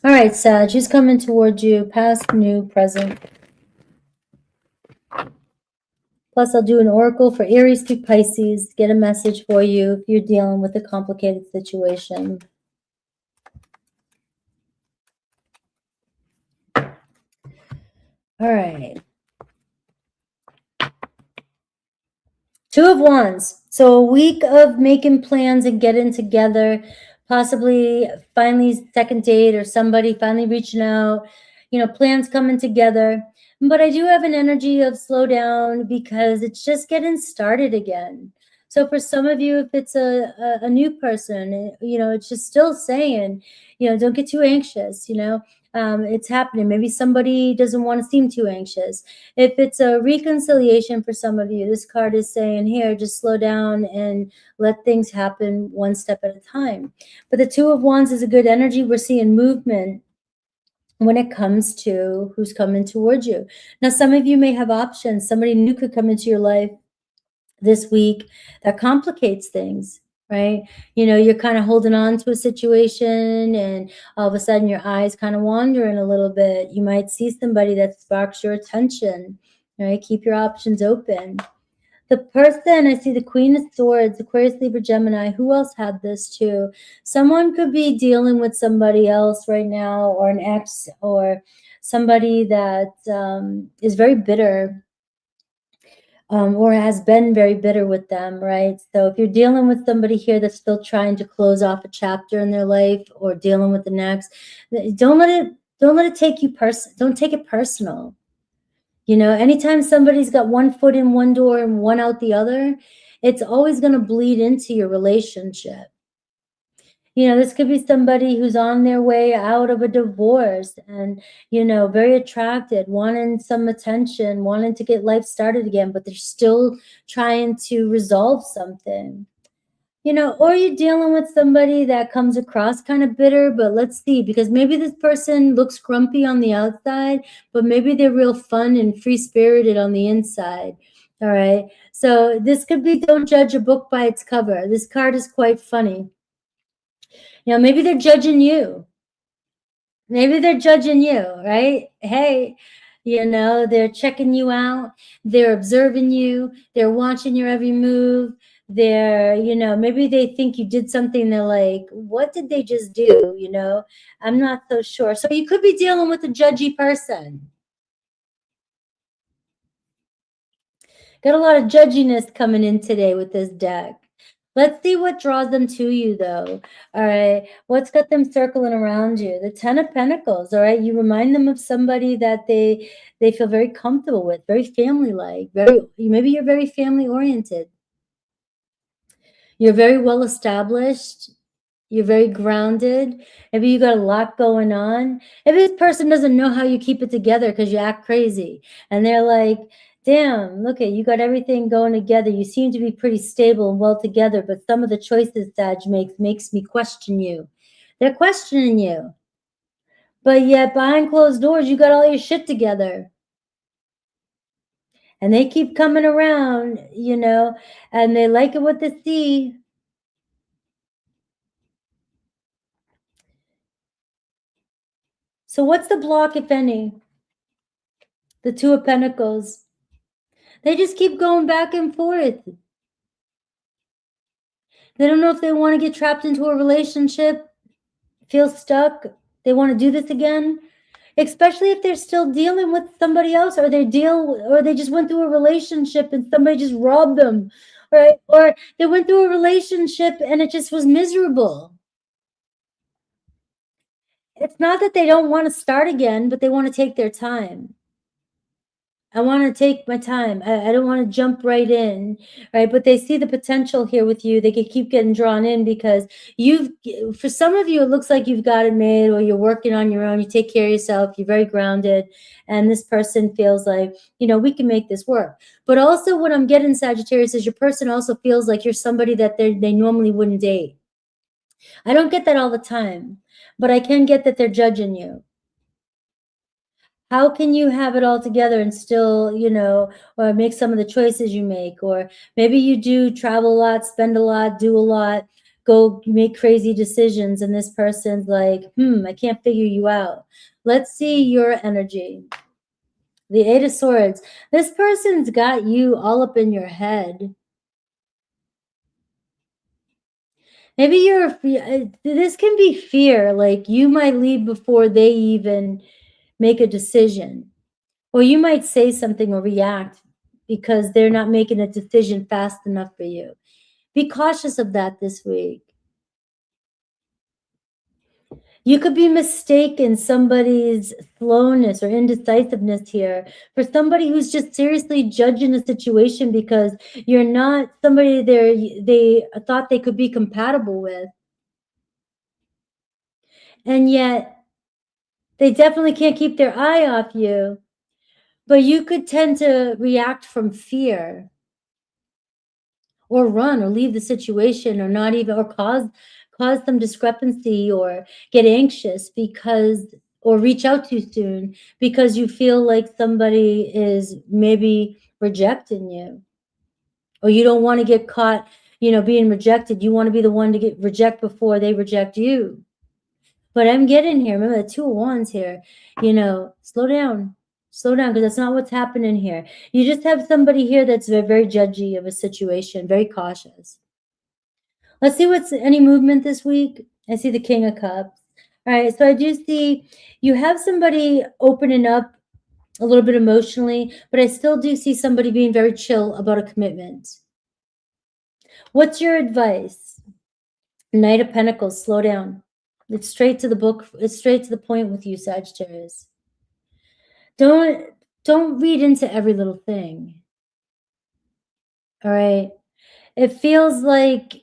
All right, Sag, who's coming towards you? Past, new, present. Plus, I'll do an oracle for Aries through Pisces. Get a message for you if you're dealing with a complicated situation. All right. Two of Wands. So a week of making plans and getting together, possibly finally second date or somebody finally reaching out, plans coming together. But I do have an energy of slow down because it's just getting started again. So for some of you, if it's a new person, it's just still saying, don't get too anxious, it's happening. Maybe somebody doesn't want to seem too anxious. If it's a reconciliation for some of you, this card is saying, here, just slow down and let things happen one step at a time. But the Two of Wands is a good energy. We're seeing movement when it comes to who's coming towards you. Now, some of you may have options. Somebody new could come into your life this week that complicates things, right? You're kind of holding on to a situation and all of a sudden your eyes kind of wandering a little bit. You might see somebody that sparks your attention, right? Keep your options open. The person, I see the Queen of Swords, Aquarius, Libra, Gemini. Who else had this too? Someone could be dealing with somebody else right now, or an ex, or somebody that is very bitter, or has been very bitter with them, right? So if you're dealing with somebody here that's still trying to close off a chapter in their life or dealing with the next, don't let it take you don't take it personal. Anytime somebody's got one foot in one door and one out the other, it's always going to bleed into your relationship. This could be somebody who's on their way out of a divorce and, very attracted, wanting some attention, wanting to get life started again, but they're still trying to resolve something. Or you're dealing with somebody that comes across kind of bitter, but let's see, because maybe this person looks grumpy on the outside, but maybe they're real fun and free-spirited on the inside. All right. So this could be, don't judge a book by its cover. This card is quite funny. Maybe they're judging you. Maybe they're judging you, right? Hey, they're checking you out. They're observing you. They're watching your every move. They're, maybe they think you did something. They're like, what did they just do? I'm not so sure. So you could be dealing with a judgy person. Got a lot of judginess coming in today with this deck. Let's see what draws them to you, though. All right. What's got them circling around you? The Ten of Pentacles. All right. You remind them of somebody that they feel very comfortable with, very family-like. Maybe you're very family-oriented. You're very well established. You're very grounded. Maybe you got a lot going on. Maybe this person doesn't know how you keep it together because you act crazy. And they're like Damn, look at you, got everything going together. You seem to be pretty stable and well together, but some of the choices Sag makes me question you. They're questioning you. But yet behind closed doors, you got all your shit together. And they keep coming around, you know, and they like it what they see. So what's the block, if any? The Two of Pentacles. They just keep going back and forth. They don't know if they want to get trapped into a relationship, feel stuck, they want to do this again, especially if they're still dealing with somebody else, or they just went through a relationship and somebody just robbed them, right? Or they went through a relationship and it just was miserable. It's not that they don't want to start again, but they want to take their time. I want to take my time. I don't want to jump right in, right? But they see the potential here with you. They could keep getting drawn in because for some of you, it looks like you've got it made, or you're working on your own. You take care of yourself. You're very grounded. And this person feels like, you know, we can make this work. But also what I'm getting, Sagittarius, is your person also feels like you're somebody that they normally wouldn't date. I don't get that all the time, but I can get that they're judging you. How can you have it all together and still, you know, or make some of the choices you make? Or maybe you do travel a lot, spend a lot, do a lot, go make crazy decisions, and this person's like, I can't figure you out. Let's see your energy. The Eight of Swords. This person's got you all up in your head. Maybe this can be fear, like you might leave before they even make a decision. Or you might say something or react because they're not making a decision fast enough for you. Be cautious of that this week. You could be mistaken somebody's slowness or indecisiveness here for somebody who's just seriously judging the situation because you're not somebody they thought they could be compatible with. And yet they definitely can't keep their eye off you. But you could tend to react from fear, or run, or leave the situation, or not even, or cause some discrepancy, or get anxious because, or reach out too soon because you feel like somebody is maybe rejecting you, or you don't want to get caught, you know, being rejected. You want to be the one to get reject before they reject you. But I'm getting here. Remember the Two of Wands here. You know, slow down, because that's not what's happening here. You just have somebody here that's very, very judgy of a situation, very cautious. Let's see what's any movement this week. I see the King of Cups. All right, so I do see you have somebody opening up a little bit emotionally, but I still do see somebody being very chill about a commitment. What's your advice? Knight of Pentacles, slow down. It's straight to the book. It's straight to the point with you, Sagittarius. Don't read into every little thing. All right. It feels like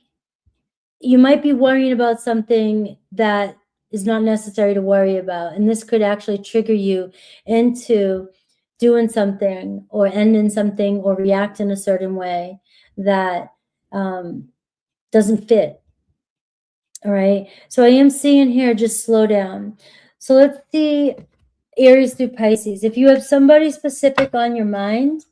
you might be worrying about something that is not necessary to worry about. And this could actually trigger you into doing something, or ending something, or react in a certain way that doesn't fit. All right. So I am seeing here, just slow down. So let's see Aries through Pisces. If you have somebody specific on your mind,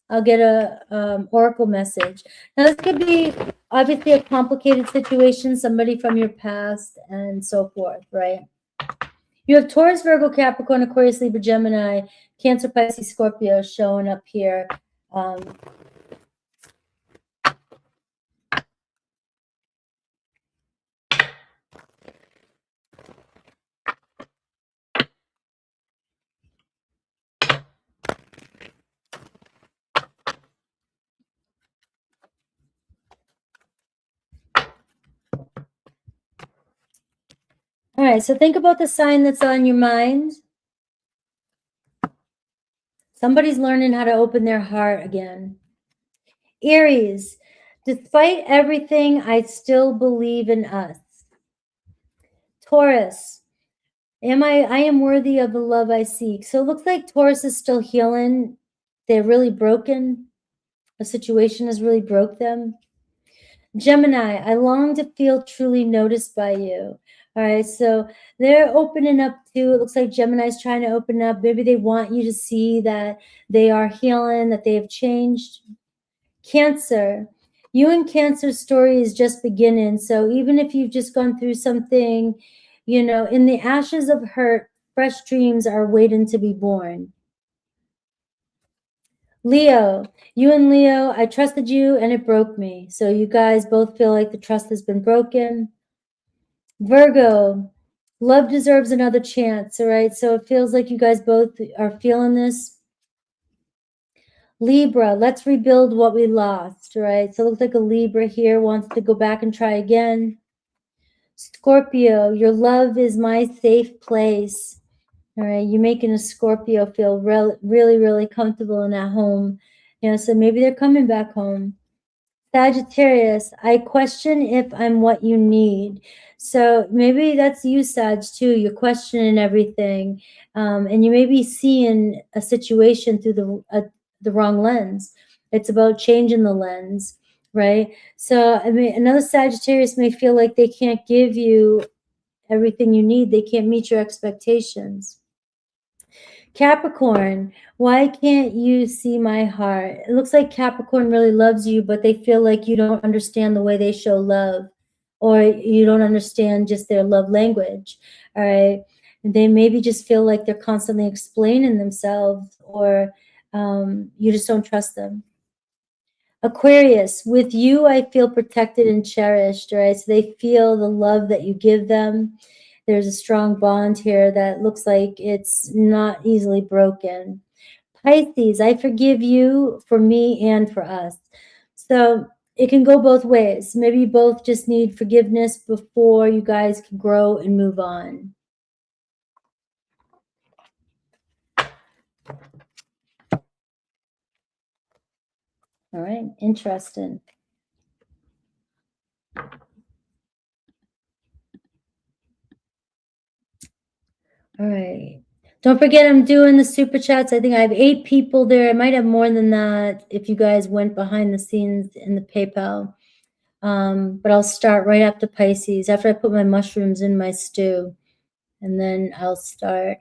I'll get a oracle message. Now this could be obviously a complicated situation, somebody from your past and so forth, right? You have Taurus, Virgo, Capricorn, Aquarius, Libra, Gemini, Cancer, Pisces, Scorpio showing up here. All right, so think about the sign that's on your mind. Somebody's learning how to open their heart again. Aries, despite everything, I still believe in us. Taurus, I am worthy of the love I seek. So it looks like Taurus is still healing they're really broken. A situation has really broke them. Gemini, I long to feel truly noticed by you. All right, so they're opening up too. It looks like Gemini's trying to open up. Maybe they want you to see that they are healing, that they have changed. Cancer, you and Cancer's story is just beginning. So even if you've just gone through something, you know, in the ashes of hurt, fresh dreams are waiting to be born. Leo, you and Leo, I trusted you and it broke me. So you guys both feel like the trust has been broken. Virgo, love deserves another chance, all right? So it feels like you guys both are feeling this. Libra, let's rebuild what we lost, right? So it looks like a Libra here wants to go back and try again. Scorpio, your love is my safe place. All right, you're making a Scorpio feel really, really comfortable in that home. You know, so maybe they're coming back home. Sagittarius, I question if I'm what you need. So maybe that's you, Sag, too. You're questioning everything. And you may be seeing a situation through the wrong lens. It's about changing the lens, right? So, I mean, another Sagittarius may feel like they can't give you everything you need. They can't meet your expectations. Capricorn, why can't you see my heart? It looks like Capricorn really loves you, but they feel like you don't understand the way they show love, or you don't understand just their love language, all right? And they maybe just feel like they're constantly explaining themselves, or you just don't trust them. Aquarius, with you, I feel protected and cherished, right? So they feel the love that you give them. There's a strong bond here that looks like it's not easily broken. Pisces, I forgive you for me and for us. So it can go both ways. Maybe you both just need forgiveness before you guys can grow and move on. All right, interesting. All right. Don't forget, I'm doing the super chats. I think I have 8 people there. I might have more than that if you guys went behind the scenes in the PayPal. But I'll start right after Pisces, after I put my mushrooms in my stew. And then I'll start.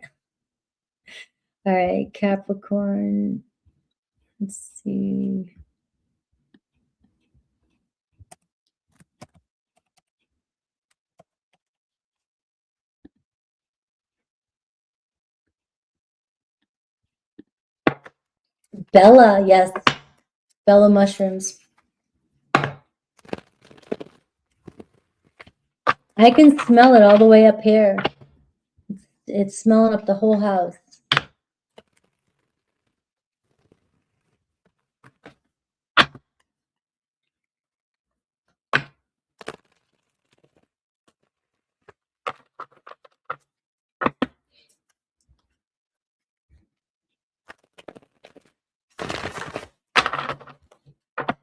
All right, Capricorn. Let's see. Bella, yes. Bella mushrooms. I can smell it all the way up here. It's smelling up the whole house.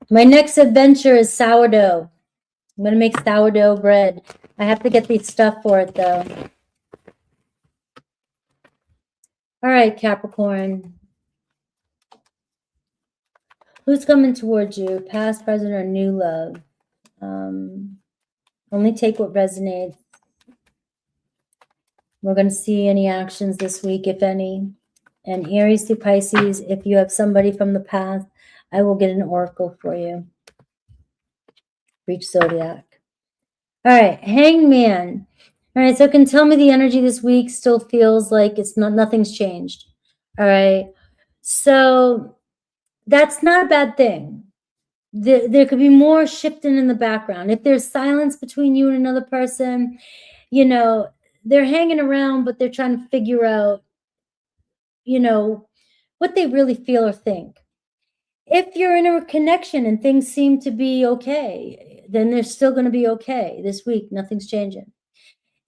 My next adventure is sourdough. I'm going to make sourdough bread. I have to get the stuff for it, though. All right, Capricorn. Who's coming towards you? Past, present, or new love? Only take what resonates. We're going to see any actions this week, if any. And Aries to Pisces, if you have somebody from the past, I will get an oracle for you. Reach Zodiac. All right, Hangman. All right, so it can tell me the energy this week still feels like nothing's changed. All right, so that's not a bad thing. There could be more shifting in the background. If there's silence between you and another person, you know, they're hanging around, but they're trying to figure out, you know, what they really feel or think. If you're in a connection and things seem to be okay, then they're still going to be okay this week. Nothing's changing.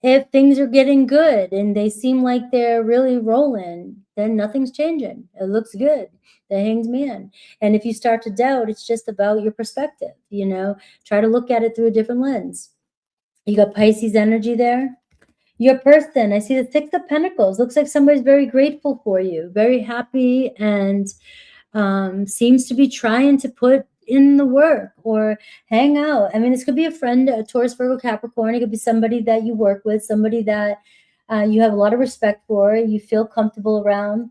If things are getting good and they seem like they're really rolling, then nothing's changing. It looks good. The Hanged Man. And if you start to doubt, it's just about your perspective, you know. Try to look at it through a different lens. You got Pisces energy there. Your person, I see the 6 of Pentacles. Looks like somebody's very grateful for you, very happy and seems to be trying to put in the work or hang out. I mean, this could be a friend, a Taurus, Virgo, Capricorn. It could be somebody that you work with, somebody that you have a lot of respect for, you feel comfortable around.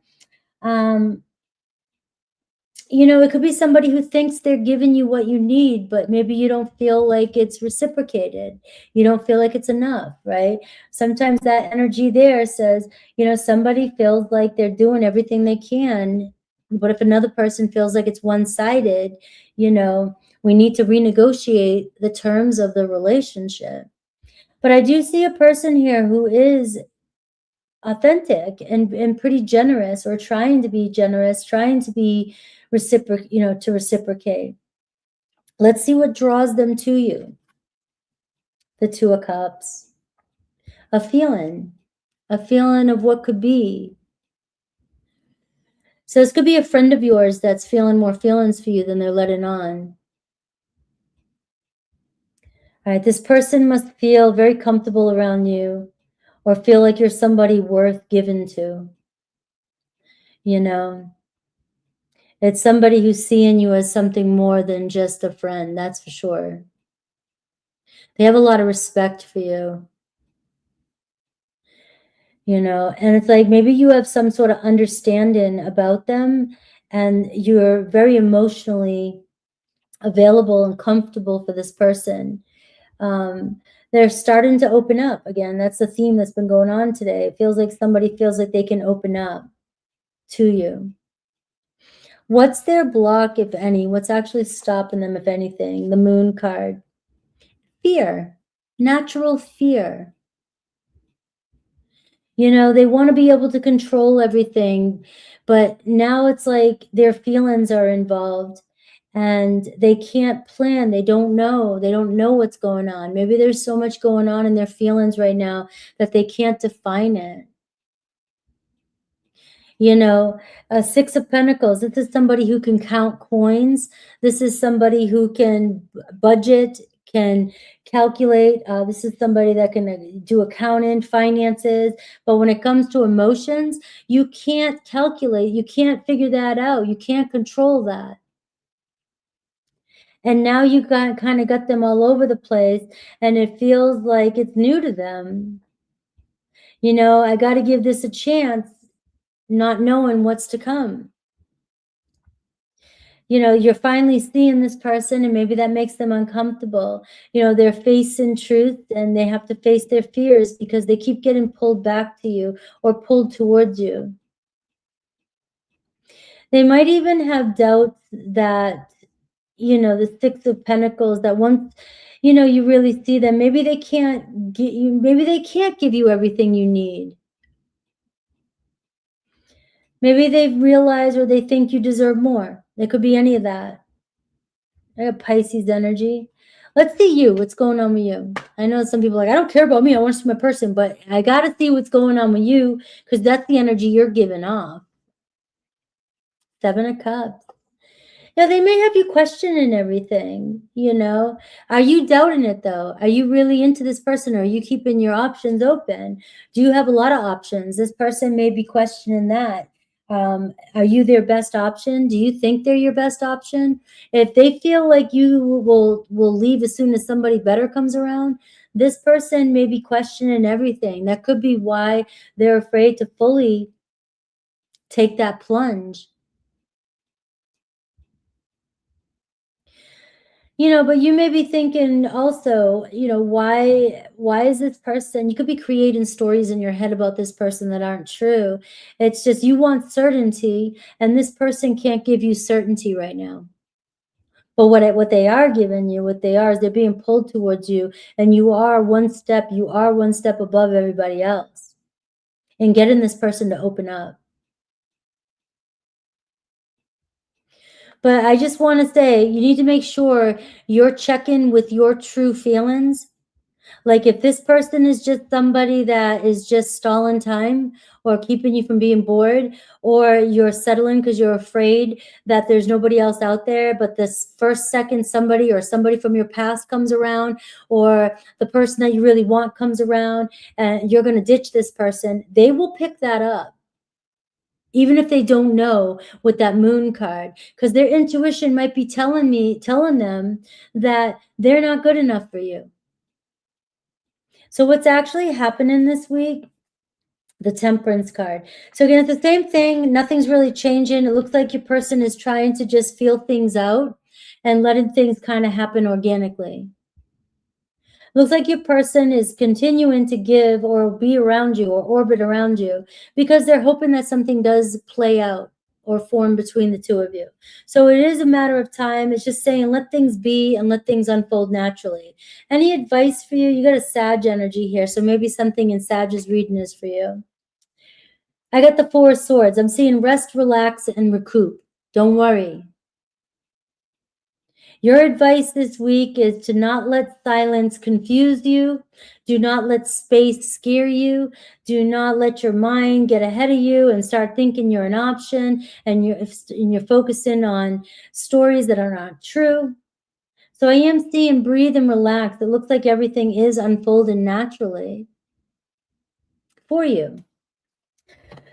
You know, it could be somebody who thinks they're giving you what you need, but maybe you don't feel like it's reciprocated. You don't feel like it's enough, right? Sometimes that energy there says, you know, somebody feels like they're doing everything they can, but if another person feels like it's one-sided, you know, we need to renegotiate the terms of the relationship. But I do see a person here who is authentic and pretty generous, or trying to be generous, trying to be to reciprocate. Let's see what draws them to you. The Two of Cups. A feeling of what could be. So this could be a friend of yours that's feeling more feelings for you than they're letting on. All right, this person must feel very comfortable around you, or feel like you're somebody worth giving to. You know, it's somebody who's seeing you as something more than just a friend, that's for sure. They have a lot of respect for you. You know, and it's like maybe you have some sort of understanding about them, and you're very emotionally available and comfortable for this person. They're starting to open up again. That's the theme that's been going on today. It feels like somebody feels like they can open up to you. What's their block, if any? What's actually stopping them, if anything? The Moon card. Fear. Natural fear. You know, they want to be able to control everything, but now it's like their feelings are involved and they can't plan. They don't know what's going on. Maybe there's so much going on in their feelings right now that they can't define it. You know, Six of Pentacles, this is somebody who can count coins. This is somebody who can budget, can calculate. This is somebody that can do accounting, finances. But when it comes to emotions, you can't calculate. You can't figure that out. You can't control that. And now you kind of got them all over the place, and it feels like it's new to them. You know, I got to give this a chance, not knowing what's to come. You know, you're finally seeing this person, and maybe that makes them uncomfortable. You know, they're facing truth and they have to face their fears because they keep getting pulled back to you or pulled towards you. They might even have doubts that, you know, the Six of Pentacles, that once, you know, you really see them, maybe they can't give you everything you need. Maybe they've realized, or they think you deserve more. There could be any of that. I got Pisces energy. Let's see you. What's going on with you? I know some people are like, I don't care about me. I want to see my person. But I got to see what's going on with you, because that's the energy you're giving off. Seven of Cups. Now, they may have you questioning everything, you know. Are you doubting it, though? Are you really into this person, or are you keeping your options open? Do you have a lot of options? This person may be questioning that. Are you their best option? Do you think they're your best option? If they feel like you will leave as soon as somebody better comes around, this person may be questioning everything. That could be why they're afraid to fully take that plunge. You know, but you may be thinking also, you know, why is this person, you could be creating stories in your head about this person that aren't true. It's just you want certainty, and this person can't give you certainty right now. But what they are giving you, what they are, is they're being pulled towards you, and you are one step above everybody else in getting this person to open up. But I just want to say, you need to make sure you're checking with your true feelings. Like, if this person is just somebody that is just stalling time or keeping you from being bored, or you're settling because you're afraid that there's nobody else out there, but this first second somebody or somebody from your past comes around, or the person that you really want comes around, and you're going to ditch this person, they will pick that up. even if they don't know with that moon card, because their intuition might be telling them that they're not good enough for you. So what's actually happening this week? The Temperance card. So again, it's the same thing. Nothing's really changing. It looks like your person is trying to just feel things out and letting things kind of happen organically. Looks like your person is continuing to give or be around you or orbit around you because they're hoping that something does play out or form between the two of you. So it is a matter of time. It's just saying let things be and let things unfold naturally. Any advice for you? You got a Sag energy here, so maybe something in Sag's reading is for you. I got the Four of Swords. I'm seeing rest, relax, and recoup. Don't worry. Your advice this week is to not let silence confuse you. Do not let space scare you. Do not let your mind get ahead of you and start thinking you're an option and you're focusing on stories that are not true. So I am seeing breathe and relax. It looks like everything is unfolding naturally for you.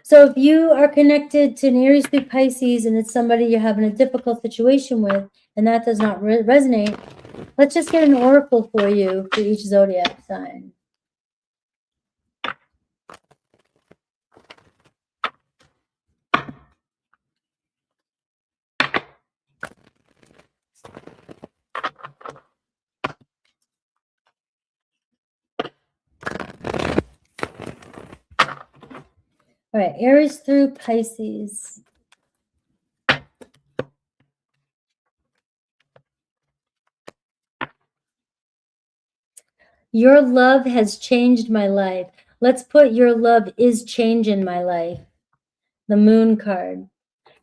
So if you are connected to an Aries through Pisces and it's somebody you're having a difficult situation with and that does not resonate, let's just get an oracle for you for each zodiac sign. All right, Aries through Pisces. Your love has changed my life. Let's put your love is changing my life. The Moon card.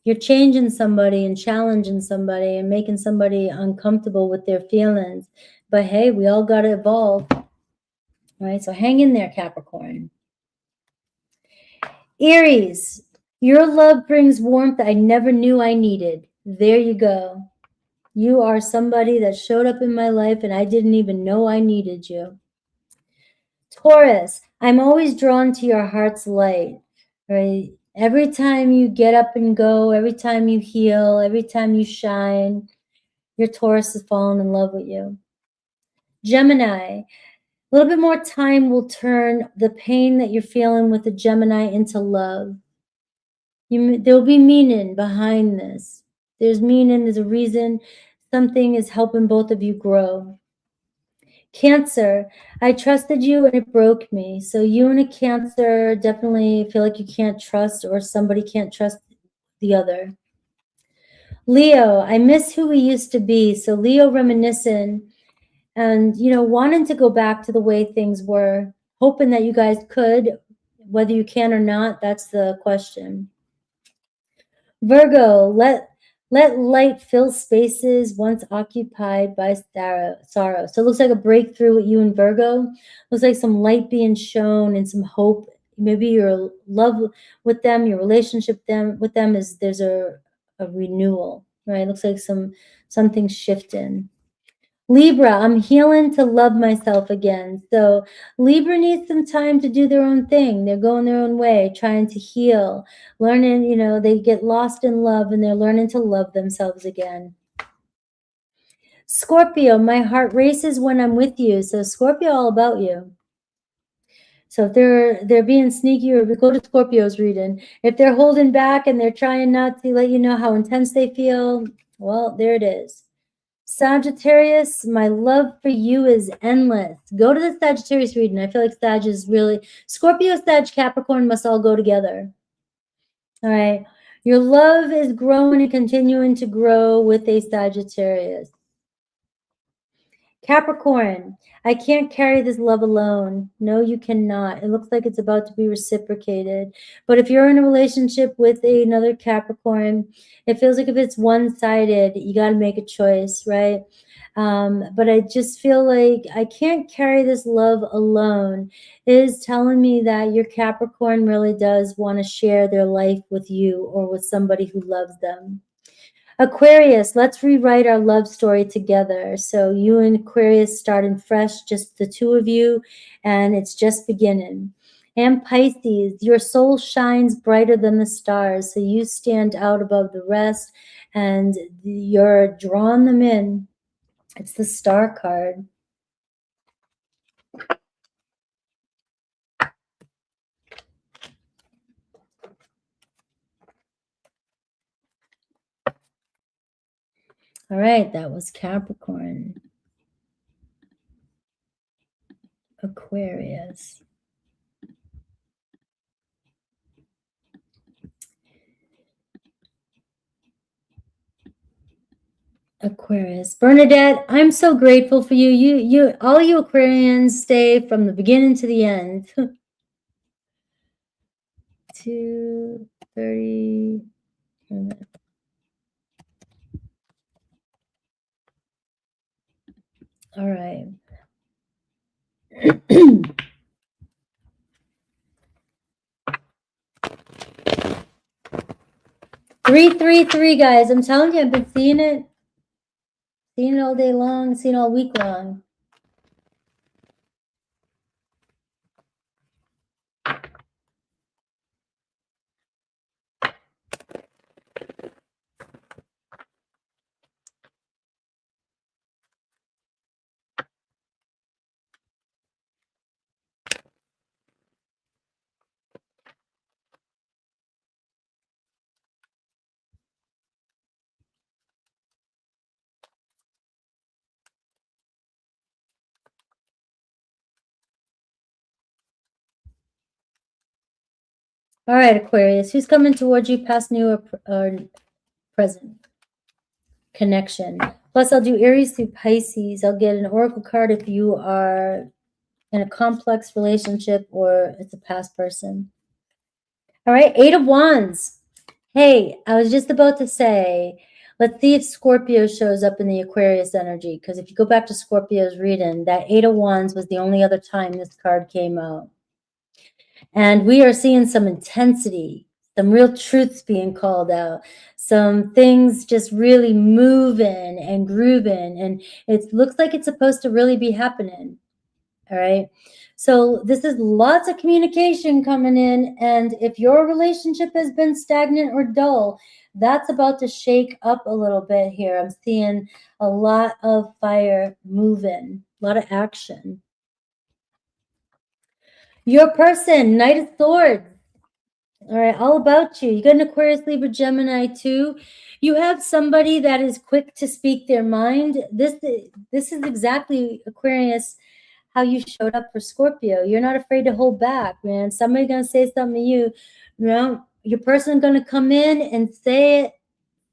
You're changing somebody and challenging somebody and making somebody uncomfortable with their feelings. But hey, we all got to evolve. All right, so hang in there, Capricorn. Aries, your love brings warmth I never knew I needed. There you go. You are somebody that showed up in my life and I didn't even know I needed you. Taurus, I'm always drawn to your heart's light, right? Every time you get up and go, every time you heal, every time you shine, your Taurus is falling in love with you. Gemini, a little bit more time will turn the pain that you're feeling with the Gemini into love. There'll be meaning behind this. There's meaning, there's a reason. Something is helping both of you grow. Cancer, I trusted you and it broke me. So you and a Cancer definitely feel like you can't trust or somebody can't trust the other. Leo, I miss who we used to be. So Leo reminiscing and, wanting to go back to the way things were, hoping that you guys could, whether you can or not, that's the question. Virgo, let light fill spaces once occupied by sorrow. So it looks like a breakthrough with you and Virgo. Looks like some light being shown and some hope. Maybe your love with them, your relationship with them is there's a renewal, right? It looks like something shifting. Libra, I'm healing to love myself again. So Libra needs some time to do their own thing. They're going their own way, trying to heal, learning, they get lost in love and they're learning to love themselves again. Scorpio, my heart races when I'm with you. So Scorpio, all about you. So if they're being sneaky, or we go to Scorpio's reading, if they're holding back and they're trying not to let you know how intense they feel, well, there it is. Sagittarius, my love for you is endless. Go to the Sagittarius reading. I feel like Sag is really, Scorpio, Sag, Capricorn must all go together. All right. Your love is growing and continuing to grow with a Sagittarius. Capricorn, I can't carry this love alone. No, you cannot. It looks like it's about to be reciprocated. But if you're in a relationship with another Capricorn, it feels like if it's one-sided, you got to make a choice, right? But I just feel like I can't carry this love alone. It is telling me that your Capricorn really does want to share their life with you or with somebody who loves them. Aquarius, let's rewrite our love story together. So you and Aquarius starting fresh, just the two of you, and it's just beginning. And Pisces, your soul shines brighter than the stars, so you stand out above the rest, and you're drawing them in. It's the Star card. All right, that was Capricorn. Aquarius. Aquarius. Bernadette, I'm so grateful for you. You all you Aquarians stay from the beginning to the end. 2:30. All right. 333, guys. I'm telling you, I've been seeing it all day long, seeing it all week long. All right, Aquarius. Who's coming towards you, past, new, or present? Connection. Plus, I'll do Aries through Pisces. I'll get an oracle card if you are in a complex relationship or it's a past person. All right, 8 of Wands. Hey, I was just about to say, let's see if Scorpio shows up in the Aquarius energy, because if you go back to Scorpio's reading, that 8 of Wands was the only other time this card came out. And we are seeing some intensity, some real truths being called out, some things just really moving and grooving, and it looks like it's supposed to really be happening. All right. So this is lots of communication coming in, and if your relationship has been stagnant or dull, that's about to shake up a little bit here. I'm seeing a lot of fire moving, a lot of action. Your person, Knight of Swords. All right, all about you. You got an Aquarius, Libra, Gemini too. You have somebody that is quick to speak their mind. This is exactly, Aquarius, how you showed up for Scorpio. You're not afraid to hold back, man. Somebody's going to say something to you. You know, your person's going to come in and say it.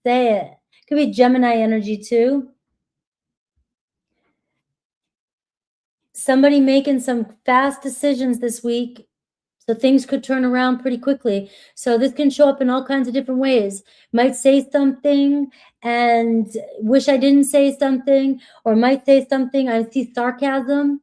Say it. Could be Gemini energy too. Somebody making some fast decisions this week. So things could turn around pretty quickly. So this can show up in all kinds of different ways. Might say something and wish I didn't say something, or might say something, I see sarcasm.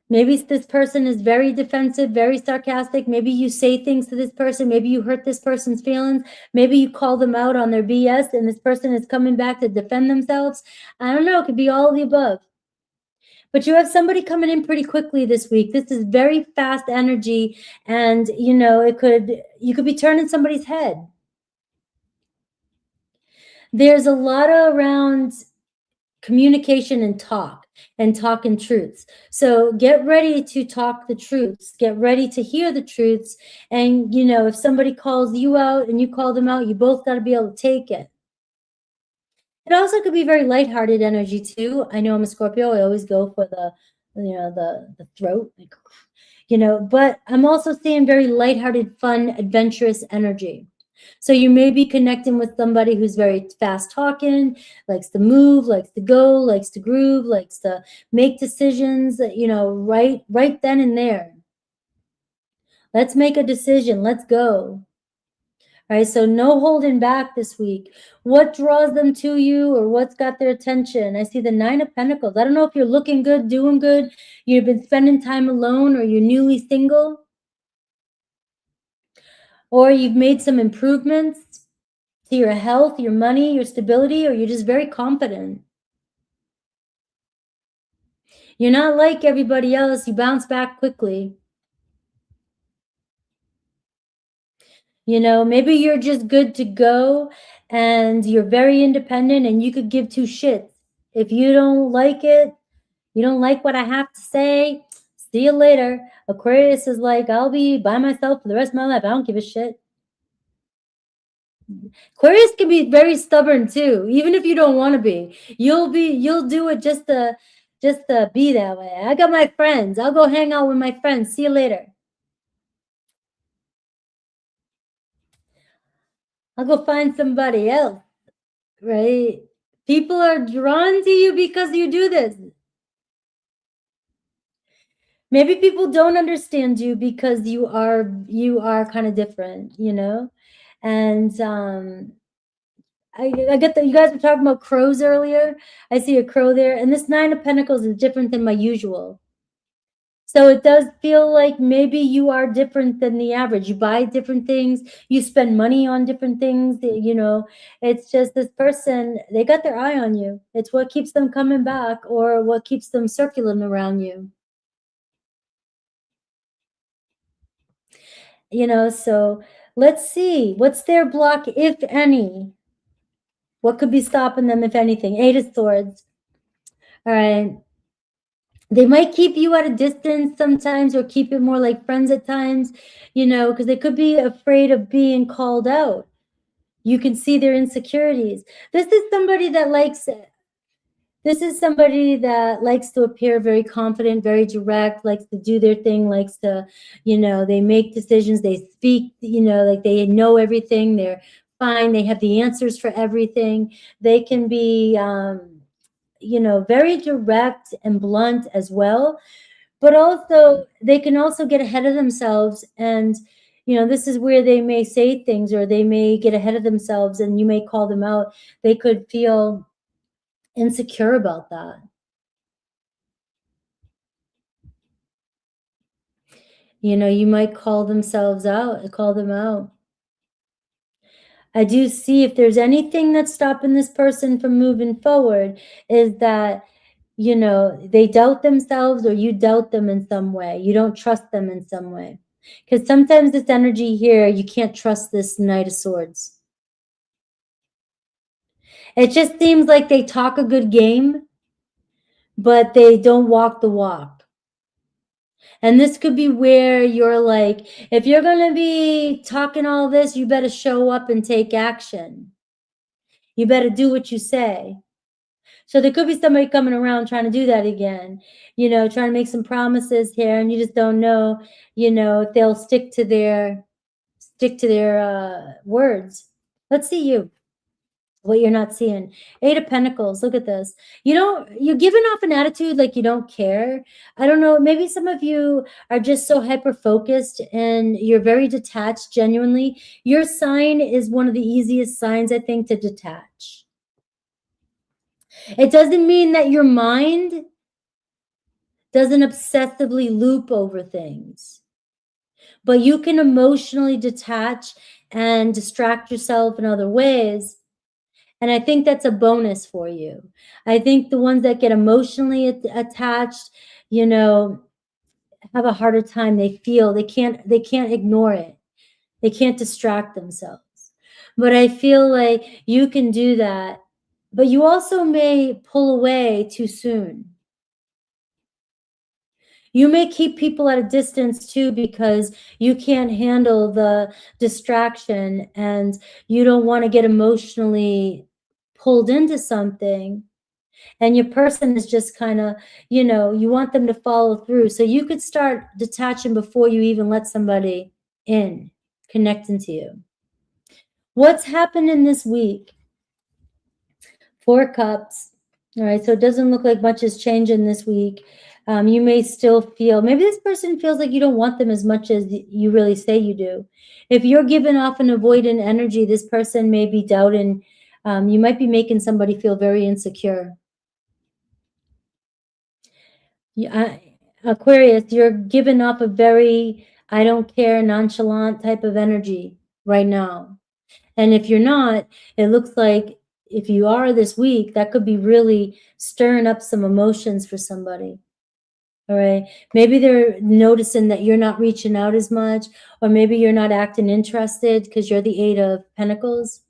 Maybe this person is very defensive, very sarcastic. Maybe you say things to this person. Maybe you hurt this person's feelings. Maybe you call them out on their BS and this person is coming back to defend themselves. I don't know. It could be all of the above. But you have somebody coming in pretty quickly this week. This is very fast energy, and you know, you could be turning somebody's head. There's a lot around communication and talking truths. So get ready to talk the truths. Get ready to hear the truths. And you know, if somebody calls you out and you call them out, you both got to be able to take it. It also could be very lighthearted energy too. I know I'm a Scorpio. I always go for the, you know, the throat, like, you know, but I'm also seeing very lighthearted, fun, adventurous energy. So you may be connecting with somebody who's very fast talking, likes to move, likes to go, likes to groove, likes to make decisions, you know, right then and there. Let's make a decision. Let's go. All right, so no holding back this week. What draws them to you, or what's got their attention? I see the 9 of Pentacles. I don't know if you're looking good, doing good, you've been spending time alone, or you're newly single, or you've made some improvements to your health, your money, your stability, or you're just very confident. You're not like everybody else. You bounce back quickly. You know, maybe you're just good to go and you're very independent and you could give two shits. If you don't like it, you don't like what I have to say, see you later. Aquarius is like, I'll be by myself for the rest of my life. I don't give a shit. Aquarius can be very stubborn too, even if you don't want to be. You'll do it just to be that way. I got my friends. I'll go hang out with my friends. See you later. I'll go find somebody else, right? People are drawn to you because you do this. Maybe people don't understand you because you are kind of different, you know? And I get that you guys were talking about crows earlier. I see a crow there, and this Nine of Pentacles is different than my usual. So it does feel like maybe you are different than the average. You buy different things, you spend money on different things, you know. It's just this person, they got their eye on you. It's what keeps them coming back or what keeps them circling around you. You know, so let's see. What's their block, if any? What could be stopping them, if anything? Eight of Swords. All right. They might keep you at a distance sometimes or keep it more like friends at times, you know, because they could be afraid of being called out. You can see their insecurities. This is somebody that likes to appear very confident, very direct, likes to do their thing, likes to, you know, they make decisions, they speak, you know, like they know everything, they're fine, they have the answers for everything. They can be you know, very direct and blunt as well, but also they can also get ahead of themselves. And, you know, this is where they may say things or they may get ahead of themselves and you may call them out. They could feel insecure about that. You know, you might call them out. I do see if there's anything that's stopping this person from moving forward is that, you know, they doubt themselves or you doubt them in some way. You don't trust them in some way. Because sometimes this energy here, you can't trust this Knight of Swords. It just seems like they talk a good game, but they don't walk the walk. And this could be where you're like, if you're going to be talking all this, you better show up and take action. You better do what you say. So there could be somebody coming around trying to do that again, you know, trying to make some promises here, and you just don't know, you know, if they'll stick to their words. Let's see what you're not seeing. Eight of Pentacles. Look at this. You're giving off an attitude like you don't care. I don't know. Maybe some of you are just so hyper focused and you're very detached. Genuinely, your sign is one of the easiest signs, I think, to detach. It doesn't mean that your mind doesn't obsessively loop over things, but you can emotionally detach and distract yourself in other ways. And I think that's a bonus for you. I think the ones that get emotionally attached, you know, have a harder time. They can't ignore it. They can't distract themselves. But I feel like you can do that. But you also may pull away too soon. You may keep people at a distance too because you can't handle the distraction and you don't want to get emotionally pulled into something. And your person is just kind of, you know, you want them to follow through. So you could start detaching before you even let somebody in, connecting to you. What's happening this week? Four Cups. All right, so it doesn't look like much is changing this week. You may still feel, maybe this person feels like you don't want them as much as you really say you do. If you're giving off an avoidant energy, this person may be doubting. You might be making somebody feel very insecure. Aquarius, you're giving off a very, I don't care, nonchalant type of energy right now. And if you're not, it looks like if you are this week, that could be really stirring up some emotions for somebody. All right. Maybe they're noticing that you're not reaching out as much, or maybe you're not acting interested because you're the 8 of Pentacles.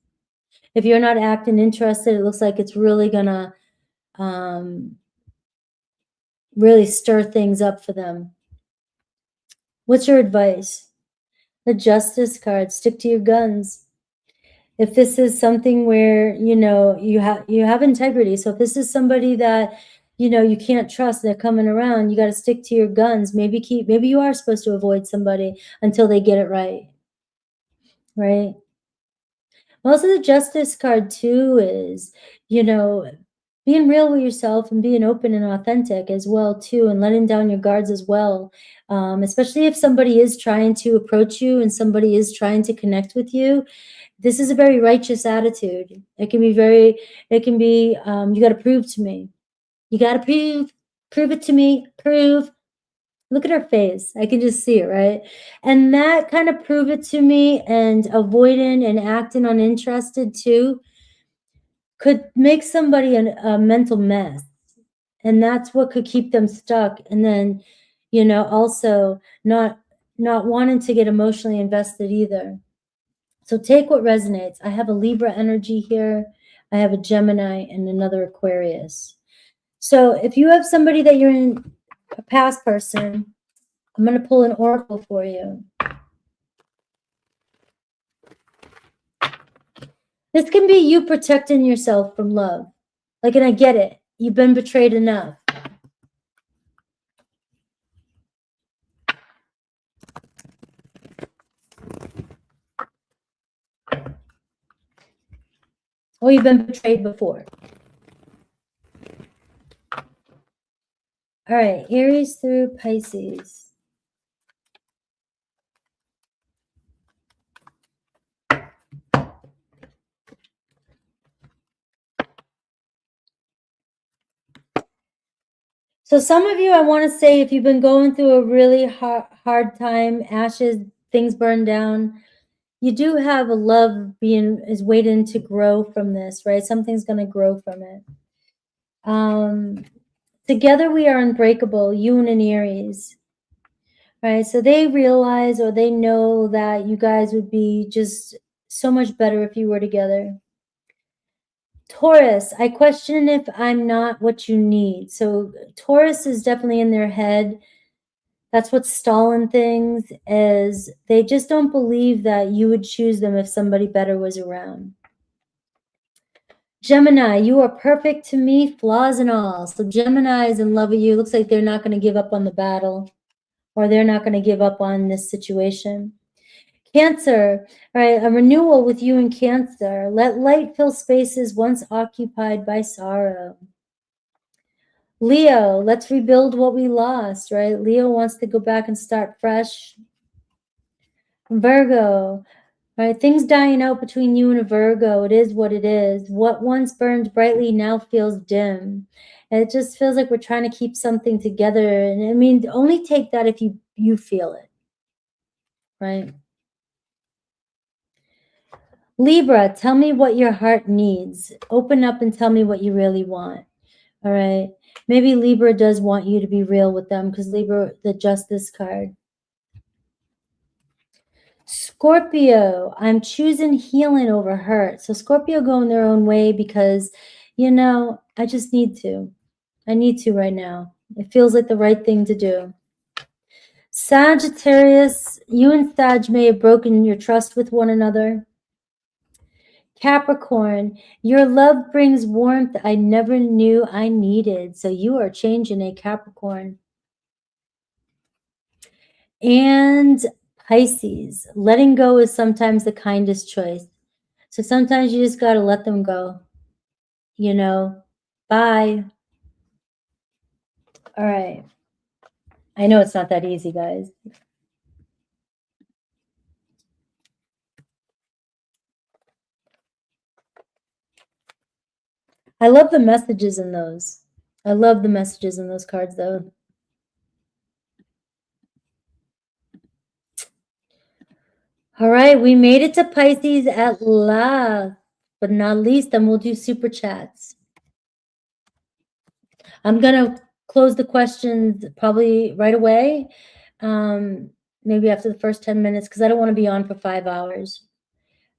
If you're not acting interested, it looks like it's really gonna really stir things up for them. What's your advice? The Justice card. Stick to your guns. If this is something where, you know, you have integrity. So if this is somebody that, you know, you can't trust, they're coming around, you got to stick to your guns. Maybe you are supposed to avoid somebody until they get it right. Right? Also, the Justice card too is, you know, being real with yourself and being open and authentic as well too, and letting down your guards as well. Especially if somebody is trying to approach you and somebody is trying to connect with you. This is a very righteous attitude. It can be you got to prove to me. You got to prove it to me, prove. Look at her face. I can just see it, right? And that kind of prove it to me and avoiding and acting uninterested too could make somebody a mental mess. And that's what could keep them stuck. And then, you know, also not wanting to get emotionally invested either. So take what resonates. I have a Libra energy here. I have a Gemini and another Aquarius. So if you have somebody that you're in, a past person, I'm going to pull an oracle for you. This can be you protecting yourself from love. Like, and I get it. You've been betrayed enough. Or you've been betrayed before. All right, Aries through Pisces. So some of you, I want to say, if you've been going through a really hard time, ashes, things burned down, you do have a love is waiting to grow from this, right? Something's going to grow from it. Together we are unbreakable, you and an Aries. Right? So they realize, or they know, that you guys would be just so much better if you were together. Taurus, I question if I'm not what you need. So Taurus is definitely in their head. That's what's stalling things, is they just don't believe that you would choose them if somebody better was around. Gemini, you are perfect to me, flaws and all. So Gemini is in love with you. Looks like they're not going to give up on the battle, or they're not going to give up on this situation. Cancer, right? A renewal with you in Cancer. Let light fill spaces once occupied by sorrow. Leo, let's rebuild what we lost, right? Leo wants to go back and start fresh. Virgo, right? Things dying out between you and a Virgo. It is what it is. What once burned brightly now feels dim. And it just feels like we're trying to keep something together. And I mean, only take that if you feel it, right? Libra, tell me what your heart needs. Open up and tell me what you really want. All right. Maybe Libra does want you to be real with them, because Libra, the Justice card. Scorpio, I'm choosing healing over hurt. So Scorpio going their own way because, you know, I just need to. I need to right now. It feels like the right thing to do. Sagittarius, you and Sag may have broken your trust with one another. Capricorn, your love brings warmth I never knew I needed. So you are changing a Capricorn. And Pisces, letting go is sometimes the kindest choice. So sometimes you just got to let them go. You know, bye. All right. I know it's not that easy, guys. I love the messages in those. I love the messages in those cards, though. All right, we made it to Pisces at last, but not least, then we'll do super chats. I'm going to close the questions probably right away. Maybe after the first 10 minutes, because I don't want to be on for 5 hours.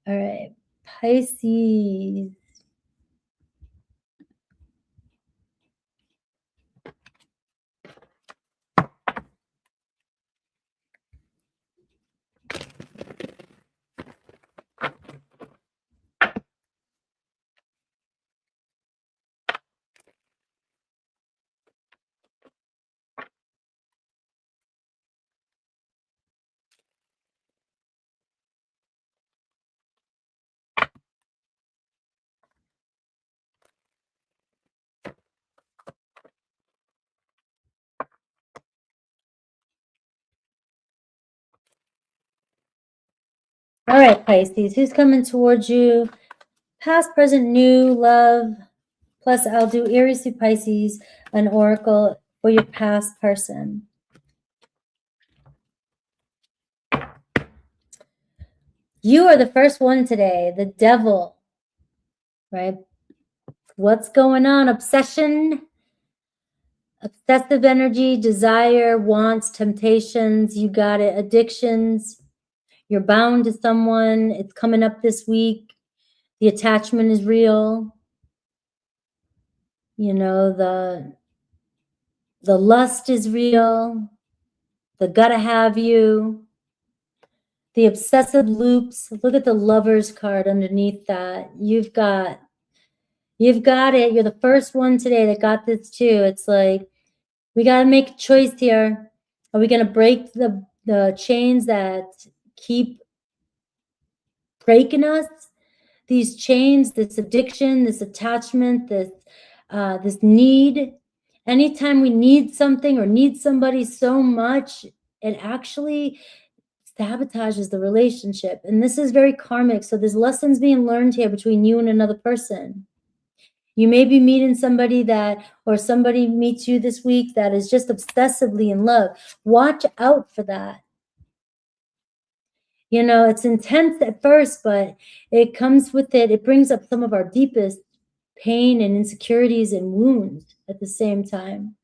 All right, Pisces. All right, Pisces, who's coming towards you? Past, present, new, love. Plus, I'll do Aries through Pisces, an oracle for your past person. You are the first one today, the devil, right? What's going on? Obsession, obsessive energy, desire, wants, temptations. You got it. Addictions. You're bound to someone. It's coming up this week. The attachment is real. You know, the lust is real. The gotta have you. The obsessive loops. Look at the Lovers card underneath that. You've got it. You're the first one today that got this too. It's like, we got to make a choice here. Are we going to break the chains that keep breaking us? These chains, this addiction, this attachment, this need. Anytime we need something or need somebody so much, it actually sabotages the relationship. And this is very karmic. So there's lessons being learned here between you and another person. You may be meeting somebody or somebody meets you this week that is just obsessively in love. Watch out for that. You know, it's intense at first, but it comes with it. It brings up some of our deepest pain and insecurities and wounds at the same time.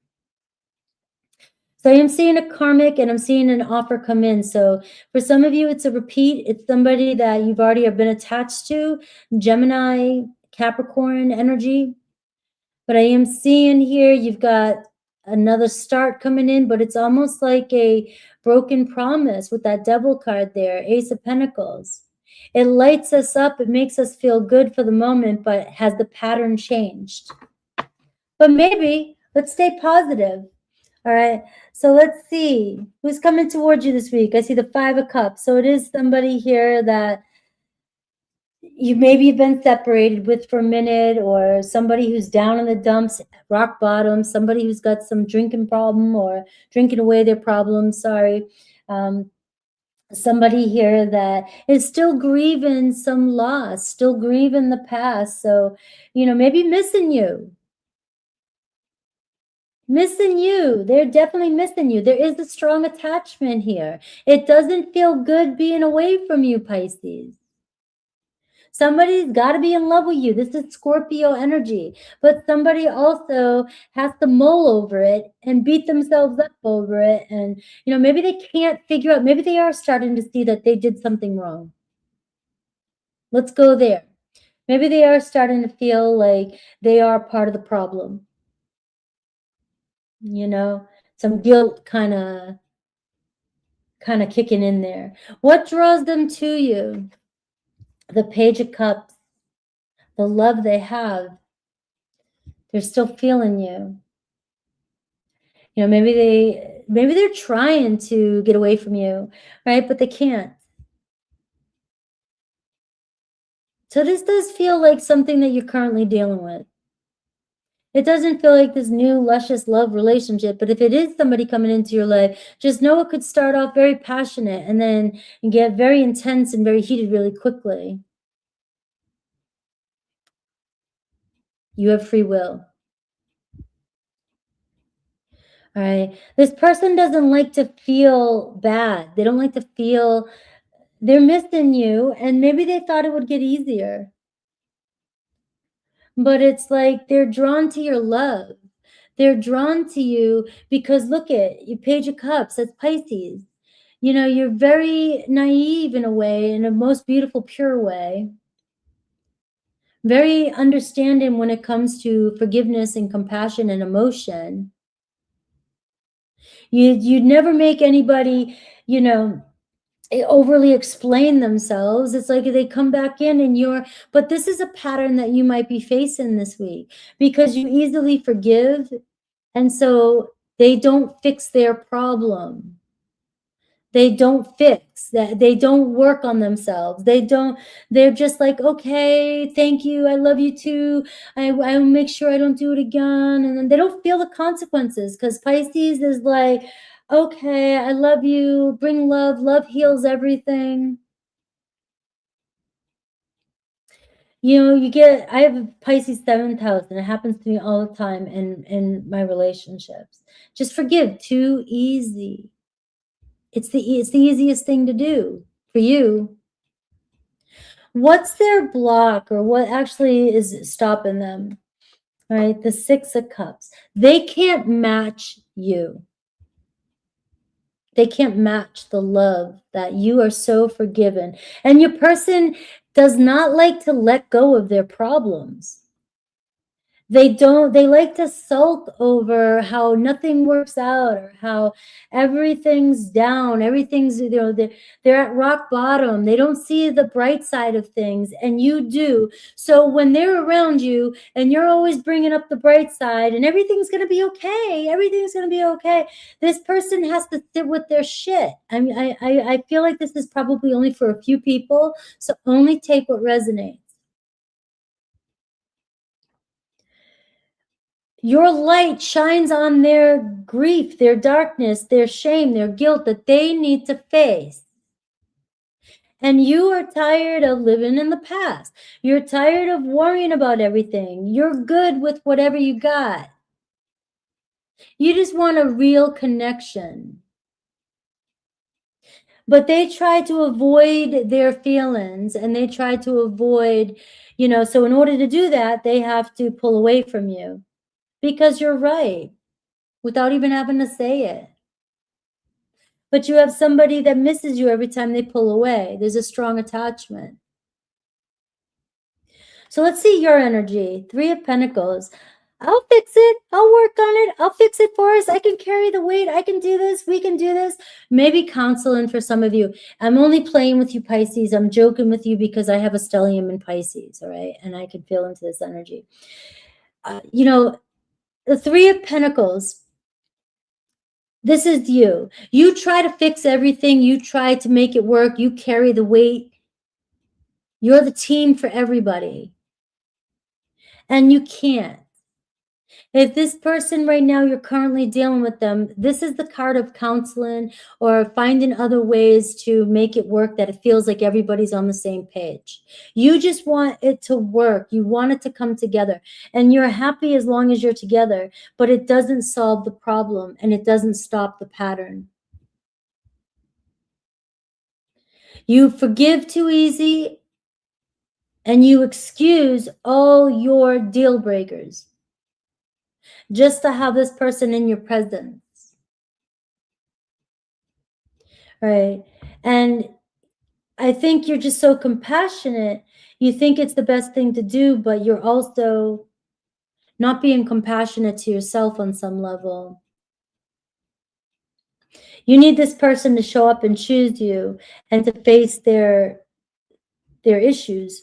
So I am seeing a karmic and I'm seeing an offer come in. So for some of you, it's a repeat. It's somebody that you've already been attached to, Gemini, Capricorn energy. But I am seeing here you've got another start coming in, but it's almost like a broken promise with that devil card there, Ace of Pentacles. It lights us up. It makes us feel good for the moment, but has the pattern changed? But maybe let's stay positive. All right. So let's see who's coming towards you this week. I see the 5 of Cups. So it is somebody here that you maybe have been separated with for a minute, or somebody who's down in the dumps, rock bottom, somebody who's got some drinking problem or drinking away their problems. Sorry. Somebody here that is still grieving some loss, still grieving the past. So, you know, maybe missing you. They're definitely missing you. There is a strong attachment here. It doesn't feel good being away from you, Pisces. Somebody's got to be in love with you. This is Scorpio energy, but somebody also has to mull over it and beat themselves up over it. And, you know, maybe they can't figure out, maybe they are starting to see that they did something wrong. Let's go there. Maybe they are starting to feel like they are part of the problem. You know, some guilt kind of kicking in there. What draws them to you? The Page of Cups, the love they have. They're still feeling you. You know, maybe they're trying to get away from you, right? But they can't. So this does feel like something that you're currently dealing with. It doesn't feel like this new luscious love relationship, but if it is somebody coming into your life, just know it could start off very passionate and then get very intense and very heated really quickly. You have free will. All right. This person doesn't like to feel bad. They don't like to feel they're missing you, and maybe they thought it would get easier. But it's like they're drawn to your love. They're drawn to you because look at you, Page of Cups, that's Pisces. You know, you're very naive in a way, in a most beautiful, pure way. Very understanding when it comes to forgiveness and compassion and emotion. You'd never make anybody, you know, overly explain themselves. It's like they come back in and but this is a pattern that you might be facing this week because you easily forgive. And so they don't fix their problem. They don't fix that. They don't work on themselves. They're just like, okay, thank you. I love you too. I'll make sure I don't do it again. And then they don't feel the consequences because Pisces is like, okay, I love you. Bring love. Love heals everything. You know, I have a Pisces 7th house and it happens to me all the time in my relationships. Just forgive. Too easy. It's the easiest thing to do for you. What's their block or what actually is stopping them? All right, the 6 of Cups. They can't match you. They can't match the love that you are so forgiven. And your person does not like to let go of their problems. They like to sulk over how nothing works out or how everything's down, everything's, you know, they're at rock bottom. They don't see the bright side of things, and you do. So when they're around you and you're always bringing up the bright side and everything's going to be okay, everything's going to be okay, this person has to sit with their shit. I mean, I feel like this is probably only for a few people, so only take what resonates. Your light shines on their grief, their darkness, their shame, their guilt that they need to face. And you are tired of living in the past. You're tired of worrying about everything. You're good with whatever you got. You just want a real connection. But they try to avoid their feelings and they try to avoid, you know, so in order to do that, they have to pull away from you because you're right without even having to say it. But you have somebody that misses you every time they pull away. There's a strong attachment. So let's see your energy. 3 of Pentacles. I'll fix it. I'll work on it. I'll fix it for us. I can carry the weight. I can do this. We can do this. Maybe counseling for some of you. I'm only playing with you, Pisces. I'm joking with you because I have a stellium in Pisces, all right? And I can feel into this energy. You know, the 3 of Pentacles, this is you. You try to fix everything. You try to make it work. You carry the weight. You're the team for everybody. And you can't. If this person right now, you're currently dealing with them, this is the card of counseling or finding other ways to make it work that it feels like everybody's on the same page. You just want it to work. You want it to come together. And you're happy as long as you're together, but it doesn't solve the problem and it doesn't stop the pattern. You forgive too easy and you excuse all your deal breakers just to have this person in your presence. Right. And I think you're just so compassionate. You think it's the best thing to do, but you're also not being compassionate to yourself on some level. You need this person to show up and choose you and to face their issues.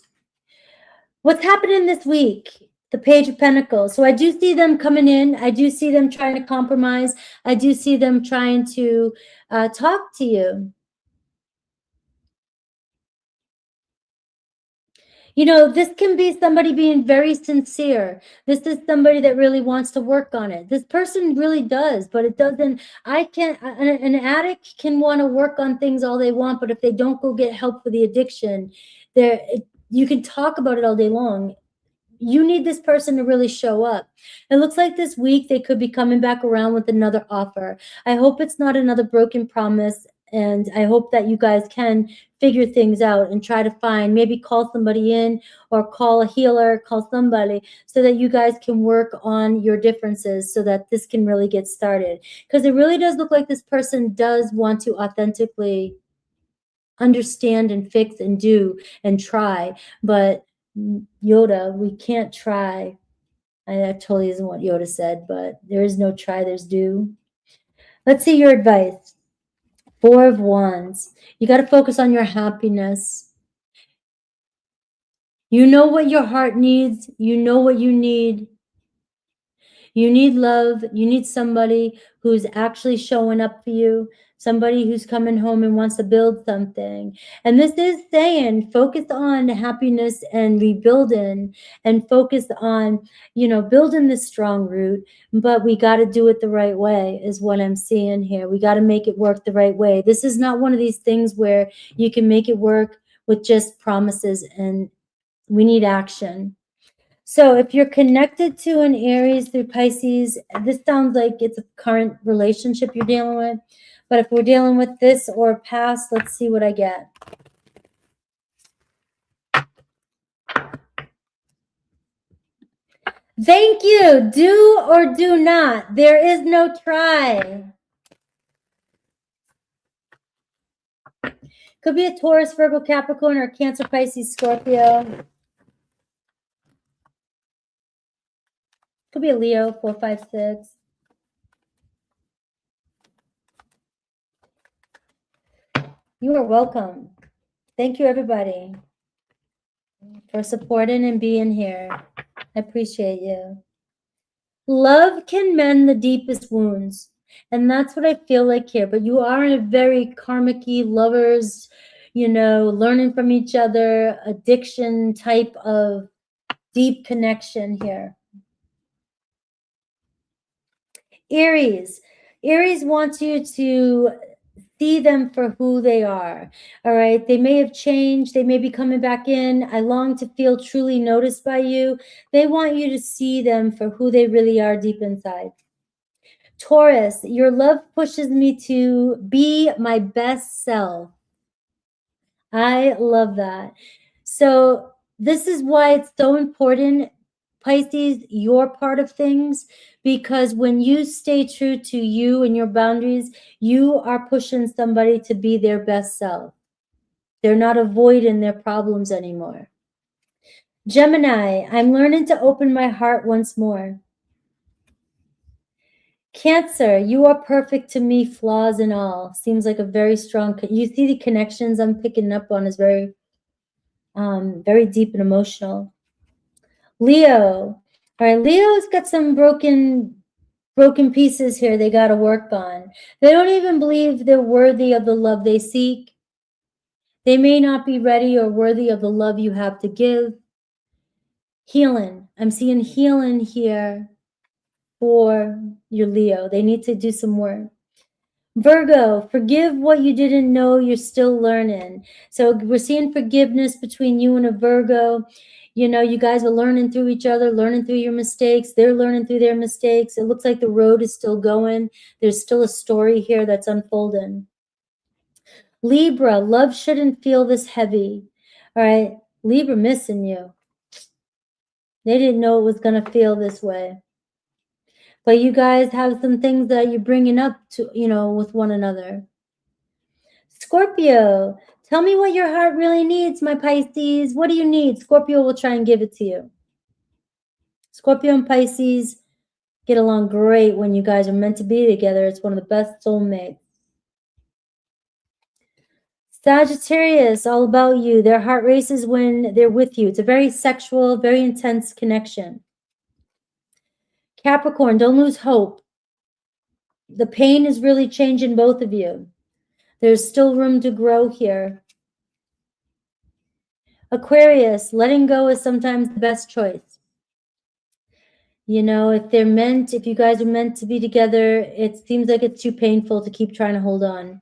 What's happening this week? The Page of Pentacles. So I do see them coming in. I do see them trying to compromise. I do see them trying to talk to you. You know, this can be somebody being very sincere. This is somebody that really wants to work on it. This person really does, but it doesn't. An addict can want to work on things all they want, but if they don't go get help for the addiction, you can talk about it all day long. You need this person to really show up. It looks like this week they could be coming back around with another offer. I hope it's not another broken promise. And I hope that you guys can figure things out and try to find, maybe call somebody in or call a healer, call somebody, so that you guys can work on your differences so that this can really get started. Because it really does look like this person does want to authentically understand and fix and do and try. But Yoda, we can't try. That totally isn't what Yoda said, but there is no try, there's do. Let's see your advice. 4 of Wands. You got to focus on your happiness. You know what your heart needs. You know what you need. You need love. You need somebody who's actually showing up for you, somebody who's coming home and wants to build something. And this is saying focus on happiness and rebuilding, and focus on, you know, building this strong root. But we got to do it the right way is what I'm seeing here. We got to make it work the right way. This is not one of these things where you can make it work with just promises, and we need action. So if you're connected to an Aries through Pisces, this sounds like it's a current relationship you're dealing with. But if we're dealing with this or past, let's see what I get. Thank you. Do or do not. There is no try. Could be a Taurus, Virgo, Capricorn, or Cancer, Pisces, Scorpio. Could be a Leo, 4, 5, 6. You are welcome. Thank you, everybody, for supporting and being here. I appreciate you. Love can mend the deepest wounds. And that's what I feel like here. But you are in a very karmic-y, lovers, you know, learning from each other, addiction type of deep connection here. Aries. Aries wants you to see them for who they are. All right. They may have changed. They may be coming back in. I long to feel truly noticed by you. They want you to see them for who they really are deep inside. Taurus, your love pushes me to be my best self. I love that. So this is why it's so important, Pisces, your part of things, because when you stay true to you and your boundaries, you are pushing somebody to be their best self. They're not avoiding their problems anymore. Gemini, I'm learning to open my heart once more. Cancer, you are perfect to me, flaws and all. Seems like a very strong, you see the connections I'm picking up on is very, very deep and emotional. Leo, all right, Leo's got some broken pieces here they got to work on. They don't even believe they're worthy of the love they seek. They may not be ready or worthy of the love you have to give. Healing, I'm seeing healing here for your Leo. They need to do some work. Virgo, forgive what you didn't know you're still learning. So we're seeing forgiveness between you and a Virgo. You know, you guys are learning through each other, learning through your mistakes. They're learning through their mistakes. It looks like the road is still going. There's still a story here that's unfolding. Libra, love shouldn't feel this heavy. All right, Libra missing you. They didn't know it was going to feel this way. But you guys have some things that you're bringing up to, you know, with one another. Scorpio, tell me what your heart really needs, my Pisces. What do you need? Scorpio will try and give it to you. Scorpio and Pisces get along great when you guys are meant to be together. It's one of the best soulmates. Sagittarius, all about you. Their heart races when they're with you. It's a very sexual, very intense connection. Capricorn, don't lose hope. The pain is really changing both of you. There's still room to grow here. Aquarius, letting go is sometimes the best choice. You know, if you guys are meant to be together, it seems like it's too painful to keep trying to hold on.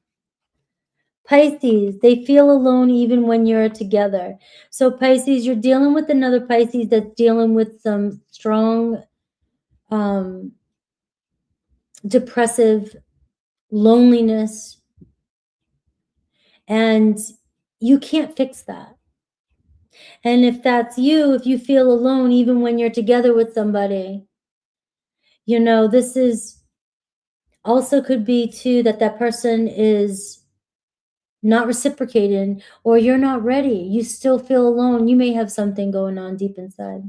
Pisces, they feel alone even when you're together. So Pisces, you're dealing with another Pisces that's dealing with some strong, depressive loneliness. And you can't fix that. And if that's you, if you feel alone, even when you're together with somebody, you know, this is also could be too that that person is not reciprocating, or you're not ready. You still feel alone. You may have something going on deep inside.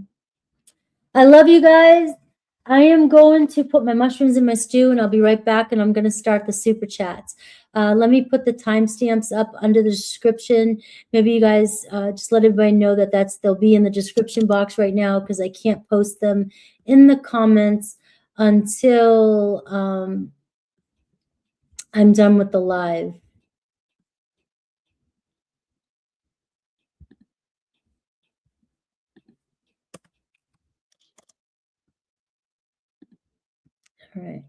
I love you guys. I am going to put my mushrooms in my stew, and I'll be right back, and I'm going to start the super chats. Let me put the timestamps up under the description. Maybe you guys just let everybody know that they'll be in the description box right now, because I can't post them in the comments until I'm done with the live. All right.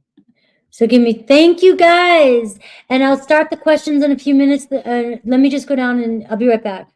So thank you guys. And I'll start the questions in a few minutes. Let me just go down and I'll be right back.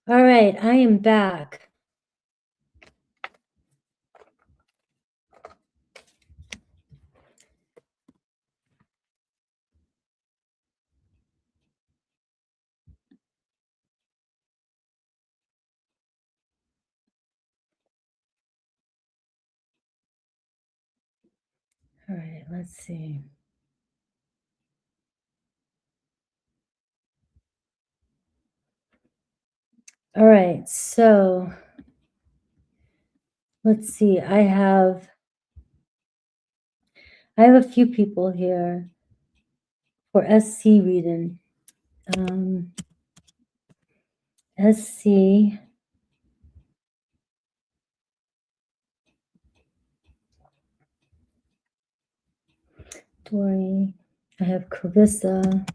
All right, I am back. All right, let's see. All right, so let's see. I have a few people here for SC reading. SC. Dory. I have Carissa.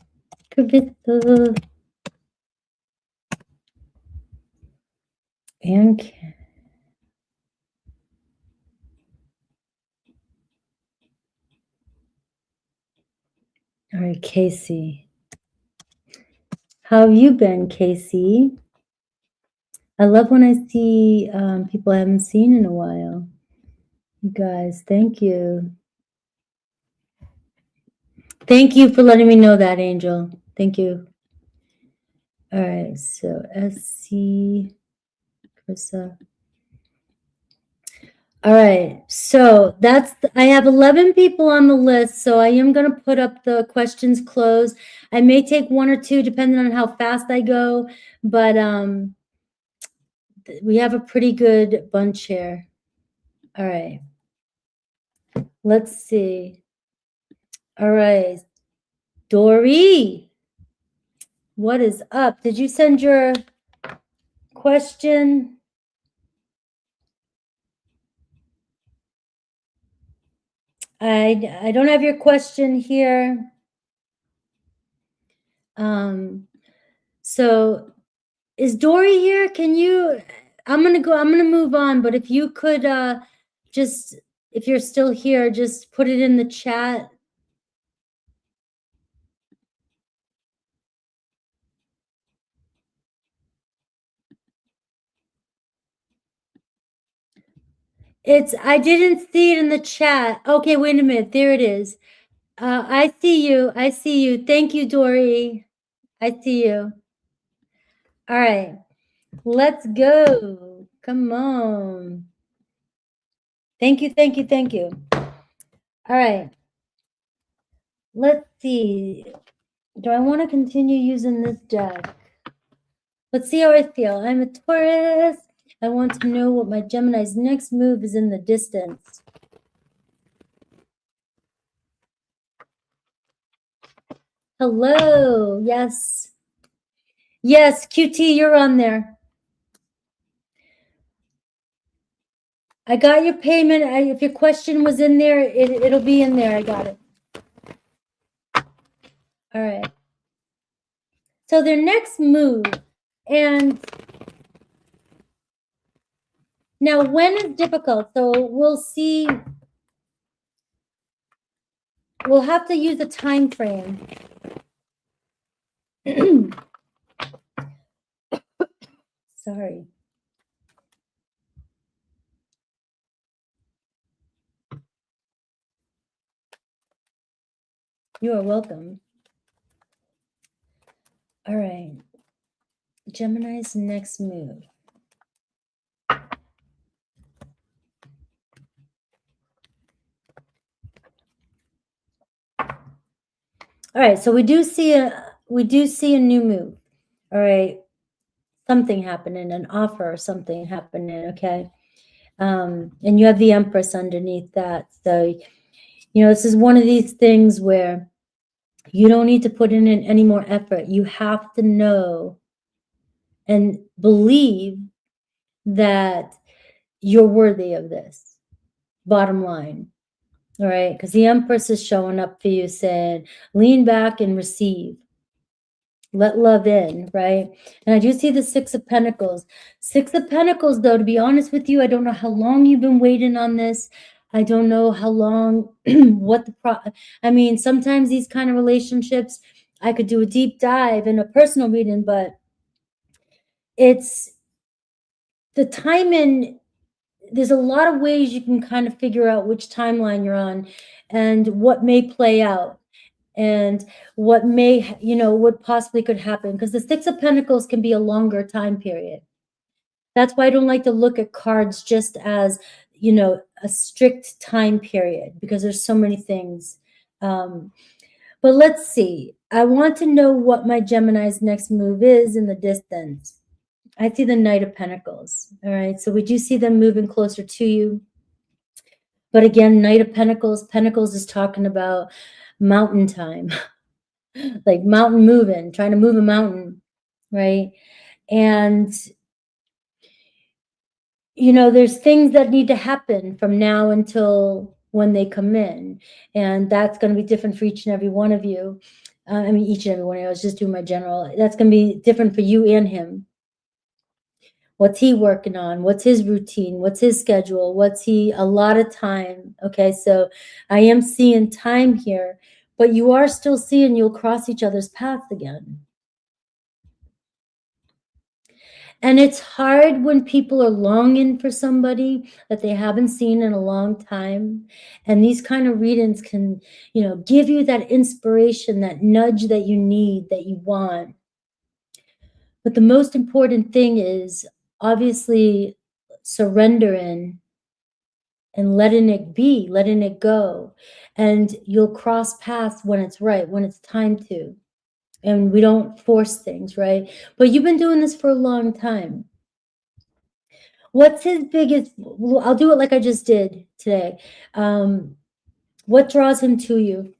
And all right, Casey. How have you been, Casey? I love when I see people I haven't seen in a while. You guys, thank you. Thank you for letting me know that, Angel. Thank you. All right, so SC, Krista. All right, so I have 11 people on the list, so I am going to put up the questions closed. I may take one or two depending on how fast I go, but we have a pretty good bunch here. All right, let's see. All right, Dory, what is up? Did you send your question? I don't have your question here. So is Dory here? Can you, I'm going to move on, but if you could just, if you're still here, just put it in the chat. I didn't see it in the chat. Okay, wait a minute. There it is. I see you. I see you. Thank you, Dory. I see you. All right. Let's go. Come on. Thank you, thank you, thank you. All right. Let's see. Do I want to continue using this deck? Let's see how I feel. I'm a Taurus. I want to know what my Gemini's next move is in the distance. Hello. Yes. Yes, QT, you're on there. I got your payment. If your question was in there, it'll be in there. I got it. All right. So their next move, and now when is difficult? So we'll see. We'll have to use a time frame. Sorry. You are welcome. All right. Gemini's next move. All right, so we do see a new move. All right. Something happening, an offer or something happening, okay? And you have the Empress underneath that. So, you know, this is one of these things where you don't need to put in any more effort. You have to know and believe that you're worthy of this, bottom line. All right, because the Empress is showing up for you saying, lean back and receive. Let love in, right? And I do see the Six of Pentacles. Six of Pentacles, though, to be honest with you, I don't know how long you've been waiting on this. I don't know how long, I mean, sometimes these kind of relationships, I could do a deep dive in a personal reading, but it's the timing. There's a lot of ways you can kind of figure out which timeline you're on and what may play out and what may, you know, what possibly could happen, because the Six of Pentacles can be a longer time period. That's why I don't like to look at cards just as, you know, a strict time period, because there's so many things. But let's see. I want to know what my Gemini's next move is in the distance. I see the Knight of Pentacles. All right. So we do see them moving closer to you. But again, Knight of Pentacles, Pentacles is talking about mountain time, like mountain moving, trying to move a mountain, right? And, you know, there's things that need to happen from now until when they come in. And that's going to be different for each and every one of you. I mean, each and every one of you. I was just doing my general. That's going to be different for you and him. What's he working on? What's his routine? What's his schedule? A lot of time. Okay, so I am seeing time here, but you are still seeing you'll cross each other's paths again. And it's hard when people are longing for somebody that they haven't seen in a long time. And these kind of readings can, you know, give you that inspiration, that nudge that you need, that you want. But the most important thing is obviously surrendering and letting it be, letting it go. And you'll cross paths when it's right, when it's time to. And we don't force things, right? But you've been doing this for a long time. What's his biggest, I'll do it like I just did today. What draws him to you?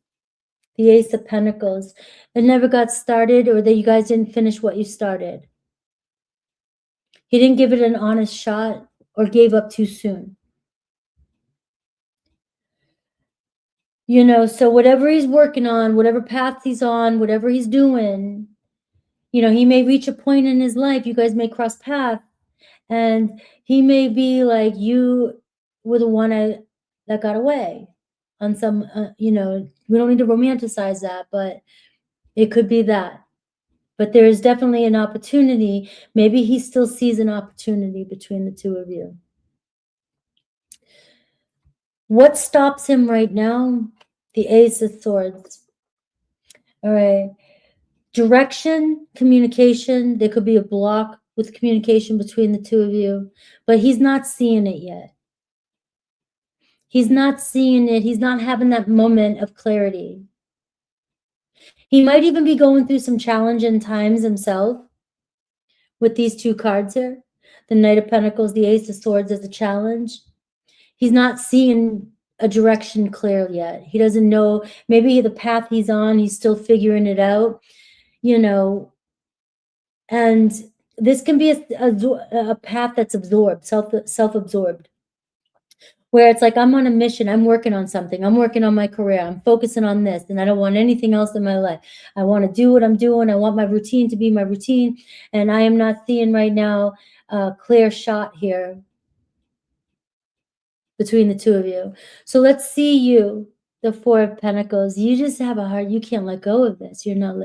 The Ace of Pentacles. It never got started, or that you guys didn't finish what you started. He didn't give it an honest shot or gave up too soon. You know, so whatever he's working on, whatever path he's on, whatever he's doing, you know, he may reach a point in his life, you guys may cross paths, and he may be like, you were the one that got away on some, you know, we don't need to romanticize that, but it could be that. But there is definitely an opportunity. Maybe he still sees an opportunity between the two of you. What stops him right now? The Ace of Swords. All right. Direction, communication. There could be a block with communication between the two of you, but he's not seeing it yet. He's not seeing it. He's not having that moment of clarity. He might even be going through some challenging times himself with these two cards here. The Knight of Pentacles, the Ace of Swords as a challenge. He's not seeing a direction clear yet. He doesn't know, maybe the path he's on, he's still figuring it out, you know. And this can be a path that's absorbed, self-absorbed, where it's like, I'm on a mission, I'm working on something, I'm working on my career, I'm focusing on this, and I don't want anything else in my life. I want to do what I'm doing. I want my routine to be my routine, and I am not seeing right now a clear shot here between the two of you. So let's see you, the Four of Pentacles. You just have a heart. You can't let go of this. You're not.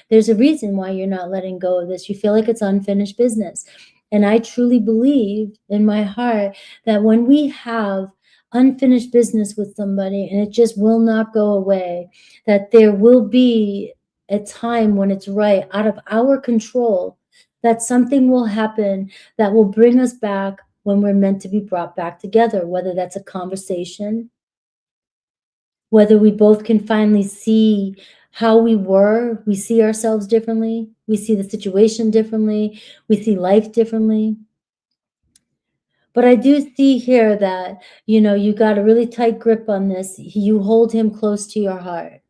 There's a reason why you're not letting go of this. You feel like it's unfinished business. And I truly believe in my heart that when we have unfinished business with somebody and it just will not go away, that there will be a time when it's right, out of our control, that something will happen that will bring us back when we're meant to be brought back together, whether that's a conversation, whether we both can finally see how we were, we see ourselves differently, we see the situation differently, we see life differently. But I do see here that, you know, you got a really tight grip on this. You hold him close to your heart.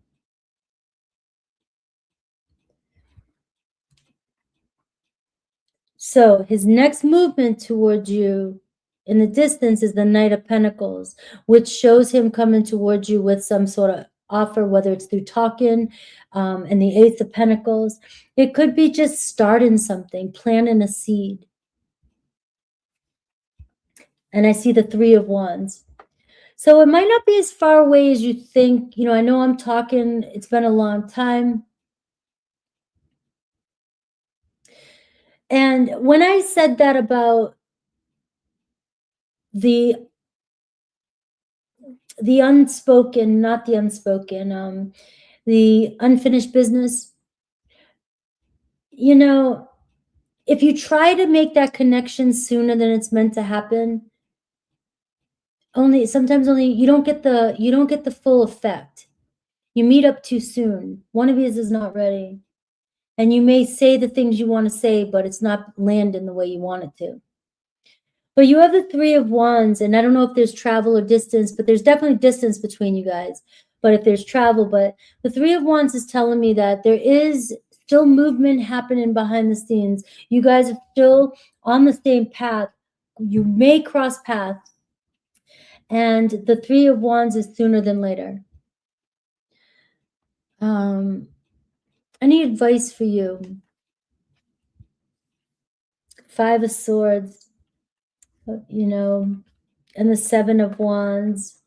So his next movement towards you in the distance is the Knight of Pentacles, which shows him coming towards you with some sort of offer, whether it's through talking, and the Ace of Pentacles. It could be just starting something, planting a seed. And I see the Three of Wands. So it might not be as far away as you think. You know, I know I'm talking, it's been a long time. And when I said that about the unspoken, not the unspoken, the unfinished business, you know, if you try to make that connection sooner than it's meant to happen, sometimes you don't get the full effect. You meet up too soon. One of you is not ready. And you may say the things you want to say, but it's not landing the way you want it to. But you have the Three of Wands, and I don't know if there's travel or distance, but there's definitely distance between you guys. But if there's travel, but the Three of Wands is telling me that there is still movement happening behind the scenes. You guys are still on the same path. You may cross paths. And the Three of Wands is sooner than later. Any advice for you? Five of Swords, you know, and the Seven of Wands.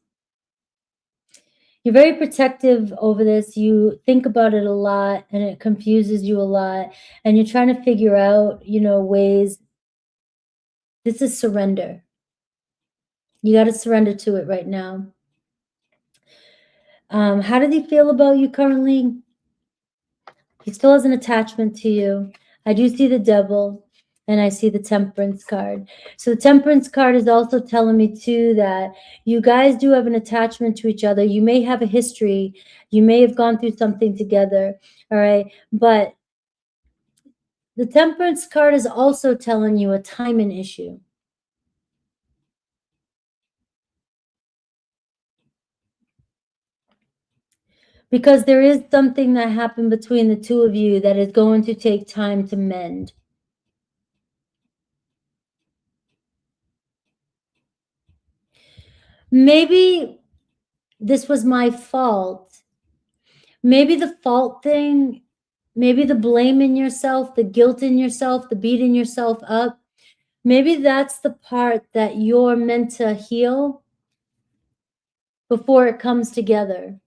You're very protective over this. You think about it a lot and it confuses you a lot. And you're trying to figure out, you know, ways. This is surrender. You got to surrender to it right now. How does he feel about you currently? He still has an attachment to you. I do see the Devil, and I see the Temperance card. So the Temperance card is also telling me too that you guys do have an attachment to each other. You may have a history. You may have gone through something together. All right. But the Temperance card is also telling you a timing issue. Because there is something that happened between the two of you that is going to take time to mend. Maybe this was my fault. Maybe the fault thing, maybe the blame in yourself, the guilt in yourself, the beating yourself up, maybe that's the part that you're meant to heal before it comes together.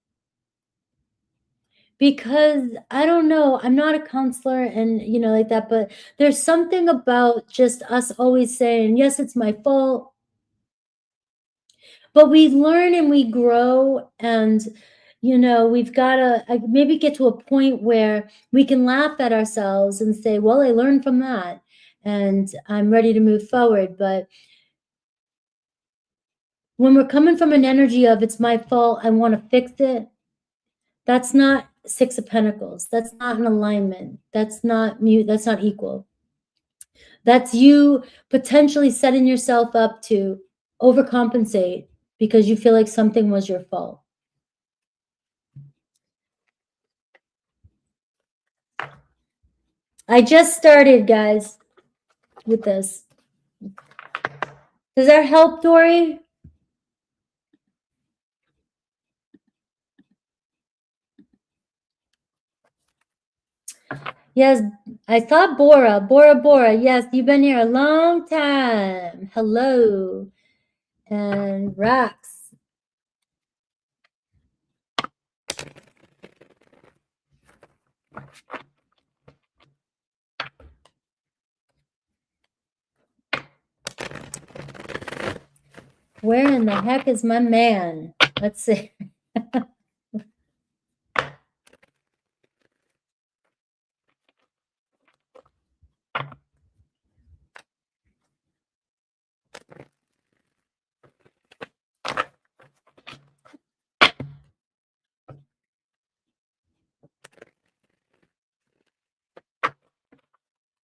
Because I don't know, I'm not a counselor and, you know, like that, but there's something about just us always saying, yes, it's my fault. But we learn and we grow, and, you know, we've got to maybe get to a point where we can laugh at ourselves and say, well, I learned from that and I'm ready to move forward. But when we're coming from an energy of it's my fault, I want to fix it, that's not Six of Pentacles. That's not an alignment. That's not mute. That's not equal. That's you potentially setting yourself up to overcompensate because you feel like something was your fault. I just started, guys, with this. Does that help, Dory? Yes, I saw Bora. Bora. Yes, you've been here a long time. Hello. And Rax. Where in the heck is my man? Let's see.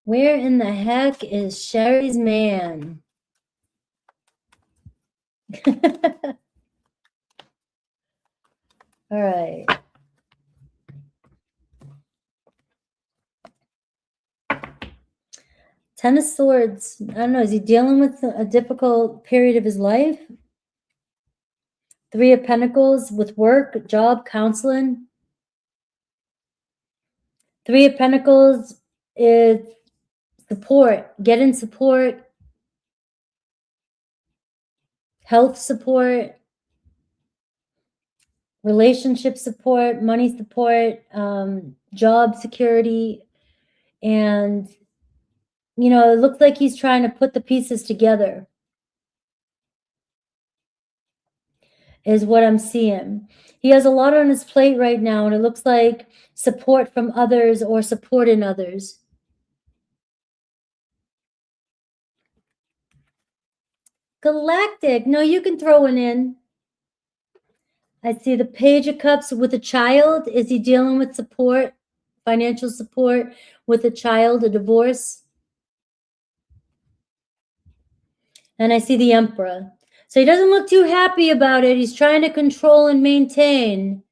Where in the heck is Sherry's man? All right. Ten of Swords. I don't know. Is he dealing with a difficult period of his life? Three of Pentacles with work, job, counseling. Three of Pentacles is support, getting support, health support, relationship support, money support, job security. And, you know, it looks like he's trying to put the pieces together is what I'm seeing. He has a lot on his plate right now, and it looks like support from others or support in others. Galactic. No, you can throw one in. I see the Page of Cups with a child. Is he dealing with support, financial support with a child, a divorce? And I see the Emperor. So he doesn't look too happy about it. He's trying to control and maintain.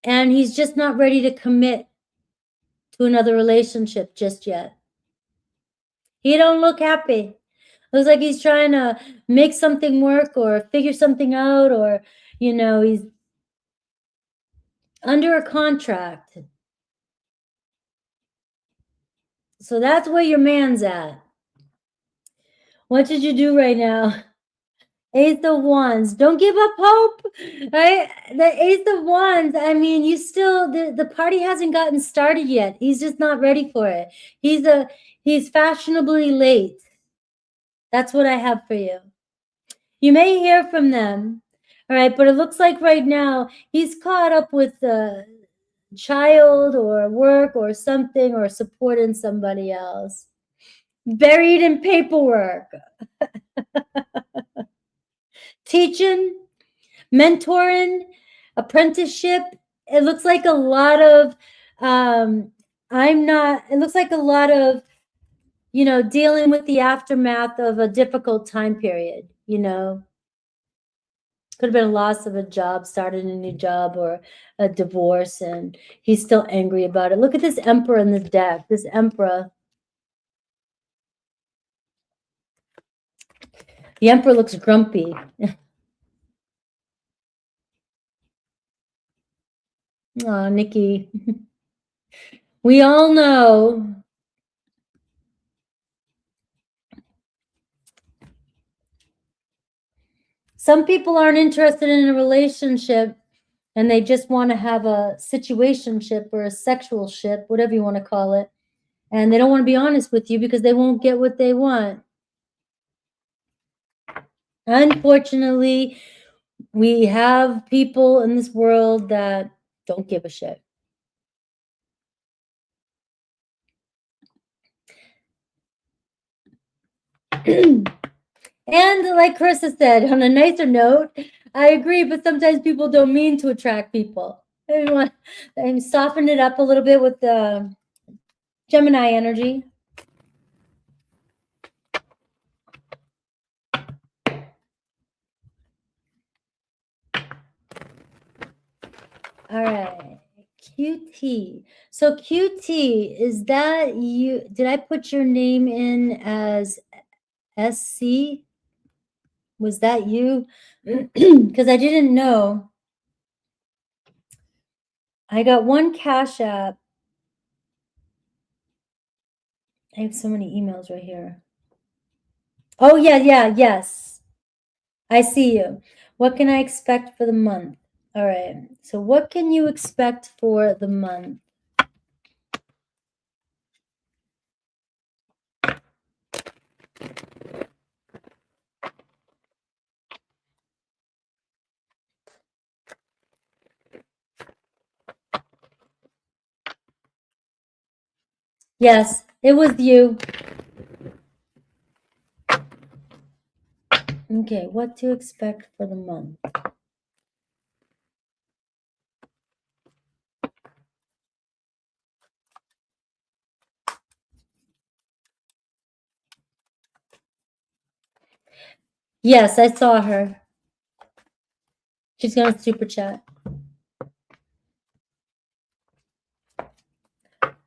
And he's just not ready to commit to another relationship just yet. He don't look happy. Looks like he's trying to make something work or figure something out, or, you know, he's under a contract. So that's where your man's at. What did you do right now? Ace of Wands. Don't give up hope, right? The Ace of Wands, I mean, you still, the party hasn't gotten started yet. He's just not ready for it. He's fashionably late. That's what I have for you. You may hear from them, all right? But it looks like right now he's caught up with child or work or something, or supporting somebody else. Buried in paperwork. Teaching, mentoring, apprenticeship. It looks like a lot of, it looks like a lot of, you know, dealing with the aftermath of a difficult time period, you know. Could have been a loss of a job, starting a new job, or a divorce, and he's still angry about it. Look at this Emperor in this deck. This Emperor. The Emperor looks grumpy. Oh, Nikki. We all know. Some people aren't interested in a relationship, and they just want to have a situationship or a sexual ship, whatever you want to call it. And they don't want to be honest with you because they won't get what they want. Unfortunately, we have people in this world that don't give a shit. And like Carissa said, on a nicer note, I agree, but sometimes people don't mean to attract people. I soften it up a little bit with the Gemini energy. All right, QT. So QT, is that you? Did I put your name in as SC? Was that you? Because I didn't know. I got one Cash App. I have so many emails right here. Oh, yeah, yes. I see you. What can I expect for the month? All right. So what can you expect for the month? Yes, it was you. Okay, what to expect for the month? Yes, I saw her. She's going to super chat.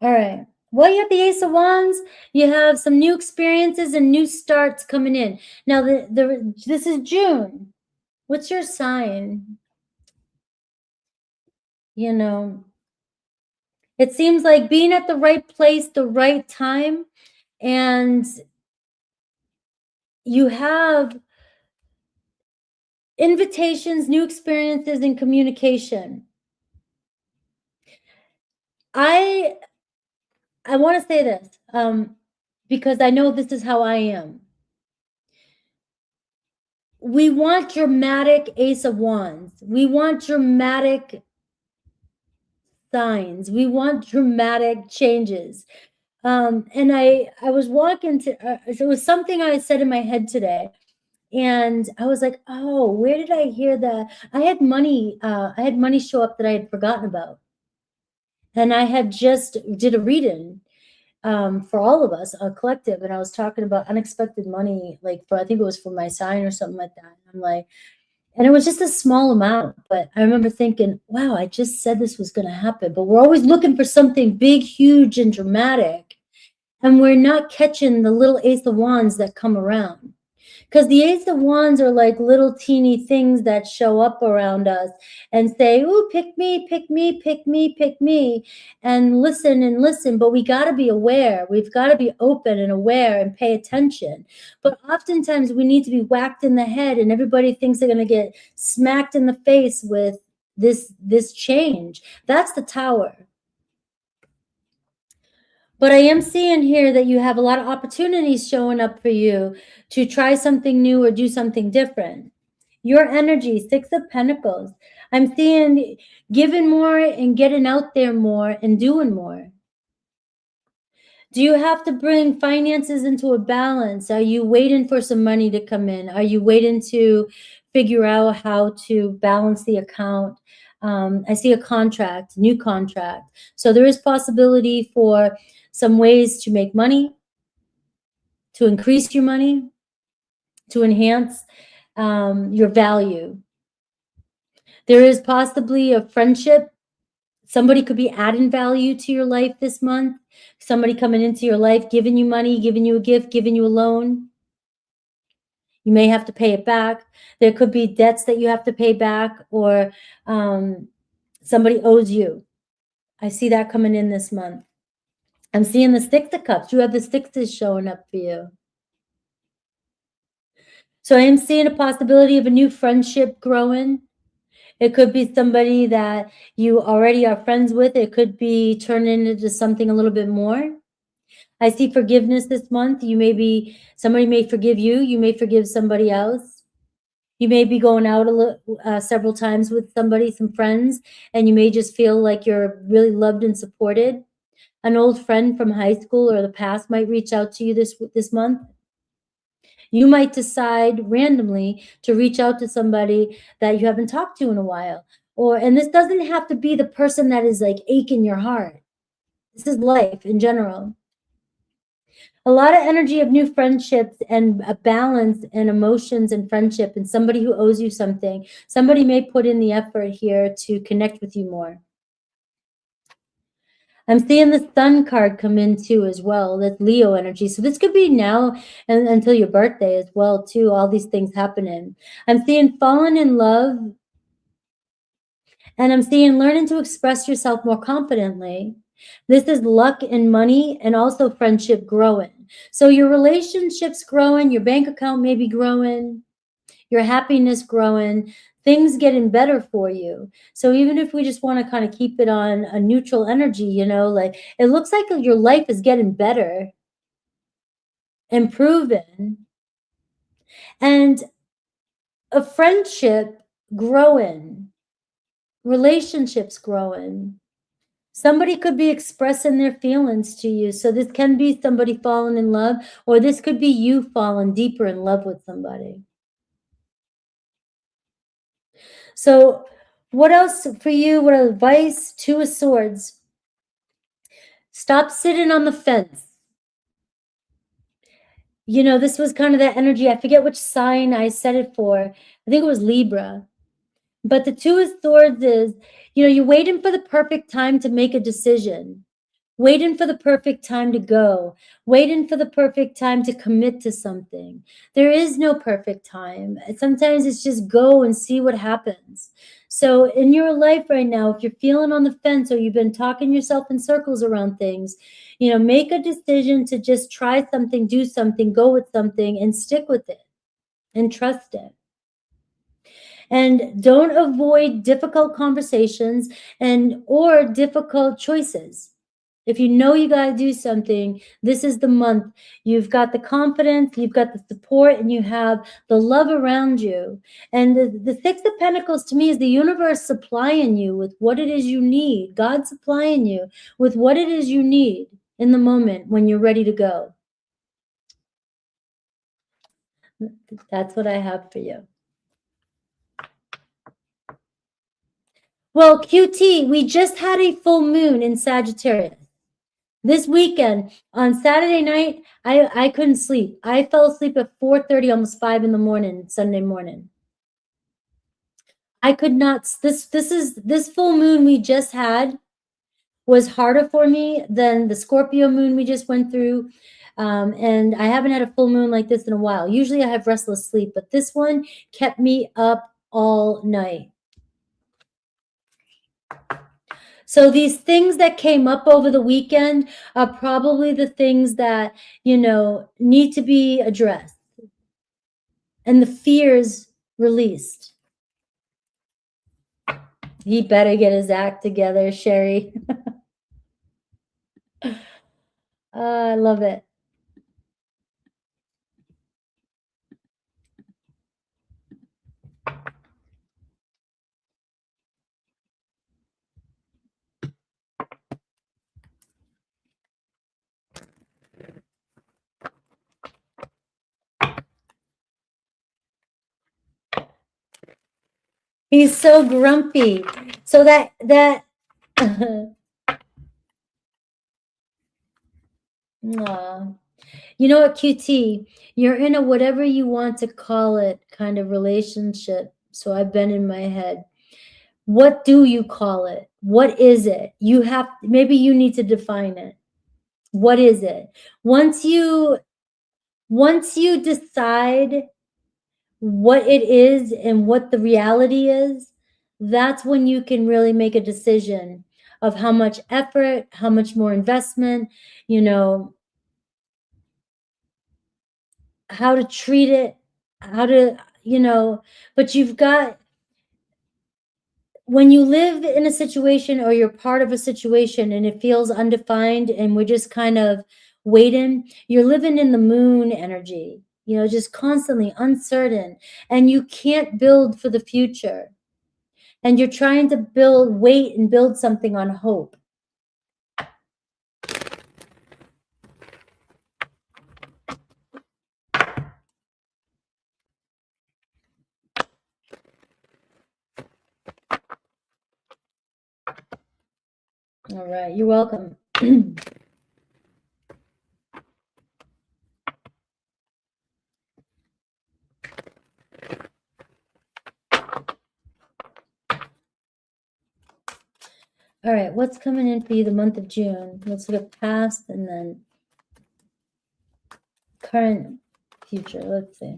All right. Well, you have the Ace of Wands. You have some new experiences and new starts coming in. Now, this is June. What's your sign? You know, it seems like being at the right place, the right time, and you have invitations, new experiences, and communication. I want to say this because I know this is how I am. We want dramatic Ace of Wands. We want dramatic signs. We want dramatic changes. And I was walking to, it was something I said in my head today. And I was like, oh, where did I hear that? I had money show up that I had forgotten about. And I had just did a reading for all of us, a collective. And I was talking about unexpected money, like I think it was for my sign or something like that. I'm like, and it was just a small amount, but I remember thinking, wow, I just said this was going to happen. But we're always looking for something big, huge, and dramatic. And we're not catching the little Ace of Wands that come around. Because the Ace of Wands are like little teeny things that show up around us and say, ooh, pick me, pick me, pick me, pick me, and listen. But we got to be aware. We've got to be open and aware and pay attention. But oftentimes we need to be whacked in the head, and everybody thinks they're going to get smacked in the face with this change. That's the Tower. But I am seeing here that you have a lot of opportunities showing up for you to try something new or do something different. Your energy, Six of Pentacles. I'm seeing giving more and getting out there more and doing more. Do you have to bring finances into a balance? Are you waiting for some money to come in? Are you waiting to figure out how to balance the account? I see a contract, new contract. So there is possibility for some ways to make money, to increase your money, to enhance your value. There is possibly a friendship. Somebody could be adding value to your life this month. Somebody coming into your life, giving you money, giving you a gift, giving you a loan. You may have to pay it back. There could be debts that you have to pay back, or somebody owes you. I see that coming in this month. I'm seeing the Six of Cups. You have the sixes showing up for you. So I am seeing a possibility of a new friendship growing. It could be somebody that you already are friends with. It could be turning into something a little bit more. I see forgiveness this month. Somebody may forgive you. You may forgive somebody else. You may be going out several times with somebody, some friends, and you may just feel like you're really loved and supported. An old friend from high school or the past might reach out to you this month. You might decide randomly to reach out to somebody that you haven't talked to in a while. And this doesn't have to be the person that is like aching your heart. This is life in general. A lot of energy of new friendships and a balance in emotions and friendship, and somebody who owes you something. Somebody may put in the effort here to connect with you more. I'm seeing the Sun card come in too as well. That's Leo energy. So this could be now and until your birthday as well too. All these things happening. I'm seeing falling in love. And I'm seeing learning to express yourself more confidently. This is luck and money and also friendship growing. So your relationship's growing, your bank account may be growing, your happiness growing, things getting better for you. So even if we just want to kind of keep it on a neutral energy, like it looks like your life is getting better, improving, and a friendship growing, relationships growing. Somebody could be expressing their feelings to you. So this can be somebody falling in love, or this could be you falling deeper in love with somebody. So what else for you? What advice? Two of Swords. Stop sitting on the fence. This was kind of that energy. I forget which sign I said it for. I think it was Libra. But the Two of Swords is, you're waiting for the perfect time to make a decision. Waiting for the perfect time to go, waiting for the perfect time to commit to something. There is no perfect time. Sometimes it's just go and see what happens. So in your life right now, if you're feeling on the fence or you've been talking yourself in circles around things, make a decision to just try something, do something, go with something, and stick with it and trust it. And don't avoid difficult conversations or difficult choices. If you know you got to do something, this is the month. You've got the confidence, you've got the support, and you have the love around you. And the Six of Pentacles to me is the universe supplying you with what it is you need. God supplying you with what it is you need in the moment when you're ready to go. That's what I have for you. Well, QT, we just had a full moon in Sagittarius. This weekend, on Saturday night, I couldn't sleep. I fell asleep at 4:30, almost 5 in the morning, Sunday morning. I could not. This full moon we just had was harder for me than the Scorpio moon we just went through. And I haven't had a full moon like this in a while. Usually I have restless sleep, but this one kept me up all night. So these things that came up over the weekend are probably the things that, need to be addressed and the fears released. He better get his act together, Sherry. I love it. He's so grumpy. So that Aw. You know what, QT? You're in a whatever you want to call it kind of relationship. So I've been in my head. What do you call it? What is it? Maybe you need to define it. What is it? Once you decide what it is and what the reality is, that's when you can really make a decision of how much effort, how much more investment, you know, how to treat it, how to, but you've got, when you live in a situation or you're part of a situation and it feels undefined and we're just kind of waiting, you're living in the moon energy, just constantly uncertain, and you can't build for the future. And you're trying to wait and build something on hope. All right, you're welcome. All right, what's coming in for you the month of June? Let's look at past and then current, future. Let's see.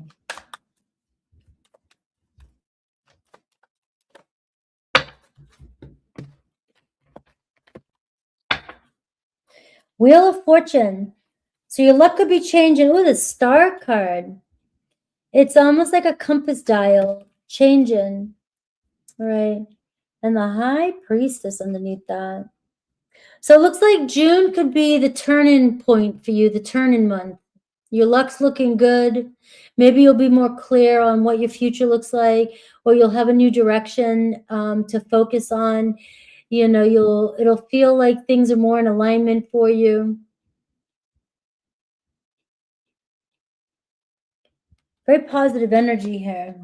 Wheel of Fortune. So your luck could be changing. Ooh, the Star card. It's almost like a compass dial changing. All right. And the High Priestess underneath that. So it looks like June could be the turning point for you, the turning month. Your luck's looking good. Maybe you'll be more clear on what your future looks like, or you'll have a new direction to focus on. It'll feel like things are more in alignment for you. Very positive energy here.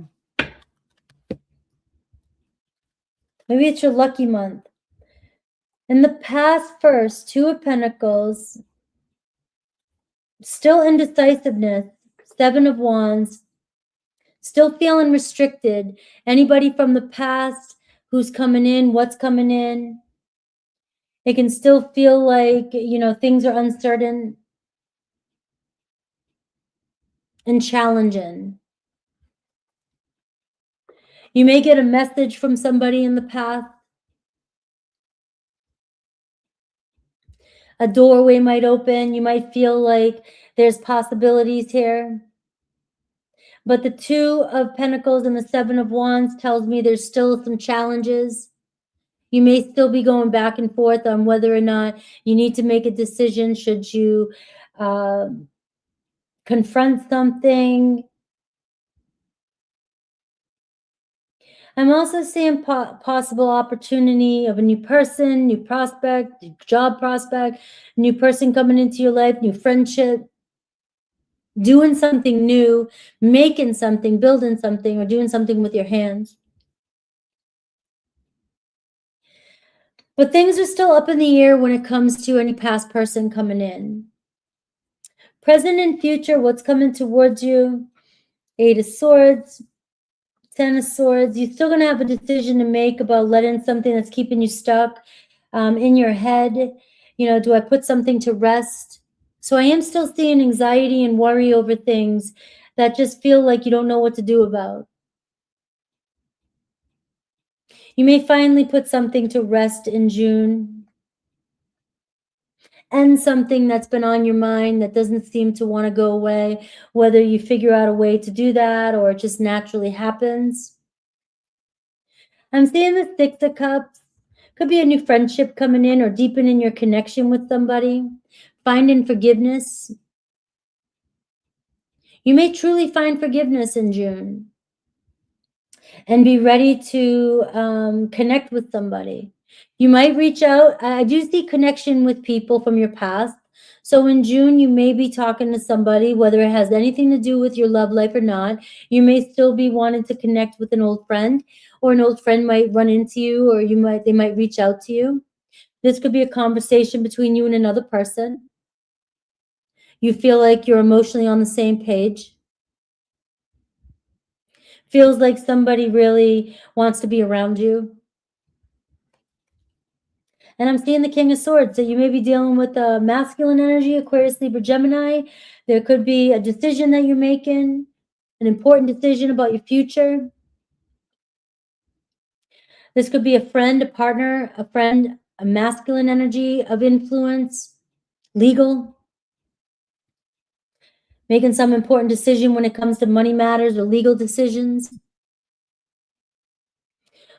Maybe it's your lucky month. In the past, first, Two of Pentacles, still indecisiveness, Seven of Wands, still feeling restricted. Anybody from the past who's coming in, what's coming in, it can still feel like, things are uncertain and challenging. You may get a message from somebody in the past. A doorway might open. You might feel like there's possibilities here. But the Two of Pentacles and the Seven of Wands tells me there's still some challenges. You may still be going back and forth on whether or not you need to make a decision. Should you confront something? I'm also seeing possible opportunity of a new person, new prospect, job prospect, new person coming into your life, new friendship, doing something new, making something, building something, or doing something with your hands. But things are still up in the air when it comes to any past person coming in. Present and future, what's coming towards you? Eight of Swords, Ten of Swords. You're still going to have a decision to make about letting something that's keeping you stuck in your head. Do I put something to rest? So I am still seeing anxiety and worry over things that just feel like you don't know what to do about. You may finally put something to rest in June. And something that's been on your mind that doesn't seem to want to go away, whether you figure out a way to do that or it just naturally happens. I'm seeing the Six of Cups. Could be a new friendship coming in or deepening your connection with somebody. Finding forgiveness. You may truly find forgiveness in June and be ready to connect with somebody. You might reach out. I do see connection with people from your past. So in June, you may be talking to somebody, whether it has anything to do with your love life or not. You may still be wanting to connect with an old friend, or an old friend might run into you, or they might reach out to you. This could be a conversation between you and another person. You feel like you're emotionally on the same page. Feels like somebody really wants to be around you. And I'm seeing the King of Swords. So you may be dealing with a masculine energy, Aquarius, Libra, Gemini. There could be a decision that you're making, an important decision about your future. This could be a friend, a partner, a masculine energy of influence, legal. Making some important decision when it comes to money matters or legal decisions.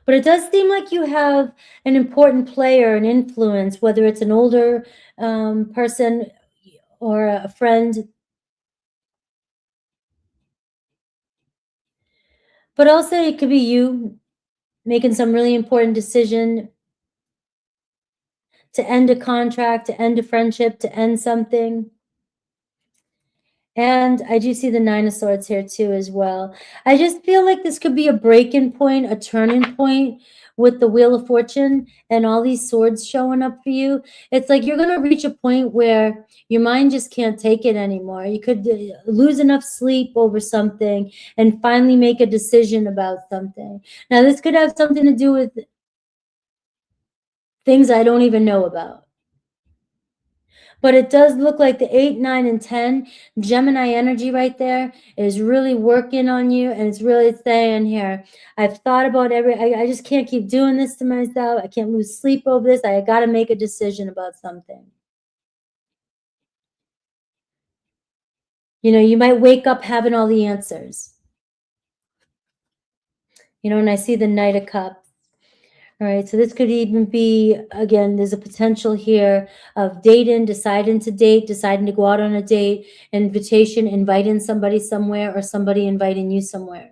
But it does seem like you have an important player, an influence, whether it's an older person or a friend. But also it could be you making some really important decision to end a contract, to end a friendship, to end something. And I do see the Nine of Swords here too as well. I just feel like this could be a break-in point, a turning point with the Wheel of Fortune and all these swords showing up for you. It's like you're going to reach a point where your mind just can't take it anymore. You could lose enough sleep over something and finally make a decision about something. Now, this could have something to do with things I don't even know about. But it does look like the 8, 9, and 10 Gemini energy right there is really working on you, and it's really saying here, I've thought about I just can't keep doing this to myself. I can't lose sleep over this. I got to make a decision about something. You know, you might wake up having all the answers. You know, and I see the Knight of Cups. All right, so this could even be, again, there's a potential here of deciding to date, deciding to go out on a date, invitation, inviting somebody somewhere, or somebody inviting you somewhere.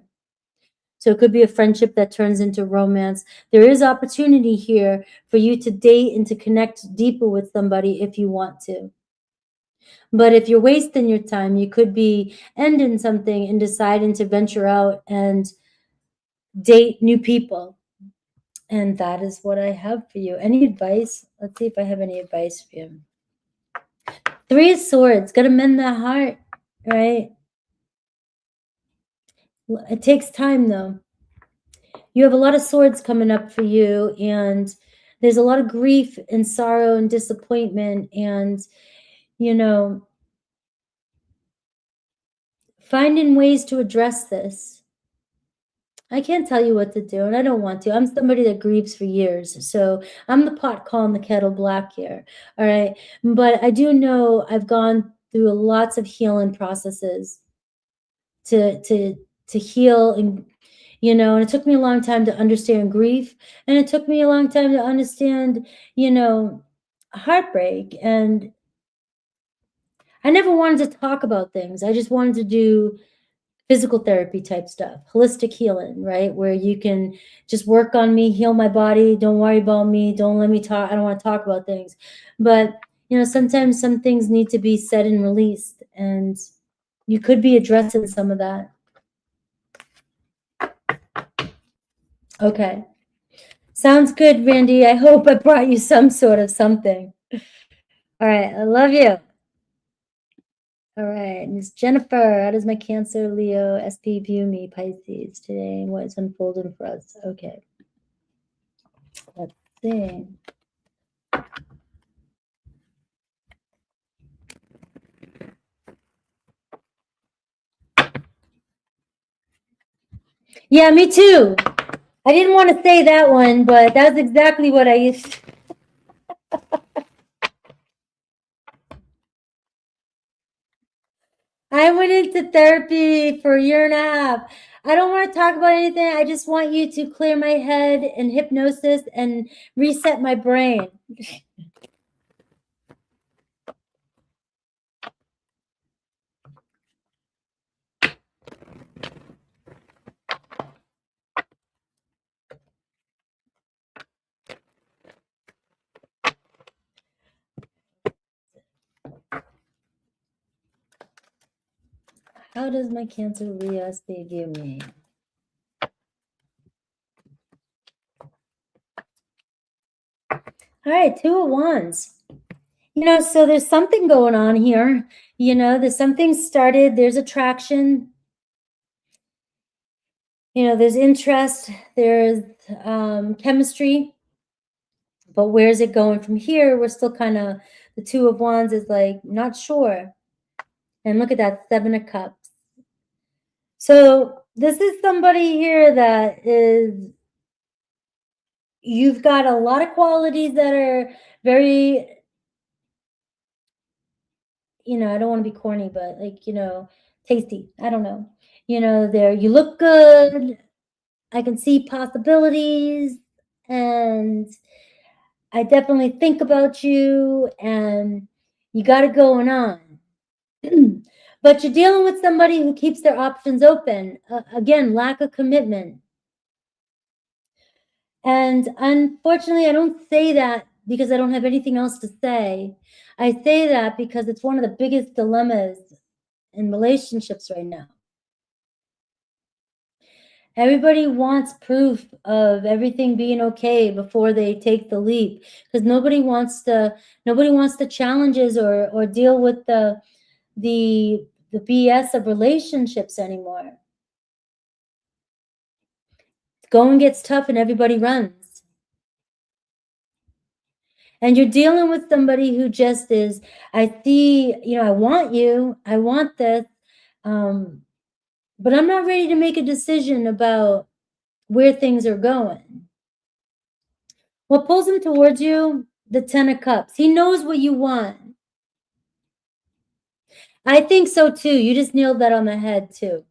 So it could be a friendship that turns into romance. There is opportunity here for you to date and to connect deeper with somebody if you want to. But if you're wasting your time, you could be ending something and deciding to venture out and date new people. And that is what I have for you. Any advice? Let's see if I have any advice for you. 3 of Swords, got to mend that heart, right? It takes time, though. You have a lot of swords coming up for you, and there's a lot of grief and sorrow and disappointment, and, you know, finding ways to address this. I can't tell you what to do, and I don't want to. I'm somebody that grieves for years, so I'm the pot calling the kettle black here, all right? But I do know I've gone through lots of healing processes to heal, and, you know, and it took me a long time to understand grief, and it took me a long time to understand, you know, heartbreak, and I never wanted to talk about things. I just wanted to do physical therapy type stuff, holistic healing, right? Where you can just work on me, heal my body. Don't worry about me. Don't let me talk. I don't want to talk about things. But, you know, sometimes some things need to be said and released, and you could be addressing some of that. Okay. Sounds good, Randy. I hope I brought you some sort of something. All right. I love you. All right, Miss Jennifer, how does my Cancer, Leo, SP view me, Pisces, today, and what is unfolding for us? Okay, let's see. Yeah, me too. I didn't want to say that one, but that's exactly what I used to. I went into therapy for a year and a half. I don't want to talk about anything. I just want you to clear my head and hypnosis and reset my brain. How does my Cancer real estate view me? All right, 2 of Wands. You know, so there's something going on here. You know, there's something started. There's attraction. You know, there's interest. There's chemistry. But where's it going from here? We're still kind of, the 2 of Wands is like, not sure. And look at that, 7 of Cups. So this is somebody here that is, you've got a lot of qualities that are very, you know, I don't want to be corny, but like, you know, tasty. I don't know. You know, there, you look good. I can see possibilities, and I definitely think about you, and you got it going on. But you're dealing with somebody who keeps their options open. Again, lack of commitment. And unfortunately, I don't say that because I don't have anything else to say. I say that because it's one of the biggest dilemmas in relationships right now. Everybody wants proof of everything being okay before they take the leap, because nobody wants the challenges or deal with the BS of relationships anymore. Going gets tough and everybody runs. And you're dealing with somebody who just is, I see, you know, I want you, I want this, but I'm not ready to make a decision about where things are going. What pulls him towards you? The 10 of Cups. He knows what you want. I think so too. You just nailed that on the head too.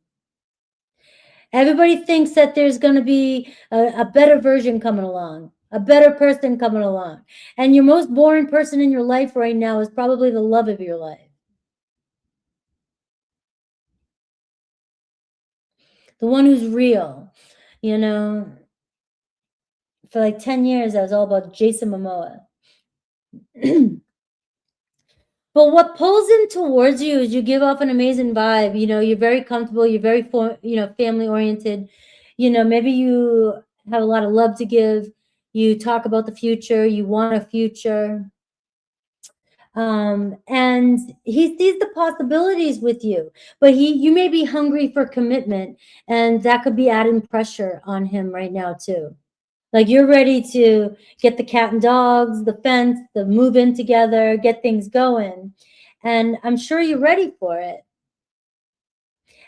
Everybody thinks that there's going to be a better version coming along, a better person coming along. And your most boring person in your life right now is probably the love of your life. The one who's real. You know, for like 10 years, I was all about Jason Momoa. But what pulls him towards you is you give off an amazing vibe. You know, you're very comfortable. You're very, family oriented. You know, maybe you have a lot of love to give. You talk about the future. You want a future. And he sees the possibilities with you, but you may be hungry for commitment, and that could be adding pressure on him right now too. Like you're ready to get the cat and dogs, the fence, the move in together, get things going. And I'm sure you're ready for it.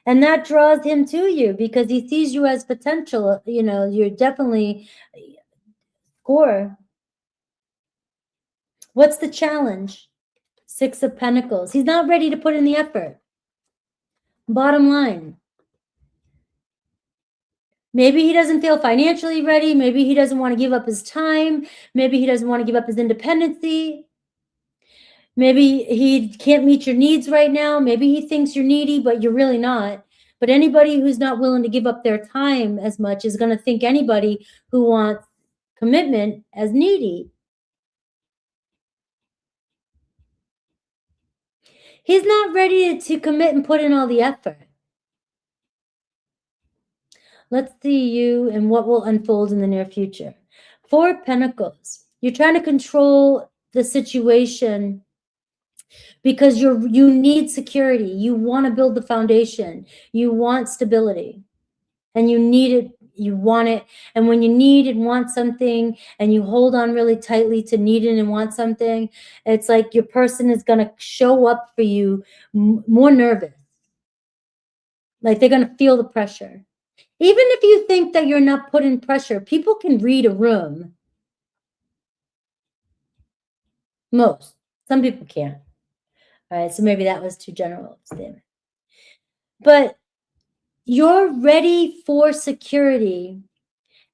And that draws him to you because he sees you as potential. You know, you're definitely score. What's the challenge? 6 of Pentacles. He's not ready to put in the effort. Bottom line. Maybe he doesn't feel financially ready. Maybe he doesn't want to give up his time. Maybe he doesn't want to give up his independency. Maybe he can't meet your needs right now. Maybe he thinks you're needy, but you're really not. But anybody who's not willing to give up their time as much is going to think anybody who wants commitment as needy. He's not ready to commit and put in all the effort. Let's see you and what will unfold in the near future. 4 of Pentacles. You're trying to control the situation because you need security. You want to build the foundation. You want stability, and you need it. You want it. And when you need and want something and you hold on really tightly to need it and want something, it's like your person is going to show up for you more nervous. Like they're going to feel the pressure. Even if you think that you're not putting pressure, people can read a room. Most. Some people can't. All right, so maybe that was too general a statement. But you're ready for security,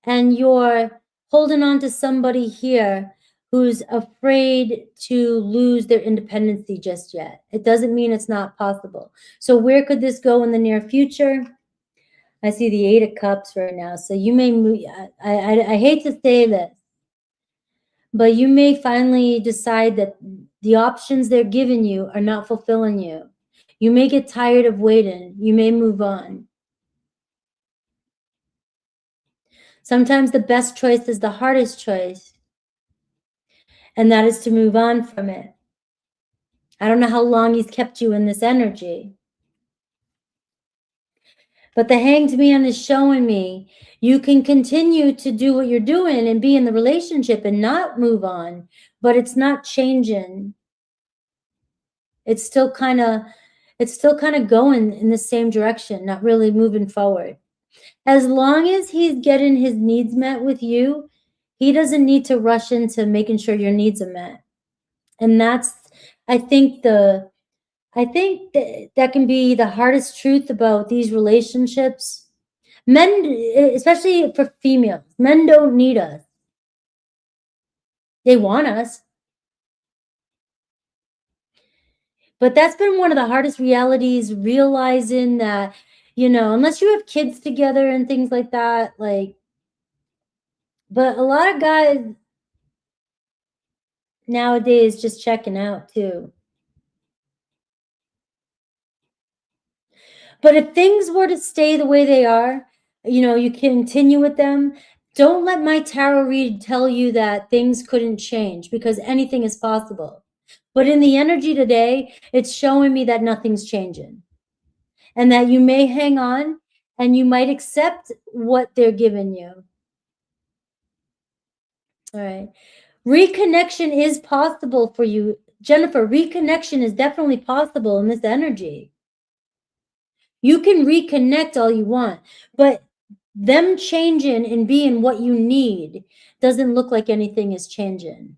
and you're holding on to somebody here who's afraid to lose their independency just yet. It doesn't mean it's not possible. So where could this go in the near future? I see the 8 of Cups right now. So you may move, I hate to say this, but you may finally decide that the options they're giving you are not fulfilling you. You may get tired of waiting. You may move on. Sometimes the best choice is the hardest choice, and that is to move on from it. I don't know how long he's kept you in this energy, but the Hanged Man is showing me you can continue to do what you're doing and be in the relationship and not move on, but it's not changing. It's still kind of going in the same direction, not really moving forward. As long as he's getting his needs met with you, he doesn't need to rush into making sure your needs are met. And that's, I think that can be the hardest truth about these relationships. Men, especially for females, men don't need us. They want us. But that's been one of the hardest realities, realizing that, you know, unless you have kids together and things like that, like, but a lot of guys nowadays just checking out too. But if things were to stay the way they are, you know, you continue with them. Don't let my tarot read tell you that things couldn't change, because anything is possible. But in the energy today, it's showing me that nothing's changing, and that you may hang on and you might accept what they're giving you. All right. Reconnection is possible for you, Jennifer. Reconnection is definitely possible in this energy. You can reconnect all you want, but them changing and being what you need doesn't look like anything is changing.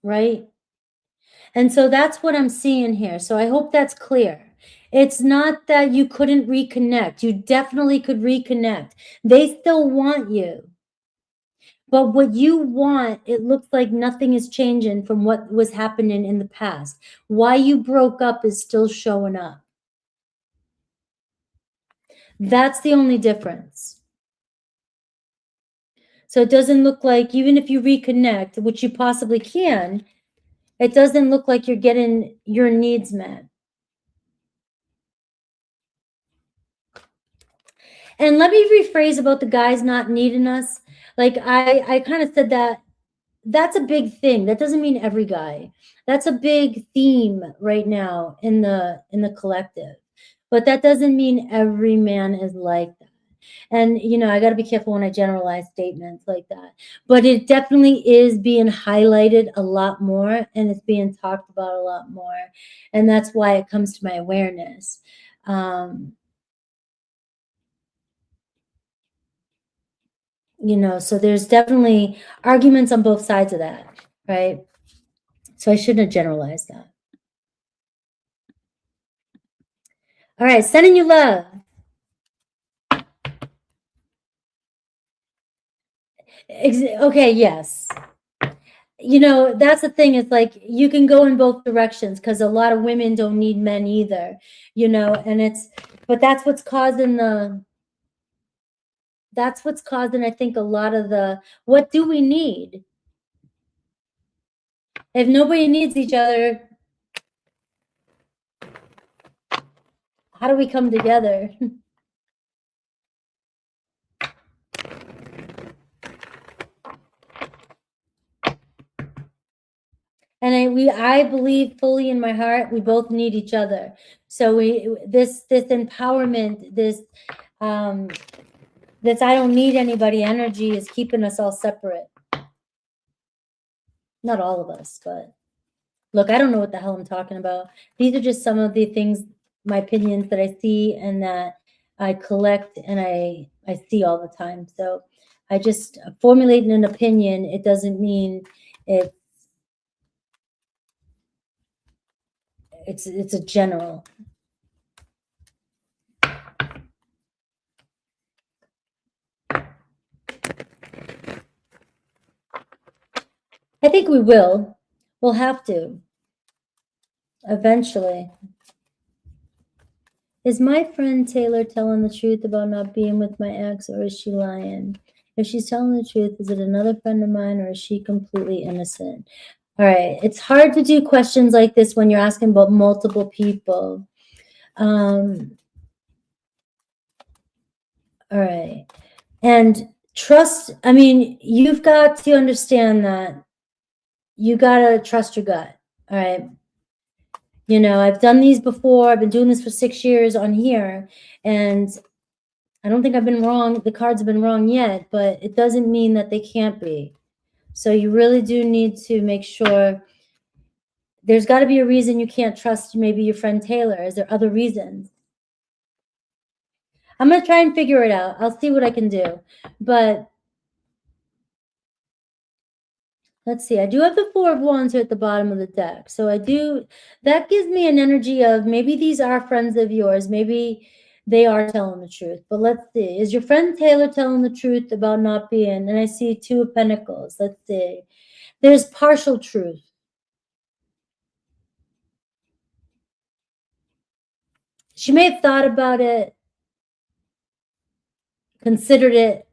Right? And so that's what I'm seeing here. So I hope that's clear. It's not that you couldn't reconnect. You definitely could reconnect. They still want you. But what you want, it looks like nothing is changing from what was happening in the past. Why you broke up is still showing up. That's the only difference. So it doesn't look like, even if you reconnect, which you possibly can, it doesn't look like you're getting your needs met. And let me rephrase about the guys not needing us. Like I kind of said that that's a big thing. That doesn't mean every guy. That's a big theme right now in the collective. But that doesn't mean every man is like that. And, you know, I got to be careful when I generalize statements like that. But it definitely is being highlighted a lot more, and it's being talked about a lot more. And that's why it comes to my awareness. You know, so there's definitely arguments on both sides of that, right? So I shouldn't have generalized that. All right, sending you love. Okay, yes. You know, that's the thing. It's like you can go in both directions, because a lot of women don't need men either, you know, and but that's what's causing I think a lot of what do we need? If nobody needs each other, how do we come together? And I believe fully in my heart, we both need each other. So this empowerment, this I don't need anybody energy is keeping us all separate. Not all of us, but look, I don't know what the hell I'm talking about. These are just some of the things, my opinions that I see and that I collect and I see all the time. So I just formulating an opinion. It doesn't mean it's a general. I think we will. We'll have to. Eventually. Is my friend Taylor telling the truth about not being with my ex, or is she lying? If she's telling the truth, is it another friend of mine, or is she completely innocent? All right. It's hard to do questions like this when you're asking about multiple people. All right. And trust, I mean, you've got to understand that you got to trust your gut. All right. You know, I've done these before. I've been doing this for 6 years on here, and I don't think I've been wrong. The cards have been wrong yet, but it doesn't mean that they can't be. So you really do need to make sure. There's got to be a reason you can't trust maybe your friend Taylor. Is there other reasons? I'm going to try and figure it out. I'll see what I can do. But let's see. I do have the Four of Wands here at the bottom of the deck. So that gives me an energy of maybe these are friends of yours. Maybe they are telling the truth. But let's see. Is your friend Taylor telling the truth about not being? And I see Two of Pentacles. Let's see. There's partial truth. She may have thought about it, considered it.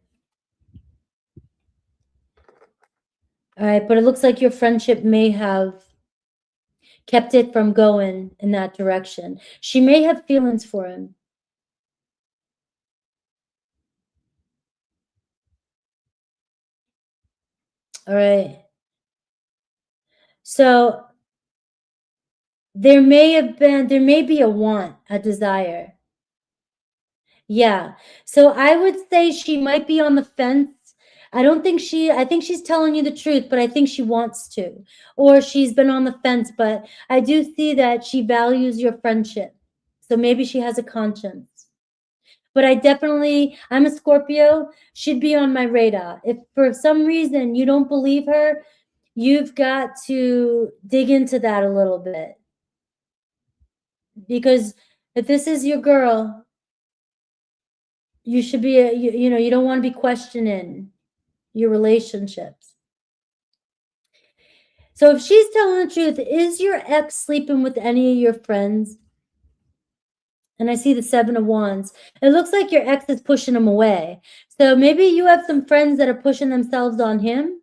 All right, but it looks like your friendship may have kept it from going in that direction. She may have feelings for him. All right. So there may be a want, a desire. Yeah. So I would say she might be on the fence. I think she's telling you the truth, but I think she wants to, or she's been on the fence, but I do see that she values your friendship. So maybe she has a conscience. But I'm a Scorpio, she'd be on my radar. If for some reason you don't believe her, you've got to dig into that a little bit. Because if this is your girl, you should be, you don't want to be questioning your relationships. So if she's telling the truth, is your ex sleeping with any of your friends? And I see the Seven of Wands. It looks like your ex is pushing him away. So maybe you have some friends that are pushing themselves on him,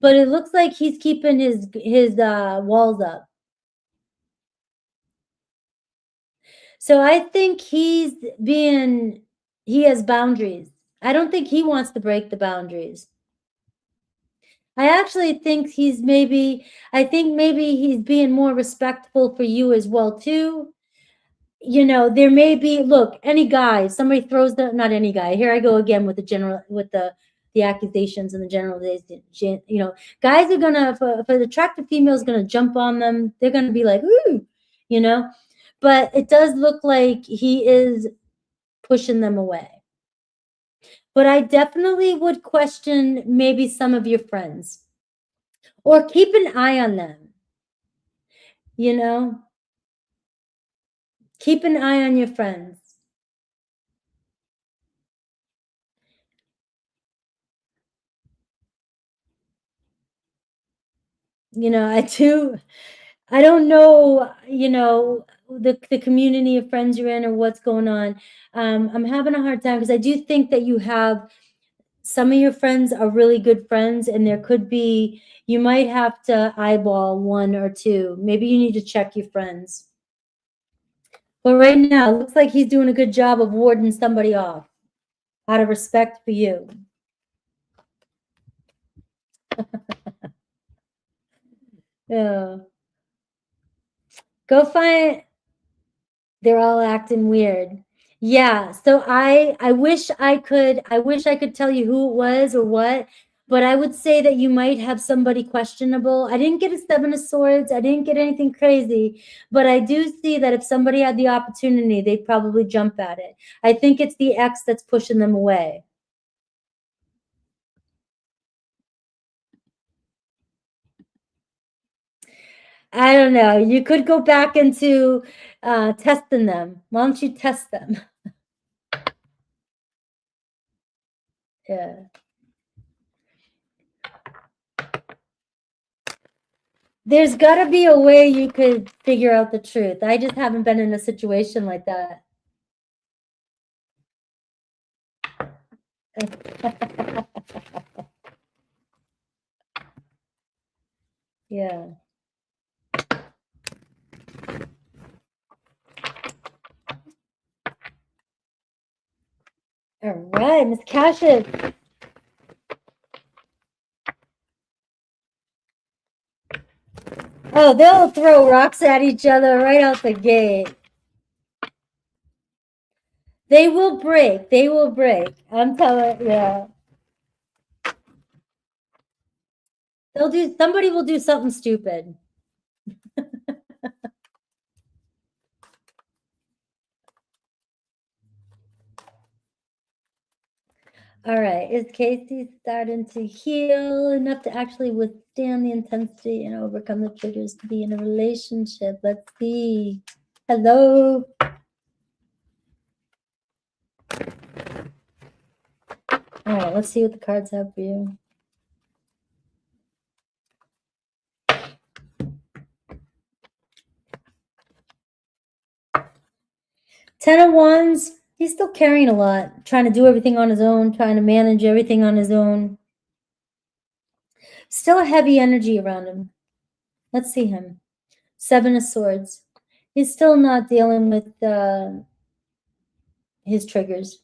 but it looks like he's keeping his walls up. So I think he has boundaries. I don't think he wants to break the boundaries. I actually think maybe he's being more respectful for you as well too. You know, there may be, look, any guy, somebody throws not any guy. Here I go again with the accusations and the generalization. You know, guys are gonna, if an attractive female is gonna jump on them, they're gonna be like, ooh, you know. But it does look like he is pushing them away. But I definitely would question maybe some of your friends, or keep an eye on them. You know, keep an eye on your friends. You know, I don't know, you know, the community of friends you're in or what's going on. I'm having a hard time because I do think that you have some of your friends are really good friends, and you might have to eyeball one or two. Maybe you need to check your friends. But right now, it looks like he's doing a good job of warding somebody off out of respect for you. Yeah. Go find, they're all acting weird. Yeah, so I wish I could tell you who it was or what, but I would say that you might have somebody questionable. I didn't get a Seven of Swords. I didn't get anything crazy, but I do see that if somebody had the opportunity, they'd probably jump at it. I think it's the ex that's pushing them away. I don't know. You could go back into testing them. Why don't you test them? Yeah. There's got to be a way you could figure out the truth. I just haven't been in a situation like that. Yeah. All right, Miss Cassius. Oh, they'll throw rocks at each other right out the gate. They will break. They will break. I'm telling, yeah. Somebody will do something stupid. All right, is Casey starting to heal enough to actually withstand the intensity and overcome the triggers to be in a relationship? Let's see. Hello. All right, let's see what the cards have for you. Ten of Wands, he's still carrying a lot, trying to do everything on his own, trying to manage everything on his own. Still a heavy energy around him. Let's see him. Seven of Swords. He's still not dealing with his triggers.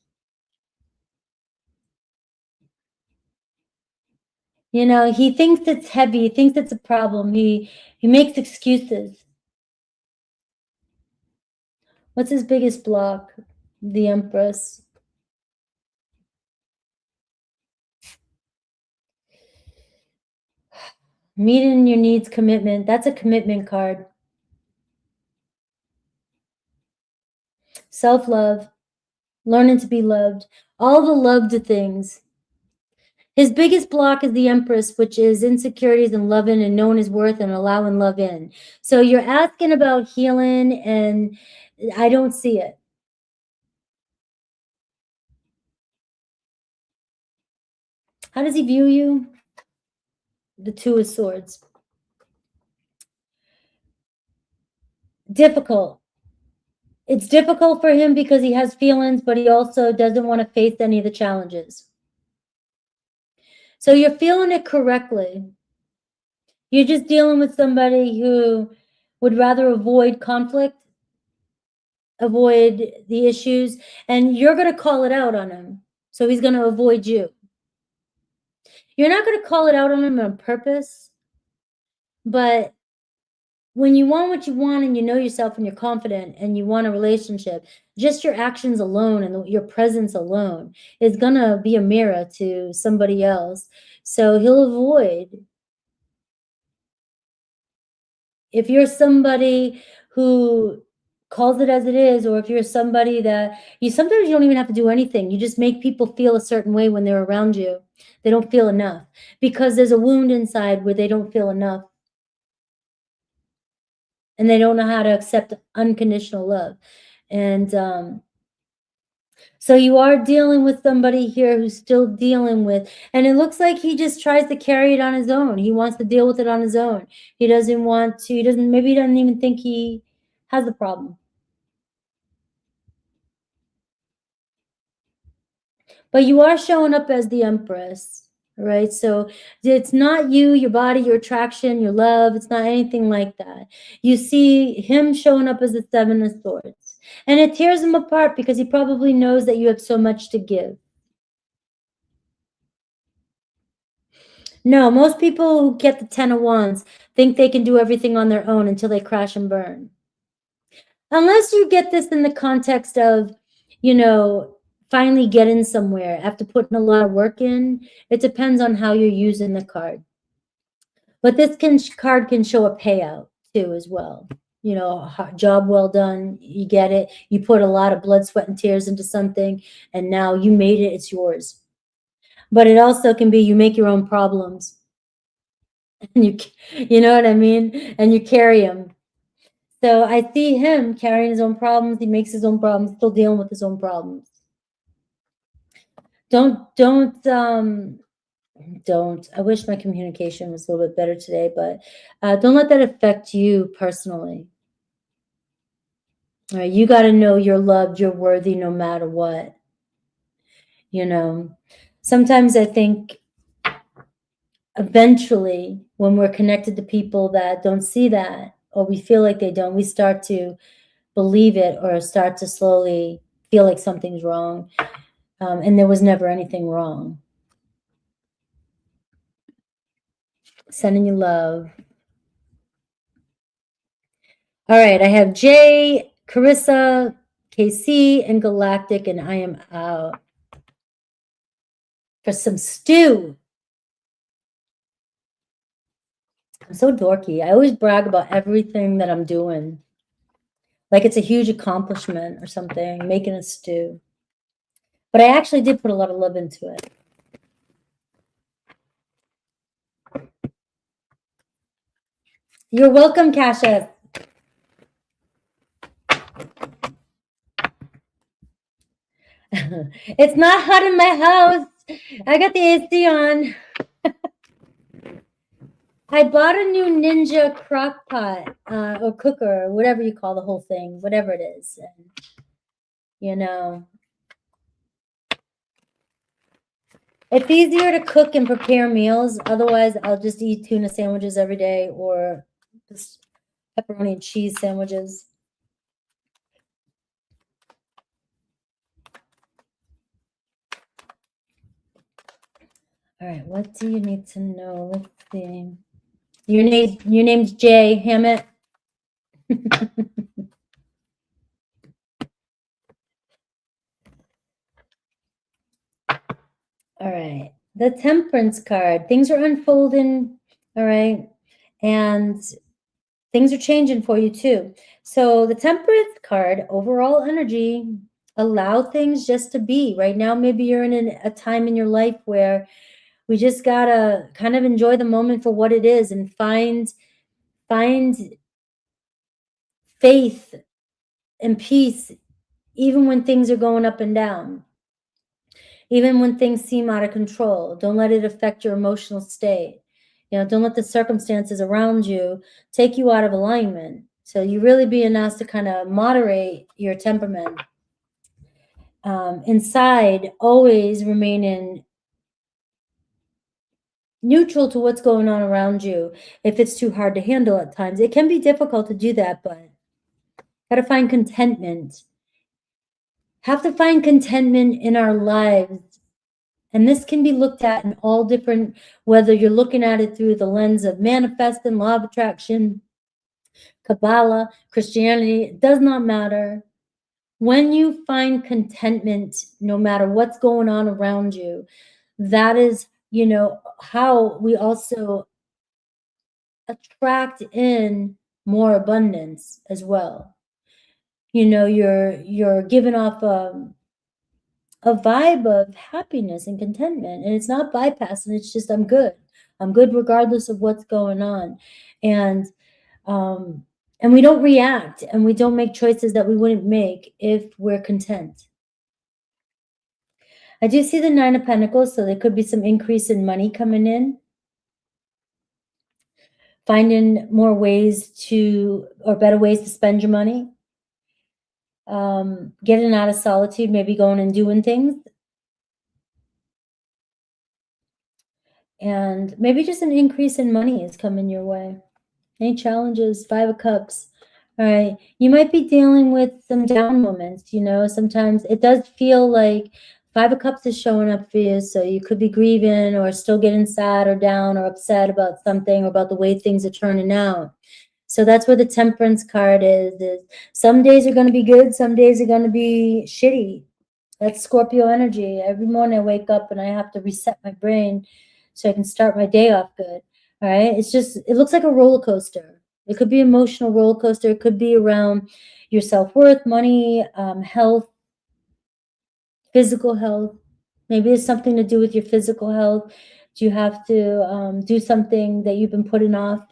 You know, he thinks it's heavy. He thinks it's a problem. He makes excuses. What's his biggest block? The Empress. Meeting your needs, commitment. That's a commitment card. Self-love. Learning to be loved. All the loved things. His biggest block is the Empress, which is insecurities and loving and knowing his worth and allowing love in. So you're asking about healing, and I don't see it. How does he view you? The Two of Swords. Difficult. It's difficult for him because he has feelings, but he also doesn't want to face any of the challenges. So you're feeling it correctly. You're just dealing with somebody who would rather avoid conflict, avoid the issues, and you're going to call it out on him. So he's going to avoid you. You're not going to call it out on him on purpose, but when you want what you want and you know yourself and you're confident and you want a relationship, just your actions alone and your presence alone is going to be a mirror to somebody else. So he'll avoid. If you're somebody who calls it as it is, or if you're somebody that sometimes you don't even have to do anything. You just make people feel a certain way when they're around you. They don't feel enough because there's a wound inside where they don't feel enough. And they don't know how to accept unconditional love. And so you are dealing with somebody here who's still dealing with, and it looks like he just tries to carry it on his own. He wants to deal with it on his own. He doesn't want to, maybe he doesn't even think he has a problem. But you are showing up as the Empress, right? So it's not you, your body, your attraction, your love. It's not anything like that. You see him showing up as the Seven of Swords. And it tears him apart because he probably knows that you have so much to give. No, most people who get the Ten of Wands think they can do everything on their own until they crash and burn. Unless you get this in the context of, finally getting somewhere after putting a lot of work in. It depends on how you're using the card. But this card can show a payout too as well. Job well done, you get it. You put a lot of blood, sweat, and tears into something, and now you made it, it's yours. But it also can be you make your own problems. And you know what I mean? And you carry them. So I see him carrying his own problems. He makes his own problems, still dealing with his own problems. Don't. I wish my communication was a little bit better today, but don't let that affect you personally. All right, you got to know you're loved, you're worthy no matter what. Sometimes I think eventually, when we're connected to people that don't see that, or we feel like they don't, we start to believe it or start to slowly feel like something's wrong. And there was never anything wrong. Sending you love. All right, I have Jay, Carissa, KC, and Galactic, and I am out for some stew. I'm so dorky. I always brag about everything that I'm doing. Like it's a huge accomplishment or something, making a stew. But I actually did put a lot of love into it. You're welcome, Kasha. It's not hot in my house. I got the AC on. I bought a new Ninja crock pot or cooker, or whatever you call the whole thing, whatever it is. And, you know, it's easier to cook and prepare meals. Otherwise, I'll just eat tuna sandwiches every day or just pepperoni and cheese sandwiches. All right, what do you need to know? Let's see. Your name's Jay Hammett. All right, the Temperance card. Things are unfolding, all right, and things are changing for you too. So the Temperance card, overall energy, allow things just to be. Right now, maybe you're in a time in your life where we just gotta kind of enjoy the moment for what it is and find faith and peace, even when things are going up and down. Even when things seem out of control, don't let it affect your emotional state. You know, don't let the circumstances around you take you out of alignment. So you really being asked to kind of moderate your temperament. Inside, always remaining neutral to what's going on around you. If it's too hard to handle at times, it can be difficult to do that, but got to find contentment. Have to find contentment in our lives. And this can be looked at in all different, whether you're looking at it through the lens of manifesting, law of attraction, Kabbalah, Christianity, it does not matter. When you find contentment, no matter what's going on around you, that is, you know, how we also attract in more abundance as well. You know, you're giving off a vibe of happiness and contentment, and it's not bypassing. It's just I'm good regardless of what's going on. And we don't react and we don't make choices that we wouldn't make if we're content. I do see the 9 of Pentacles, so there could be some increase in money coming in, finding more ways to, or better ways to spend your money, getting out of solitude, maybe going and doing things. And maybe just an increase in money is coming your way. Any challenges? 5 of Cups. All right. You might be dealing with some down moments. You know, sometimes it does feel like 5 of Cups is showing up for you. So you could be grieving or still getting sad or down or upset about something or about the way things are turning out. So that's where the Temperance card is some days are going to be good. Some days are going to be shitty. That's Scorpio energy. Every morning I wake up and I have to reset my brain so I can start my day off good. All right. It's just, it looks like a roller coaster. It could be emotional roller coaster. It could be around your self-worth, money, health, physical health. Maybe it's something to do with your physical health. Do you have to do something that you've been putting off?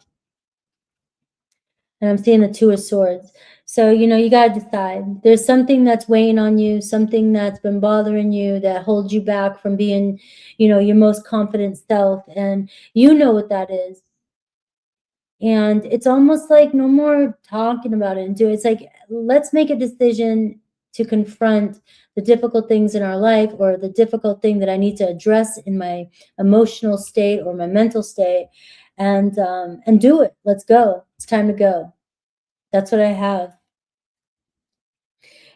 And I'm seeing the 2 of Swords. So, you know, you got to decide. There's something that's weighing on you, something that's been bothering you that holds you back from being, you know, your most confident self. And you know what that is. And it's almost like no more talking about it and do it. It's like, let's make a decision to confront the difficult things in our life, or the difficult thing that I need to address in my emotional state or my mental state, and do it. Let's go. It's time to go. That's what I have.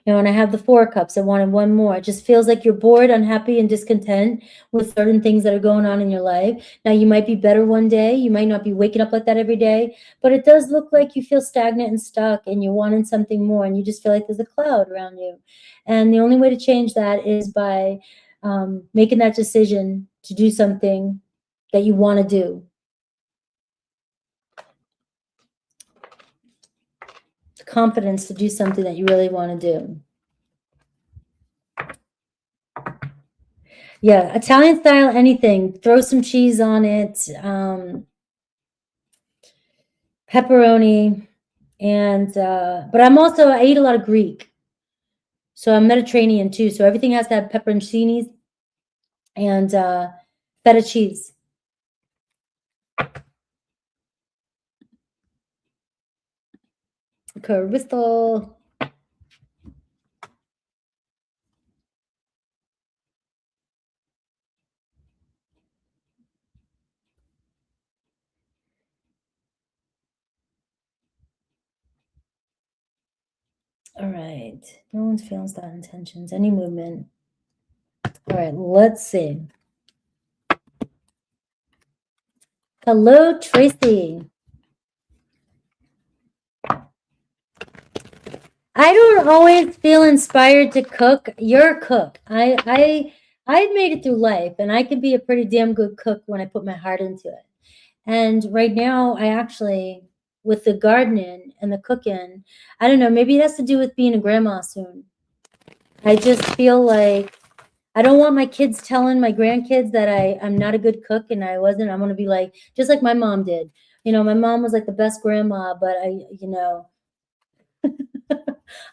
You know, and I have the Four of Cups. I wanted one more. It just feels like you're bored, unhappy, and discontent with certain things that are going on in your life. Now, you might be better one day. You might not be waking up like that every day, but it does look like you feel stagnant and stuck, and you're wanting something more, and you just feel like there's a cloud around you. And the only way to change that is by making that decision to do something that you want to do. Confidence to do something that you really want to do. Yeah, Italian style, anything. Throw some cheese on it, pepperoni, and but I eat a lot of Greek, so I'm Mediterranean too. So everything has to have pepperoncinis and feta cheese. Crystal. All right. No one's feeling that intentions. Any movement. All right, let's see. Hello, Tracy. I don't always feel inspired to cook. You're a cook. I've made it through life, and I can be a pretty damn good cook when I put my heart into it. And right now, I actually, with the gardening and the cooking, I don't know, maybe it has to do with being a grandma soon. I just feel like I don't want my kids telling my grandkids that I'm not a good cook, and I wasn't. I'm going to be like, just like my mom did. You know, my mom was like the best grandma, but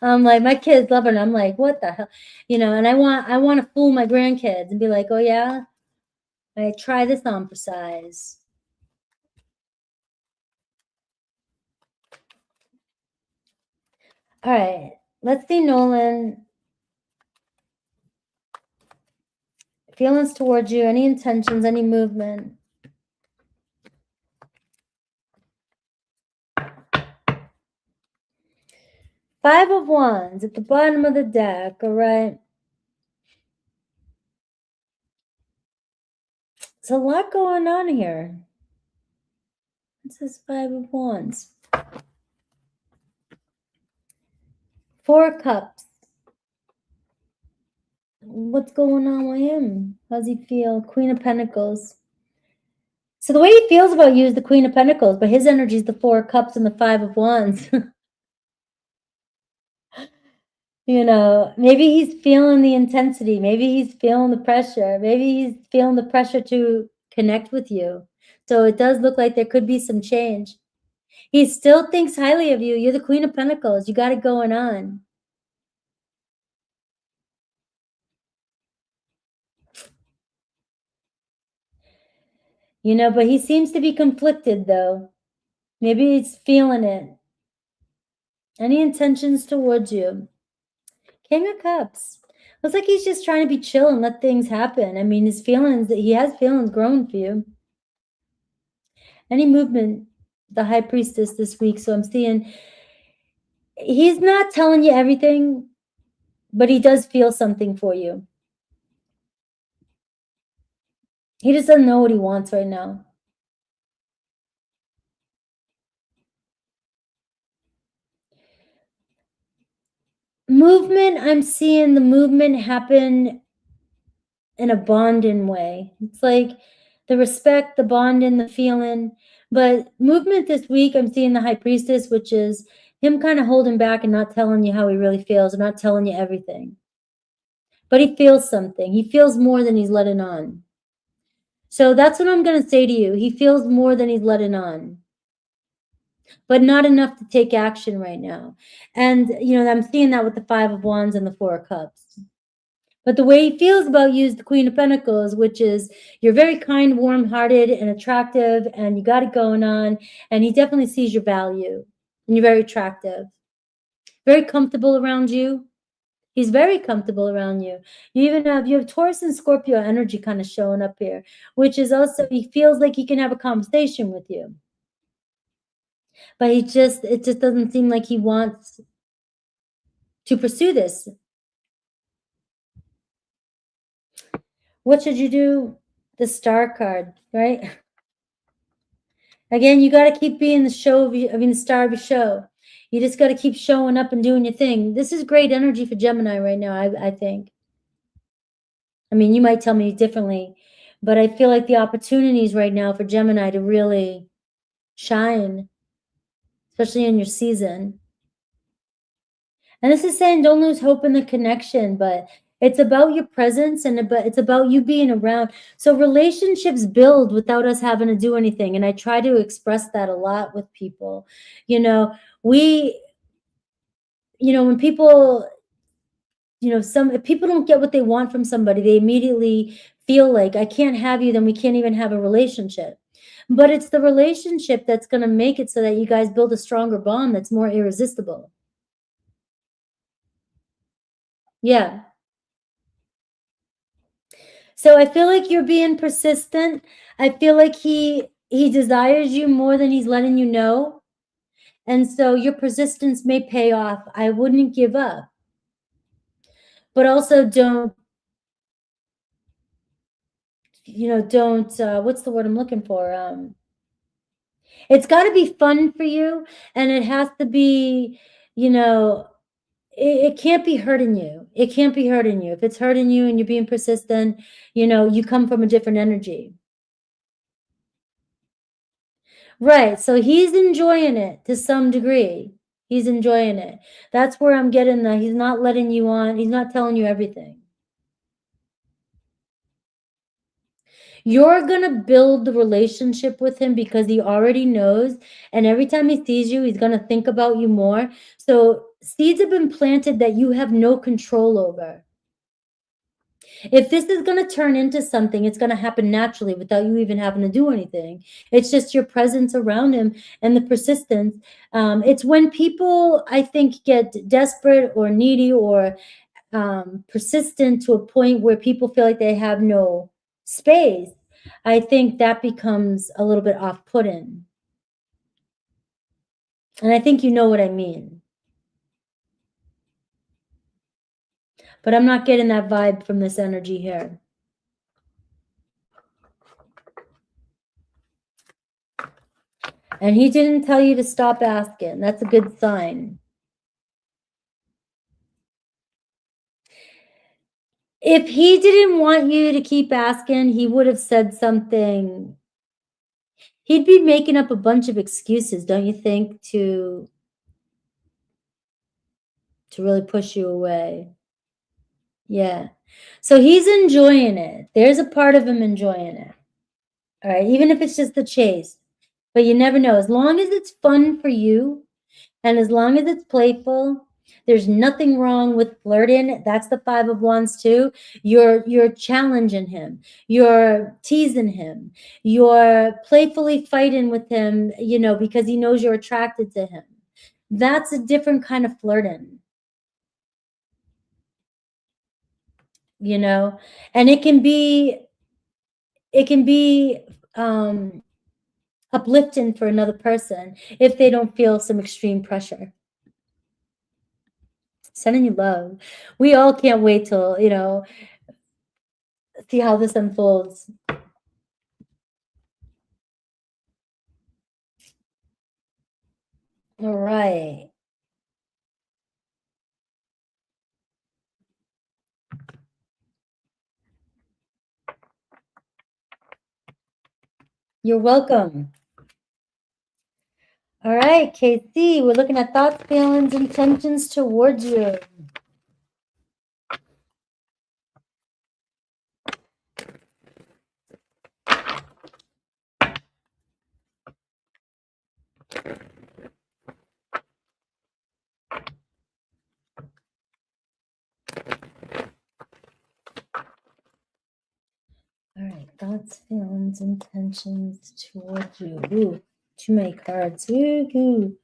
I'm like, my kids love her, and I'm like, what the hell? You know, and I want to fool my grandkids and be like, oh yeah, I try this on for size. All right, let's see, Nolan. Feelings towards you, any intentions, any movement. Five of Wands at the bottom of the deck, all right? There's a lot going on here. This is Five of Wands. Four of Cups. What's going on with him? How's he feel? Queen of Pentacles. So the way he feels about you is the Queen of Pentacles, but his energy is the Four of Cups and the Five of Wands. You know, maybe he's feeling the intensity. Maybe he's feeling the pressure. Maybe he's feeling the pressure to connect with you. So it does look like there could be some change. He still thinks highly of you. You're the Queen of Pentacles. You got it going on. You know, but he seems to be conflicted, though. Maybe he's feeling it. Any intentions towards you? King of Cups. Looks like he's just trying to be chill and let things happen. I mean, his feelings, he has feelings growing for you. Any movement? The High Priestess this week. So I'm seeing he's not telling you everything, but he does feel something for you. He just doesn't know what he wants right now. Movement, I'm seeing the movement happen in a bonding way. It's like the respect, the bonding, the feeling. But movement this week, I'm seeing the High Priestess, which is him kind of holding back and not telling you how he really feels, and not telling you everything. But he feels something. He feels more than he's letting on. So that's what I'm going to say to you. He feels more than he's letting on, but not enough to take action right now. And, you know, I'm seeing that with the Five of Wands and the Four of Cups. But the way he feels about you is the Queen of Pentacles, which is you're very kind, warm-hearted, and attractive, and you got it going on. And he definitely sees your value, and you're very attractive, very comfortable around you. He's very comfortable around you. You have Taurus and Scorpio energy kind of showing up here, which is also, he feels like he can have a conversation with you. But it just doesn't seem like he wants to pursue this. What should you do? The Star card, right? Again, you got to keep being the star of your show. You just got to keep showing up and doing your thing. This is great energy for Gemini right now, I think. I mean, you might tell me differently, but I feel like the opportunities right now for Gemini to really shine, especially in your season. And this is saying don't lose hope in the connection, but it's about your presence and it's about you being around. So relationships build without us having to do anything. And I try to express that a lot with people. When people, if people don't get what they want from somebody, they immediately feel like, I can't have you, then we can't even have a relationship. But it's the relationship that's going to make it so that you guys build a stronger bond that's more irresistible. Yeah. So I feel like you're being persistent. I feel like he desires you more than he's letting you know. And so your persistence may pay off. I wouldn't give up. But also don't, what's the word I'm looking for? It's got to be fun for you, and it has to be, it can't be hurting you. It can't be hurting you. If it's hurting you and you're being persistent, you come from a different energy. Right. So he's enjoying it to some degree. He's enjoying it. That's where I'm getting he's not letting you on. He's not telling you everything. You're going to build the relationship with him because he already knows. And every time he sees you, he's going to think about you more. So seeds have been planted that you have no control over. If this is going to turn into something, it's going to happen naturally without you even having to do anything. It's just your presence around him and the persistence. It's when people, I think, get desperate or needy or persistent to a point where people feel like they have no space. I think that becomes a little bit off-putting. And I think you know what I mean. But I'm not getting that vibe from this energy here. And he didn't tell you to stop asking. That's a good sign. If he didn't want you to keep asking, he would have said something. He'd be making up a bunch of excuses, don't you think, to really push you away. Yeah. So he's enjoying it. There's a part of him enjoying it. All right. Even if it's just the chase. But you never know. As long as it's fun for you and as long as it's playful, there's nothing wrong with flirting. That's the 5 of Wands too. You're challenging him. You're teasing him. You're playfully fighting with him, because he knows you're attracted to him. That's a different kind of flirting. And it can be uplifting for another person if they don't feel some extreme pressure. Sending you love. We all can't wait till, see how this unfolds. All right. You're welcome. All right, KC, we're looking at thoughts, feelings, intentions towards you. All right, thoughts, feelings, intentions towards you. Ooh, too many cards. Ooh.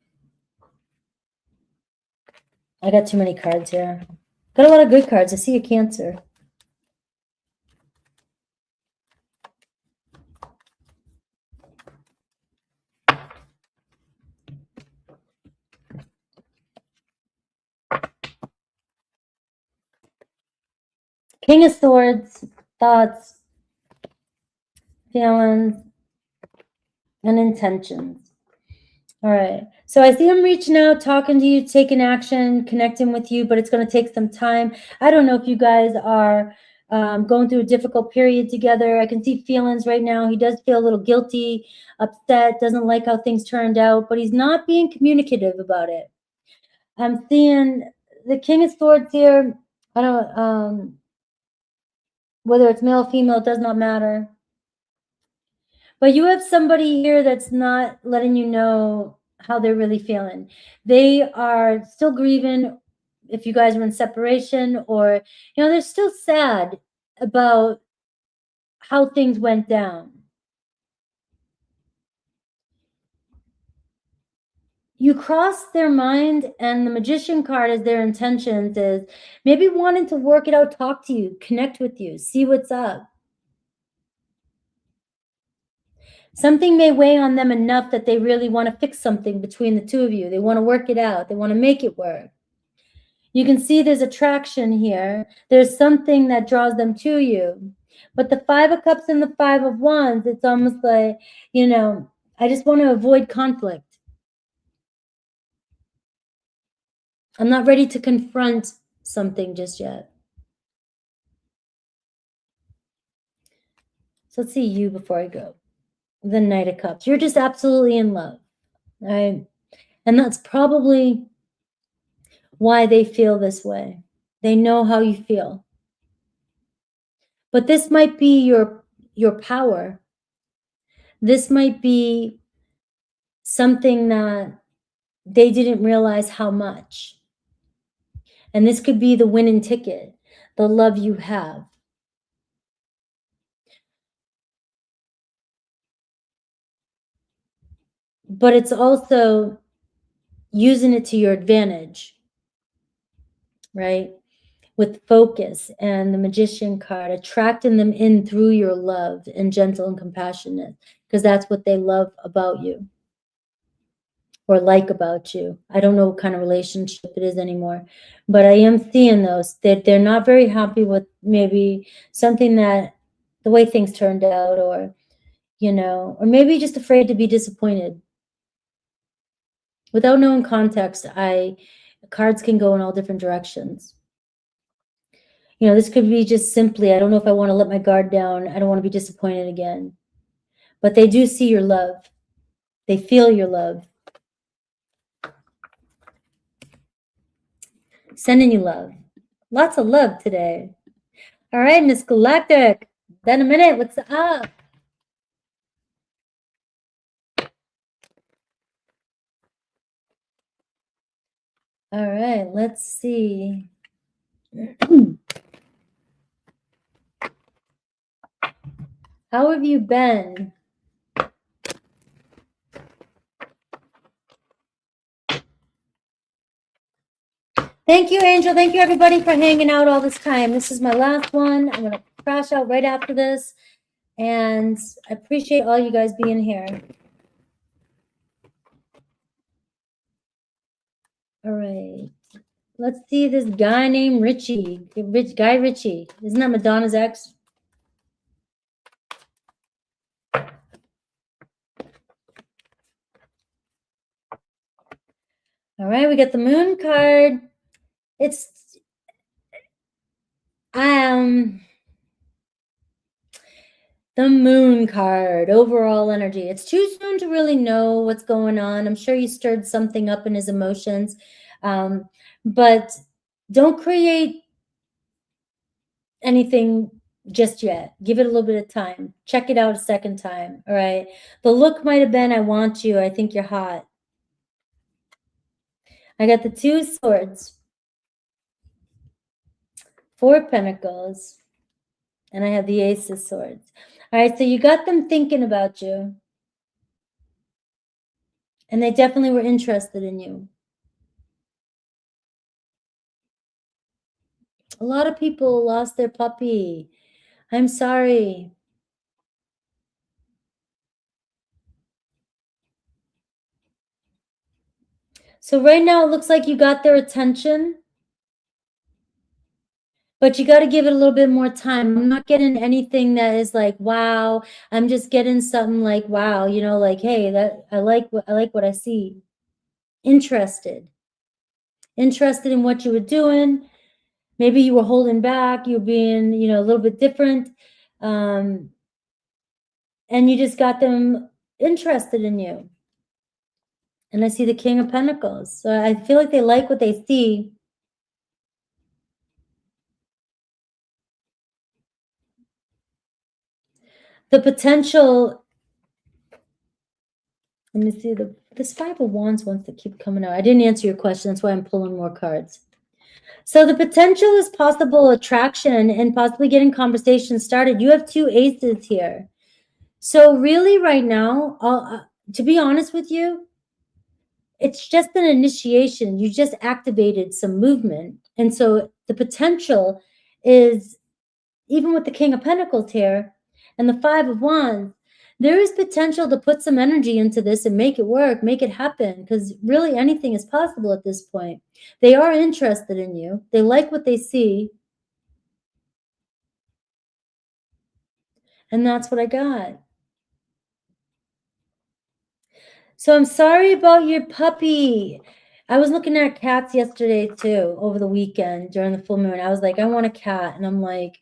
I got too many cards here. Got a lot of good cards. I see a Cancer. King of Swords, thoughts, feelings, and intentions. All right. So I see him reaching out, talking to you, taking action, connecting with you, but it's going to take some time. I don't know if you guys are going through a difficult period together. I can see feelings right now. He does feel a little guilty, upset, doesn't like how things turned out, but he's not being communicative about it. I'm seeing the King of Swords here. I don't, whether it's male or female, it does not matter. But you have somebody here that's not letting you know how they're really feeling. They are still grieving if you guys were in separation, or, you know, they're still sad about how things went down. You cross their mind, and the Magician card as their intentions is maybe wanting to work it out, talk to you, connect with you, see what's up. Something may weigh on them enough that they really want to fix something between the two of you. They want to work it out. They want to make it work. You can see there's attraction here. There's something that draws them to you. But the Five of Cups and the Five of Wands, it's almost like, you know, I just want to avoid conflict. I'm not ready to confront something just yet. So let's see you before I go. The Knight of Cups. You're just absolutely in love, right? And that's probably why they feel this way. They know how you feel. But this might be your power. This might be something that they didn't realize how much. And this could be the winning ticket, the love you have. But it's also using it to your advantage, right? With focus and the Magician card, attracting them in through your love and gentle and compassionate, because that's what they love about you or like about you. I don't know what kind of relationship it is anymore, but I am seeing those that they're not very happy with maybe something that the way things turned out, or, you know, or maybe just afraid to be disappointed. Without knowing context, cards can go in all different directions. You know, this could be just simply, I don't know if I want to let my guard down. I don't want to be disappointed again. But they do see your love. They feel your love. Sending you love. Lots of love today. All right, Miss Galactic. Then a minute. What's up? All right, let's see. How have you been? Thank you, Angel. Thank you, everybody, for hanging out all this time. This is my last one. I'm going to crash out right after this. And I appreciate all you guys being here. All right. Let's see this guy named Richie. Guy Ritchie. Isn't that Madonna's ex? All right, we got the Moon card. It's the Moon card, overall energy. It's too soon to really know what's going on. I'm sure you stirred something up in his emotions, but don't create anything just yet. Give it a little bit of time. Check it out a second time, all right? The look might have been, I want you, I think you're hot. I got the Two of Swords, Four of Pentacles, and I have the Ace of Swords. All right, so you got them thinking about you. And they definitely were interested in you. A lot of people lost their puppy. I'm sorry. So right now it looks like you got their attention, but you got to give it a little bit more time. I'm not getting anything that is like, wow. I'm just getting something like, wow, you know, like, hey, that I like what I see. Interested in what you were doing. Maybe you were holding back, you're being, you know, a little bit different. And you just got them interested in you. And I see the King of Pentacles. So I feel like they like what they see. The potential, let me see, this Five of Wands wants to keep coming out. I didn't answer your question. That's why I'm pulling more cards. So the potential is possible attraction and possibly getting conversations started. You have 2 aces here. So really right now, to be honest with you, it's just an initiation. You just activated some movement. And so the potential is, even with the King of Pentacles here and the Five of Wands, there is potential to put some energy into this and make it work, make it happen, because really anything is possible at this point. They are interested in you. They like what they see. And that's what I got. So I'm sorry about your puppy. I was looking at cats yesterday too, over the weekend during the full moon. I was like, I want a cat. And I'm like,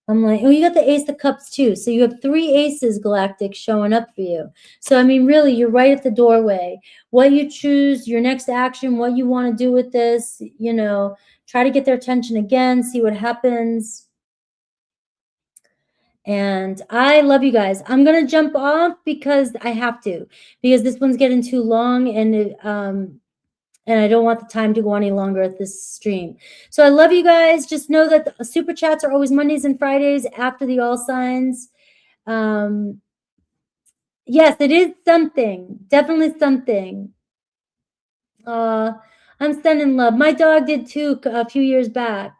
oh, you got the Ace of Cups too. So you have 3 aces, Galactic, showing up for you. So, I mean, really, you're right at the doorway. What you choose, your next action, what you want to do with this, you know, try to get their attention again, see what happens. And I love you guys. I'm going to jump off because I have to, because this one's getting too long and I don't want the time to go any longer at this stream. So I love you guys. Just know that the super chats are always Mondays and Fridays after the all signs. Yes, it is something. Definitely something. I'm sending love. My dog did too a few years back.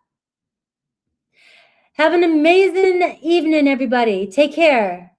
Have an amazing evening, everybody. Take care.